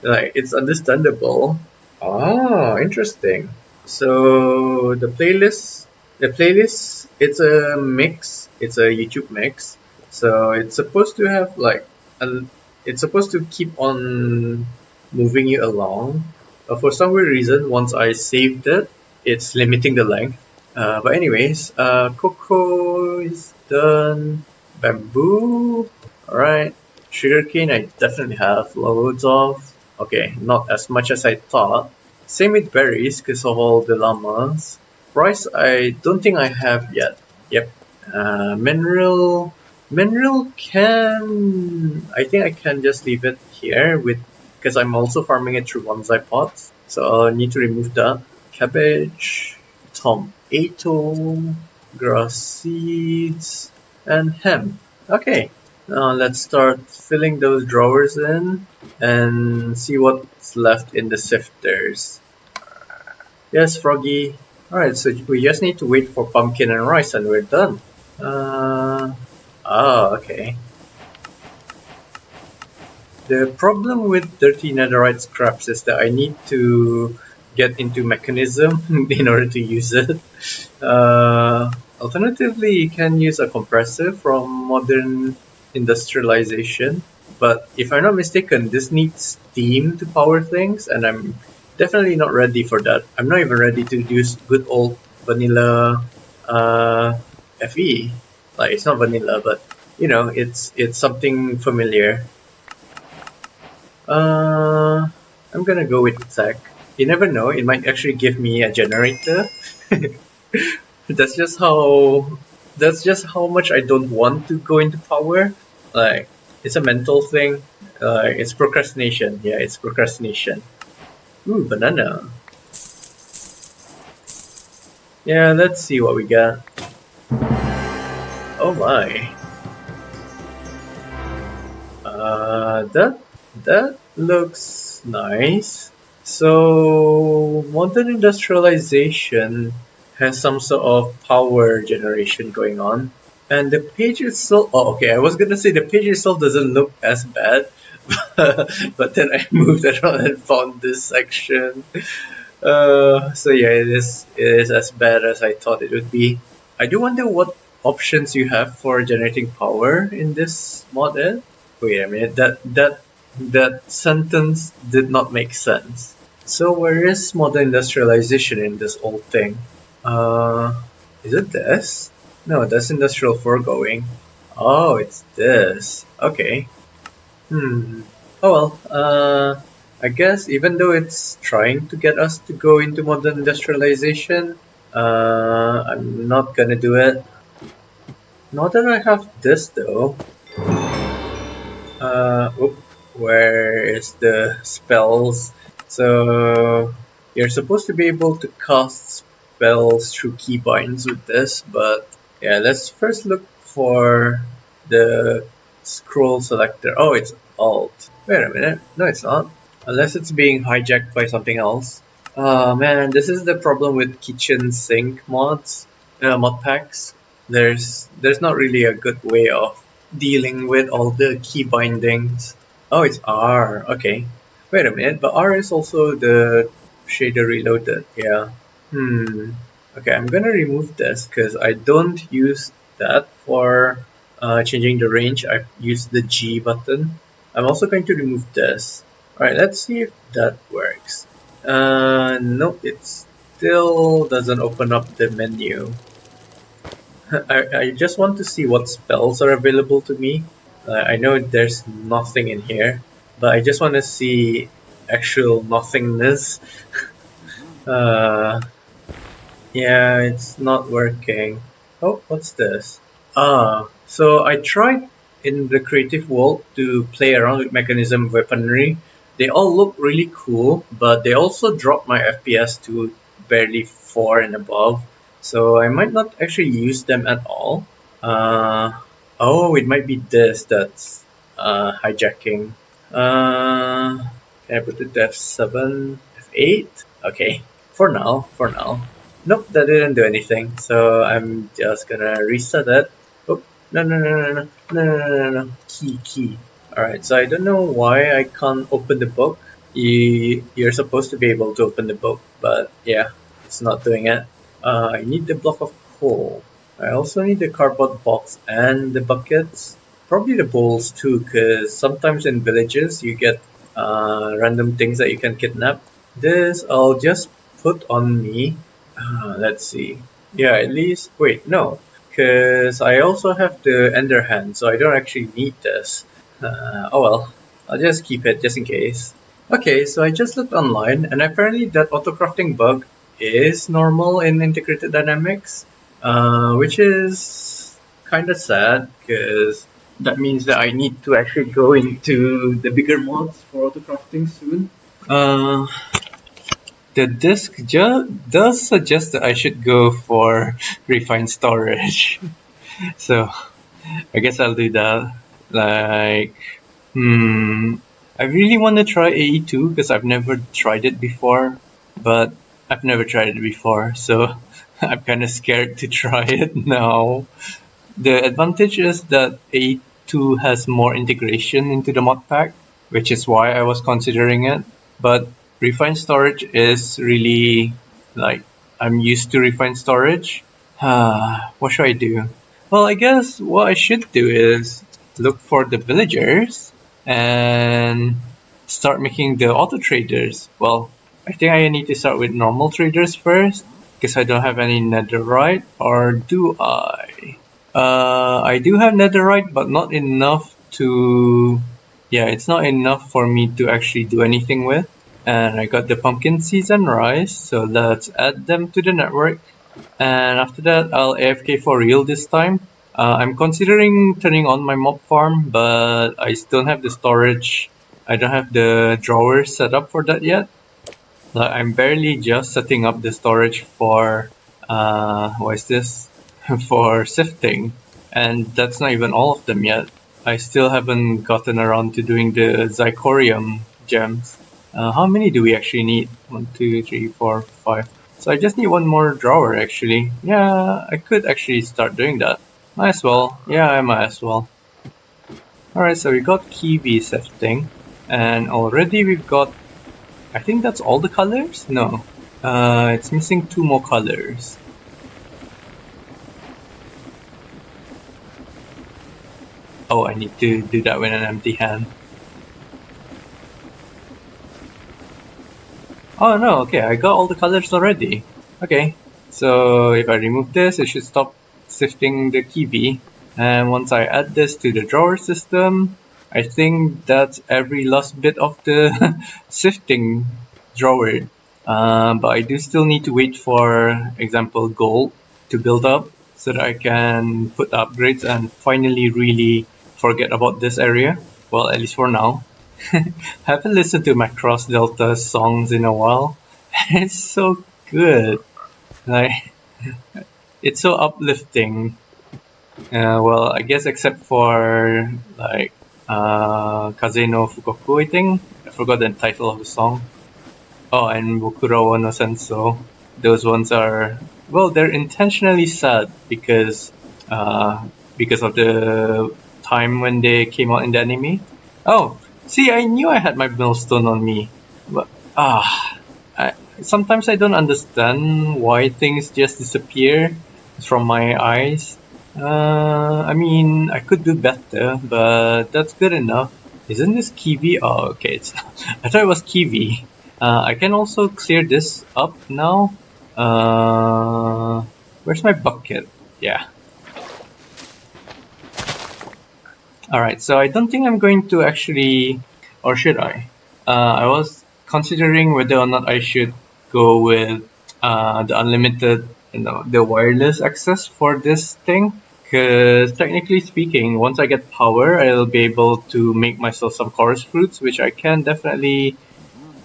Like, it's understandable. Ah, interesting. So the playlist, it's a mix. It's a YouTube mix. So it's supposed to have like, a, it's supposed to keep on moving you along. But for some weird reason, once I saved it, it's limiting the length. But anyways, cocoa is done. Bamboo, alright. Sugarcane, I definitely have loads of. Okay, not as much as I thought. Same with berries because of all the llamas. Rice, I don't think I have yet. Yep. Mineral can. I think I can just leave it here with because I'm also farming it through bonsai pots. So I'll need to remove that. Cabbage, tomato, grass seeds, and hemp. Okay. Now let's start filling those drawers in and see what's left in the sifters. Yes, Froggy. Alright, so we just need to wait for pumpkin and rice and we're done. Okay. The problem with dirty netherite scraps is that I need to get into mechanism in order to use it. Alternatively, you can use a compressor from modern industrialization. But if I'm not mistaken, this needs steam to power things, and I'm definitely not ready for that. I'm not even ready to use good old vanilla FE. Like, it's not vanilla, but you know, it's something familiar. I'm gonna go with tech. You never know, it might actually give me a generator. that's just how that's just how much I don't want to go into power. Like, it's a mental thing. It's procrastination. Yeah, it's procrastination. Ooh, banana. Yeah, let's see what we got. Oh my. That looks nice. So modern industrialization has some sort of power generation going on. And the page itself, oh okay, I was gonna say the page itself doesn't look as bad, but then I moved around and found this section. So yeah, it is as bad as I thought it would be. I do wonder what options you have for generating power in this mod. Wait a minute, that sentence did not make sense. So where is modern industrialization in this old thing? Is it this? No, that's industrial foregoing. Oh, it's this. Okay. Oh well, I guess even though it's trying to get us to go into modern industrialization, I'm not gonna do it. Not that I have this though. Where is the spells? So you're supposed to be able to cast spells through keybinds with this, but yeah, let's first look for the scroll selector. Oh, it's Alt. Wait a minute. No, it's not. Unless it's being hijacked by something else. Oh man, this is the problem with kitchen sink mod packs. There's not really a good way of dealing with all the key bindings. Oh, it's R. Okay. Wait a minute, but R is also the shader reloaded. Yeah. Okay, I'm gonna remove this because I don't use that for changing the range. I use the G button. I'm also going to remove this. Alright, let's see if that works. Nope, it still doesn't open up the menu. I just want to see what spells are available to me. I know there's nothing in here, but I just want to see actual nothingness. Uh, yeah, it's not working. Oh, what's this? So I tried in the creative world to play around with mechanism weaponry. They all look really cool, but they also drop my FPS to barely 4 and above. So I might not actually use them at all. Uh, oh, it might be this that's hijacking. Can I put it to F7, F8? Okay, for now. Nope, that didn't do anything. So I'm just gonna reset it. Oh, no. Key. Alright, so I don't know why I can't open the book. You're supposed to be able to open the book, but yeah, it's not doing it. I need the block of coal. I also need the cardboard box and the buckets. Probably the bowls too, because sometimes in villages you get random things that you can kidnap. This I'll just put on me. Let's see. Yeah, at least. Wait, no. Because I also have the Ender Hand, so I don't actually need this. Oh well. I'll just keep it just in case. Okay, so I just looked online, and apparently that autocrafting bug is normal in integrated dynamics, which is kind of sad because that means that I need to actually go into the bigger mods for autocrafting soon. The disk does suggest that I should go for refined storage, so I guess I'll do that. Like, I really want to try AE2 because I've never tried it before, but I've never tried it before, so I'm kind of scared to try it now. The advantage is that AE2 has more integration into the modpack, which is why I was considering it. But refined storage is really like I'm used to refined storage. What should I do? Well, I guess what I should do is look for the villagers and start making the auto traders. Well, I think I need to start with normal traders first because I don't have any netherite, or do I? I do have netherite, but not enough to. Yeah, it's not enough for me to actually do anything with. And I got the pumpkin seeds and rice, so let's add them to the network. And after that, I'll AFK for real this time. I'm considering turning on my mob farm, but I still have the storage. I don't have the drawer set up for that yet. Like, I'm barely just setting up the storage for what is this? For sifting, and that's not even all of them yet. I still haven't gotten around to doing the Zircorium gems. How many do we actually need? 1, 2, 3, 4, 5. So I just need one more drawer actually. Yeah, I could actually start doing that. Might as well. Yeah, I might as well. Alright, so we got kiwi sifting, and already we've got, I think that's all the colors? No. It's missing 2 more colors. Oh, I need to do that with an empty hand. Oh no, okay, I got all the colors already. Okay, so if I remove this, it should stop sifting the kiwi. And once I add this to the drawer system, I think that's every last bit of the sifting drawer. But I do still need to wait for, example, gold to build up so that I can put upgrades and finally really forget about this area. Well, at least for now. Haven't listened to Macross Delta songs in a while. It's so good. Like, it's so uplifting. Well, I guess except for like Kaze no Fukoku, I think. I forgot the title of the song. Oh, and Bokura no Senso. Those ones are, well, they're intentionally sad because of the time when they came out in the anime. Oh, see, I knew I had my millstone on me, but sometimes I don't understand why things just disappear from my eyes. I mean, I could do better, but that's good enough. Isn't this Kiwi? Oh, okay. I thought it was Kiwi. I can also clear this up now. Where's my bucket? Yeah. Alright, so I don't think I'm going to actually... Or should I? I was considering whether or not I should go with the unlimited, the wireless access for this thing. Because technically speaking, once I get power, I'll be able to make myself some chorus fruits, which I can definitely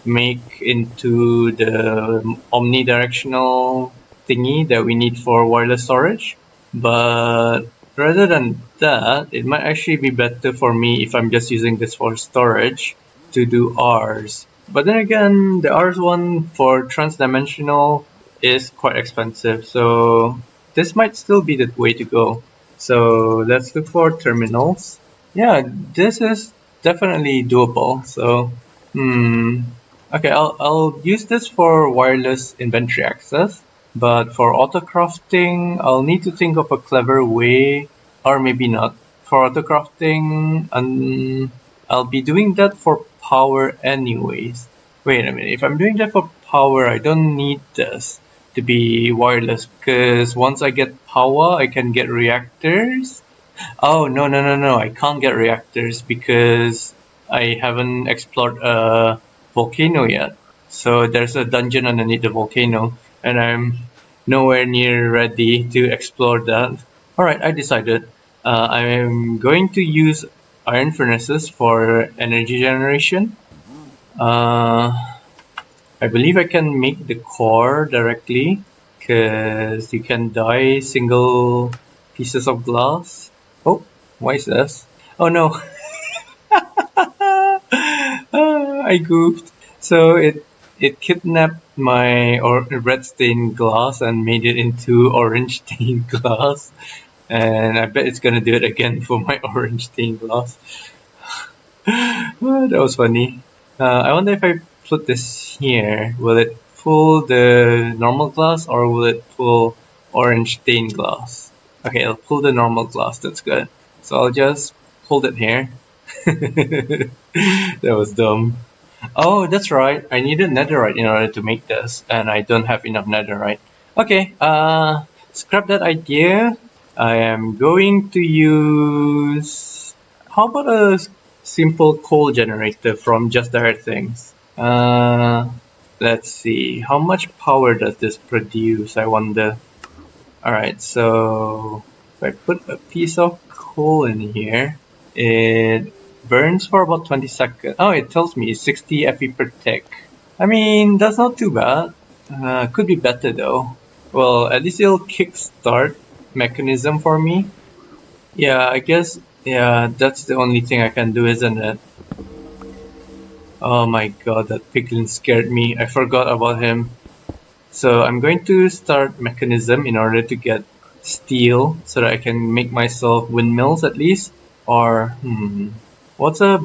make into the omnidirectional thingy that we need for wireless storage. But rather than that, it might actually be better for me if I'm just using this for storage to do Rs. But then again, the Rs one for transdimensional is quite expensive, so this might still be the way to go. So let's look for terminals. Yeah, this is definitely doable. So, okay, I'll use this for wireless inventory access. But for auto crafting, I'll need to think of a clever way, or maybe not. For auto crafting, I'll be doing that for power anyways. Wait a minute, if I'm doing that for power, I don't need this to be wireless, because once I get power, I can get reactors. Oh, no, I can't get reactors because I haven't explored a volcano yet. So there's a dungeon underneath the volcano, and I'm nowhere near ready to explore that. Alright, I decided. I'm going to use iron furnaces for energy generation. I believe I can make the core directly, because you can dye single pieces of glass. Oh, why is this? Oh no! I goofed. So it kidnapped my red stained glass and made it into orange stained glass. And I bet it's gonna do it again for my orange stained glass. That was funny. I wonder if I put this here, will it pull the normal glass or will it pull orange stained glass? Okay, I'll pull the normal glass, that's good. So I'll just hold it here. That was dumb. Oh, that's right. I needed netherite in order to make this, and I don't have enough netherite. Okay, scrap that idea. I am going to use... How about a simple coal generator from Just the Earth Things? Let's see. How much power does this produce, I wonder? Alright, so if I put a piece of coal in here, it burns for about 20 seconds. Oh, it tells me 60 FE per tick. I mean, that's not too bad. Could be better though. Well, at least it'll kickstart mechanism for me. Yeah, I guess, yeah, that's the only thing I can do, isn't it? Oh my god, that piglin scared me. I forgot about him. So I'm going to start mechanism in order to get steel so that I can make myself windmills at least. Or, what's a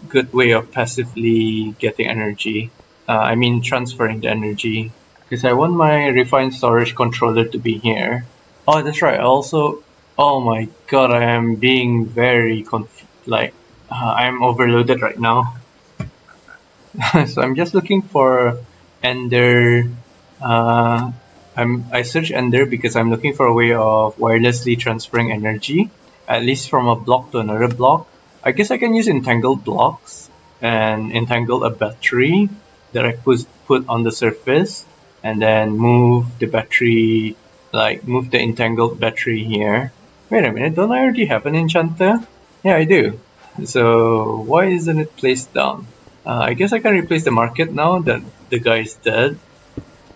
good way of passively getting energy? I mean transferring the energy. Because I want my refined storage controller to be here. Oh, that's right. I also... Oh my god, I am being very I'm overloaded right now. So I'm just looking for Ender. I search Ender because I'm looking for a way of wirelessly transferring energy, at least from a block to another block. I guess I can use entangled blocks and entangle a battery that I put on the surface, and then move the battery, move the entangled battery here. Wait a minute, don't I already have an enchanter? Yeah, I do. So why isn't it placed down? I guess I can replace the market now that the guy is dead.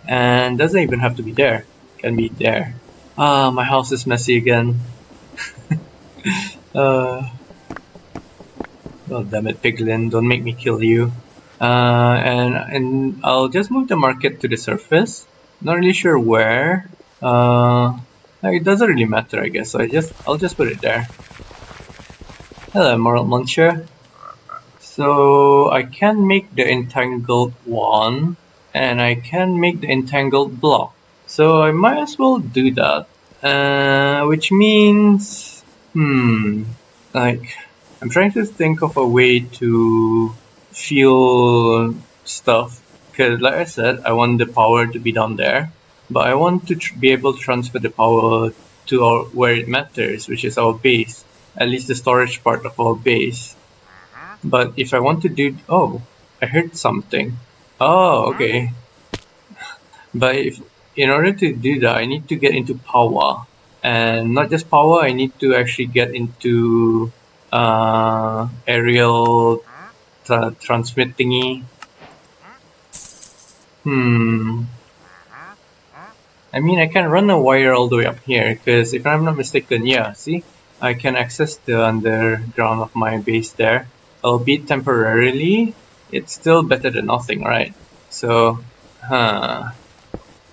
And doesn't even have to be there. Can be there. My house is messy again. Oh damn it, Piglin, don't make me kill you. And I'll just move the market to the surface. Not really sure where. It doesn't really matter, I guess. So I'll just put it there. Hello, Moral Muncher. So I can make the entangled one, and I can make the entangled block. So I might as well do that. Which means, like, I'm trying to think of a way to feel stuff. Because, like I said, I want the power to be down there, but I want to be able to transfer the power to where it matters, which is our base, at least the storage part of our base. But if I want to do, oh, I heard something. Oh, okay. But in order to do that, I need to get into power, and not just power. I need to actually get into aerial transmit thingy. I mean, I can run a wire all the way up here, because if I'm not mistaken, yeah, see? I can access the underground of my base there. Albeit temporarily, it's still better than nothing, right? So,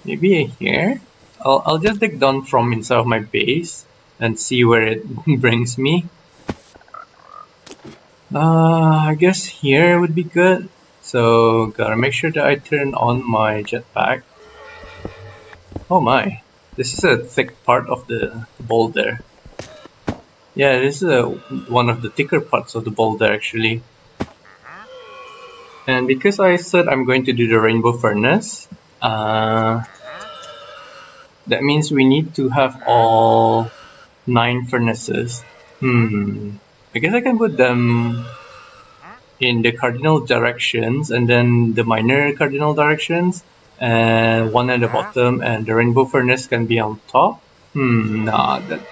maybe here? I'll just dig down from inside of my base and see where it brings me. I guess here would be good. So, gotta make sure that I turn on my jetpack. Oh my, this is a thick part of the boulder. Yeah, this is one of the thicker parts of the boulder actually. And because I said I'm going to do the rainbow furnace, that means we need to have all 9 furnaces. I guess I can put them in the cardinal directions and then the minor cardinal directions, and one at the bottom, and the rainbow furnace can be on top. Nah, that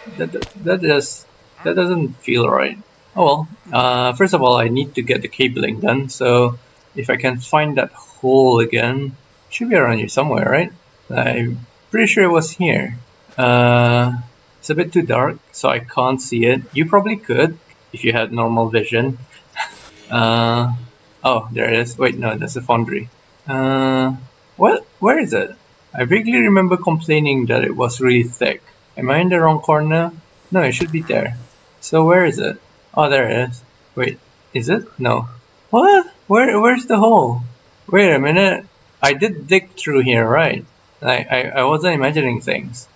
doesn't feel right. Oh well, first of all, I need to get the cabling done, so if I can find that hole again, it should be around here somewhere, right? I'm pretty sure it was here. It's a bit too dark, so I can't see it. You probably could, if you had normal vision. Oh, there it is. Wait, no, that's a foundry. What? Where is it? I vaguely remember complaining that it was really thick. Am I in the wrong corner? No, it should be there. So where is it? Oh, there it is. Wait, is it? No. What? Where's the hole? Wait a minute. I did dig through here, right? I wasn't imagining things.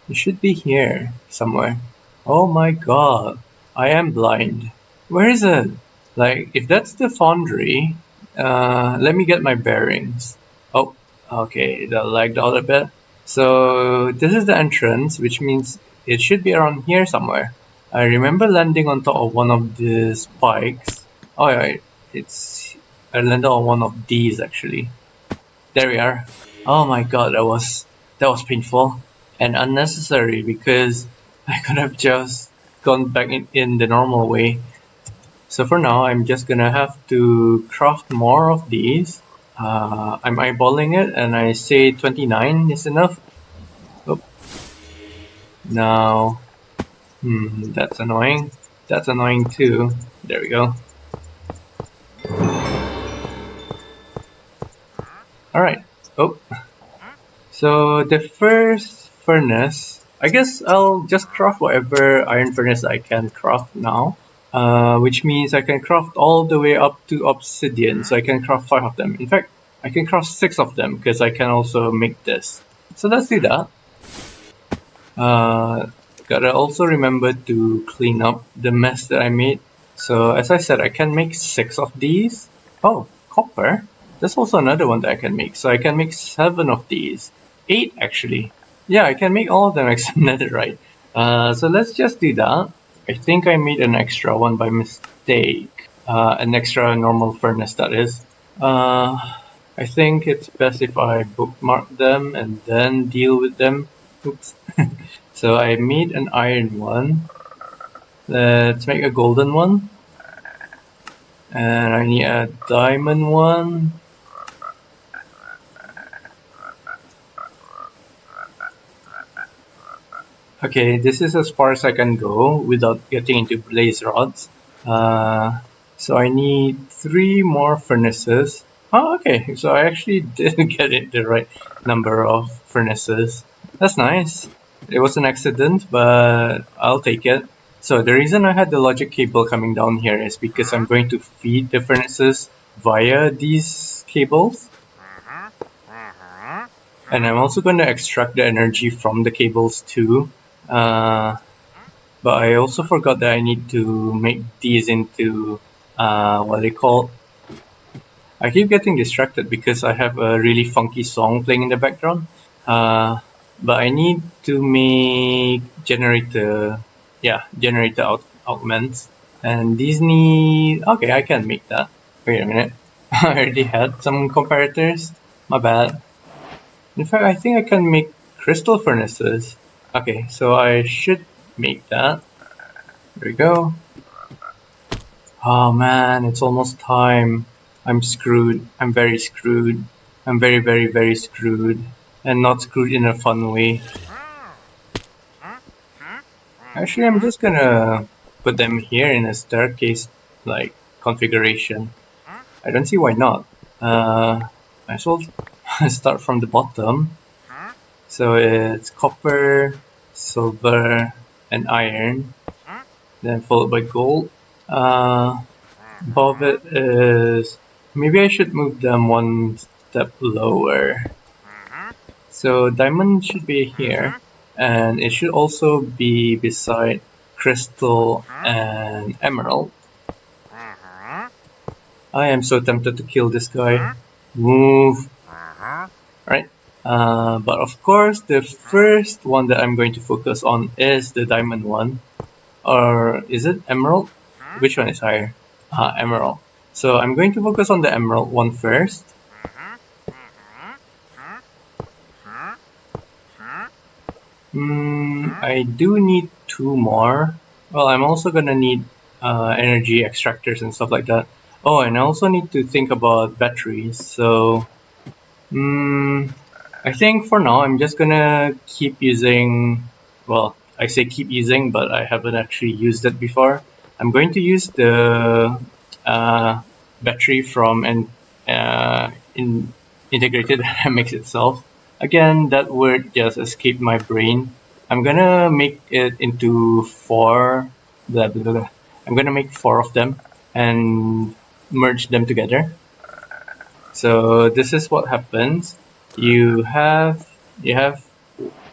It should be here, somewhere. Oh my god. I am blind. Where is it? Like, if that's the foundry, let me get my bearings. Oh, okay, that lagged out a bit. So, this is the entrance, which means it should be around here somewhere. I remember landing on top of one of the spikes. Oh yeah, I landed on one of these actually. There we are. Oh my god, that was painful and unnecessary because I could have just gone back in the normal way. So for now, I'm just gonna have to craft more of these. I'm eyeballing it and I say 29 is enough. Oh. Now, that's annoying. That's annoying too. There we go. Alright. Oh. So the first furnace, I guess I'll just craft whatever iron furnace I can craft now. Which means I can craft all the way up to obsidian, so I can craft 5 of them. In fact, I can craft 6 of them because I can also make this. So let's do that. Gotta also remember to clean up the mess that I made. So as I said, I can make 6 of these. Oh, copper. There's also another one that I can make. So I can make 7 of these. 8 actually. Yeah, I can make all of them except netherite. So let's just do that. I think I made an extra one by mistake. An extra normal furnace, that is. I think it's best if I bookmark them and then deal with them. Oops. So I made an iron one. Let's make a golden one. And I need a diamond one. Okay, this is as far as I can go without getting into blaze rods. So I need 3 more furnaces. Oh, okay, so I actually did get it the right number of furnaces. That's nice. It was an accident, but I'll take it. So the reason I had the logic cable coming down here is because I'm going to feed the furnaces via these cables. And I'm also going to extract the energy from the cables too. But I also forgot that I need to make these into what they call... I keep getting distracted because I have a really funky song playing in the background. But I need to make generator augments. And these need... Okay, I can make that. Wait a minute. I already had some comparators. My bad. In fact, I think I can make crystal furnaces. Okay, so I should make that. There we go. Oh man, it's almost time. I'm screwed. I'm very screwed. I'm very, very, very screwed. And not screwed in a fun way. Actually, I'm just gonna put them here in a staircase like configuration. I don't see why not. Might as well start from the bottom. So it's copper, silver, and iron. Then followed by gold. Above it is... Maybe I should move them one step lower. So diamond should be here. And it should also be beside crystal and emerald. I am so tempted to kill this guy. Move. Right. But of course, the first one that I'm going to focus on is the diamond one. Or is it emerald? Which one is higher? Emerald. So I'm going to focus on the emerald one first. I do need 2 more. Well, I'm also gonna need energy extractors and stuff like that. Oh, and I also need to think about batteries. So, I think for now I'm just gonna keep using... Well, I say keep using, but I haven't actually used it before. I'm going to use the battery from Integrated Dynamics itself. Again, that word just escaped my brain. I'm gonna make it into 4. Blah, blah, blah. I'm gonna make 4 of them and merge them together. So this is what happens. You have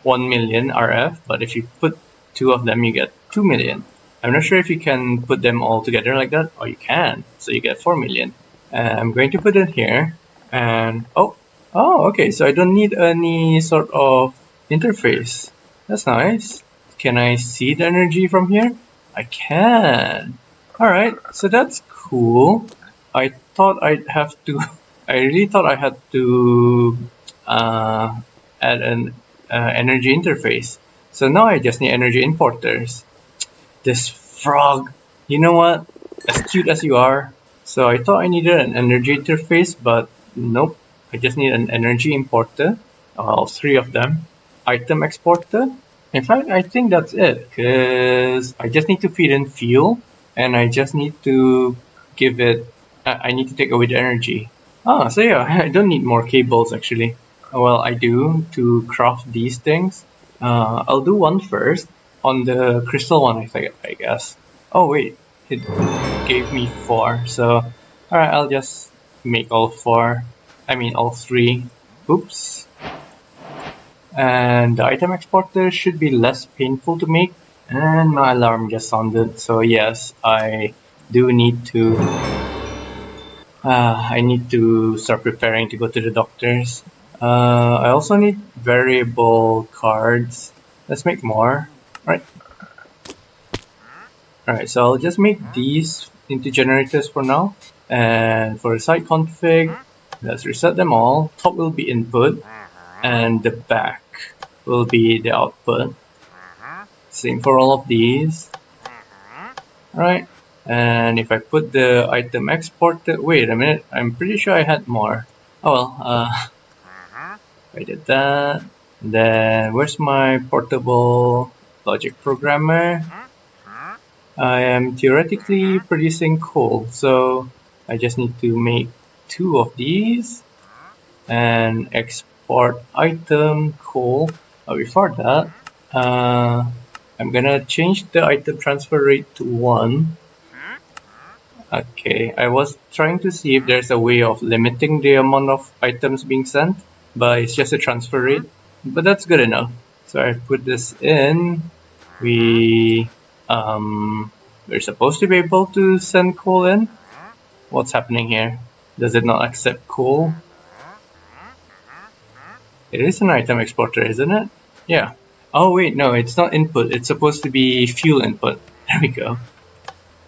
1 million RF, but if you put 2 of them, you get 2 million. I'm not sure if you can put them all together like that, or you can. So you get 4 million. I'm going to put it here, and oh, okay. So I don't need any sort of interface. That's nice. Can I see the energy from here? I can. All right. So that's cool. I thought I'd have to. I really thought I had to add an energy interface. So now I just need energy importers. This frog, you know what? As cute as you are. So I thought I needed an energy interface, but nope. I just need an energy importer. 3 of them. Item exporter. In fact, I think that's it, because I just need to feed in fuel, and I just need to give it... I need to take away the energy. So yeah, I don't need more cables actually. Well, I do to craft these things. I'll do one first on the crystal one, I guess. Oh wait, it gave me 4. So, alright, I'll just make all 4. I mean all 3. Oops. And the item exporter should be less painful to make. And my alarm just sounded. So yes, I do need to... I need to start preparing to go to the doctors. I also need variable cards. Let's make more. Alright, so I'll just make these into generators for now. And for the site config, let's reset them all. Top will be input, and the back will be the output. Same for all of these. Alright, and if I put the item exporter... Wait a minute, I'm pretty sure I had more. Oh well, I did that. Then where's my portable logic programmer? I am theoretically producing coal, so I just need to make 2 of these and export item coal. Before that, I I'm gonna change the item transfer rate to 1. Okay, I was trying to see if there's a way of limiting the amount of items being sent, but it's just a transfer rate. But that's good enough. So I put this in. We're supposed to be able to send coal in. What's happening here? Does it not accept coal? It is an item exporter, isn't it? Yeah. Oh wait, no, it's not input. It's supposed to be fuel input. There we go.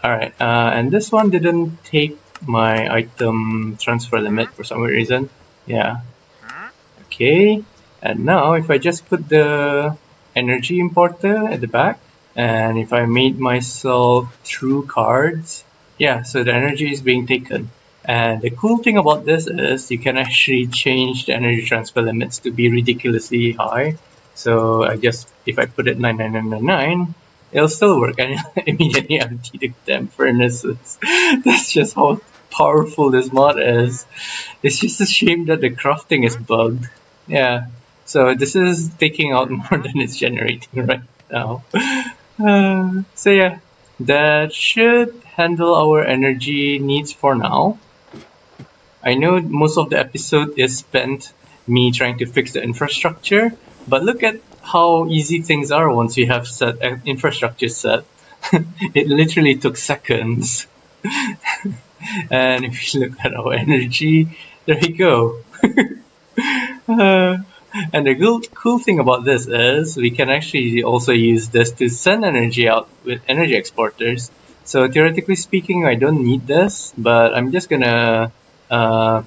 Alright, and this one didn't take my item transfer limit for some reason. Yeah. Okay, and now if I just put the energy importer at the back, and if I made myself true cards, yeah, so the energy is being taken. And the cool thing about this is you can actually change the energy transfer limits to be ridiculously high. So I just, if I put it 99999, it'll still work and immediately empty the damn furnaces. That's just how powerful this mod is. It's just a shame that the crafting is bugged. Yeah, so this is taking out more than it's generating right now. So yeah, that should handle our energy needs for now. I know most of the episode is spent me trying to fix the infrastructure, but look at how easy things are once you have set infrastructure set. It literally took seconds. And if you look at our energy, there we go. And the cool thing about this is we can actually also use this to send energy out with energy exporters. So theoretically speaking, I don't need this, but I'm just gonna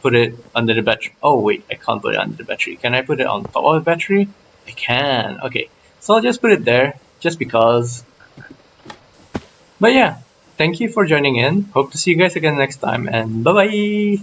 put it under the battery. Oh wait, I can't put it under the battery. Can I put it on top of the battery? I can. Okay, so I'll just put it there, just because. But yeah, thank you for joining in. Hope to see you guys again next time, and bye bye!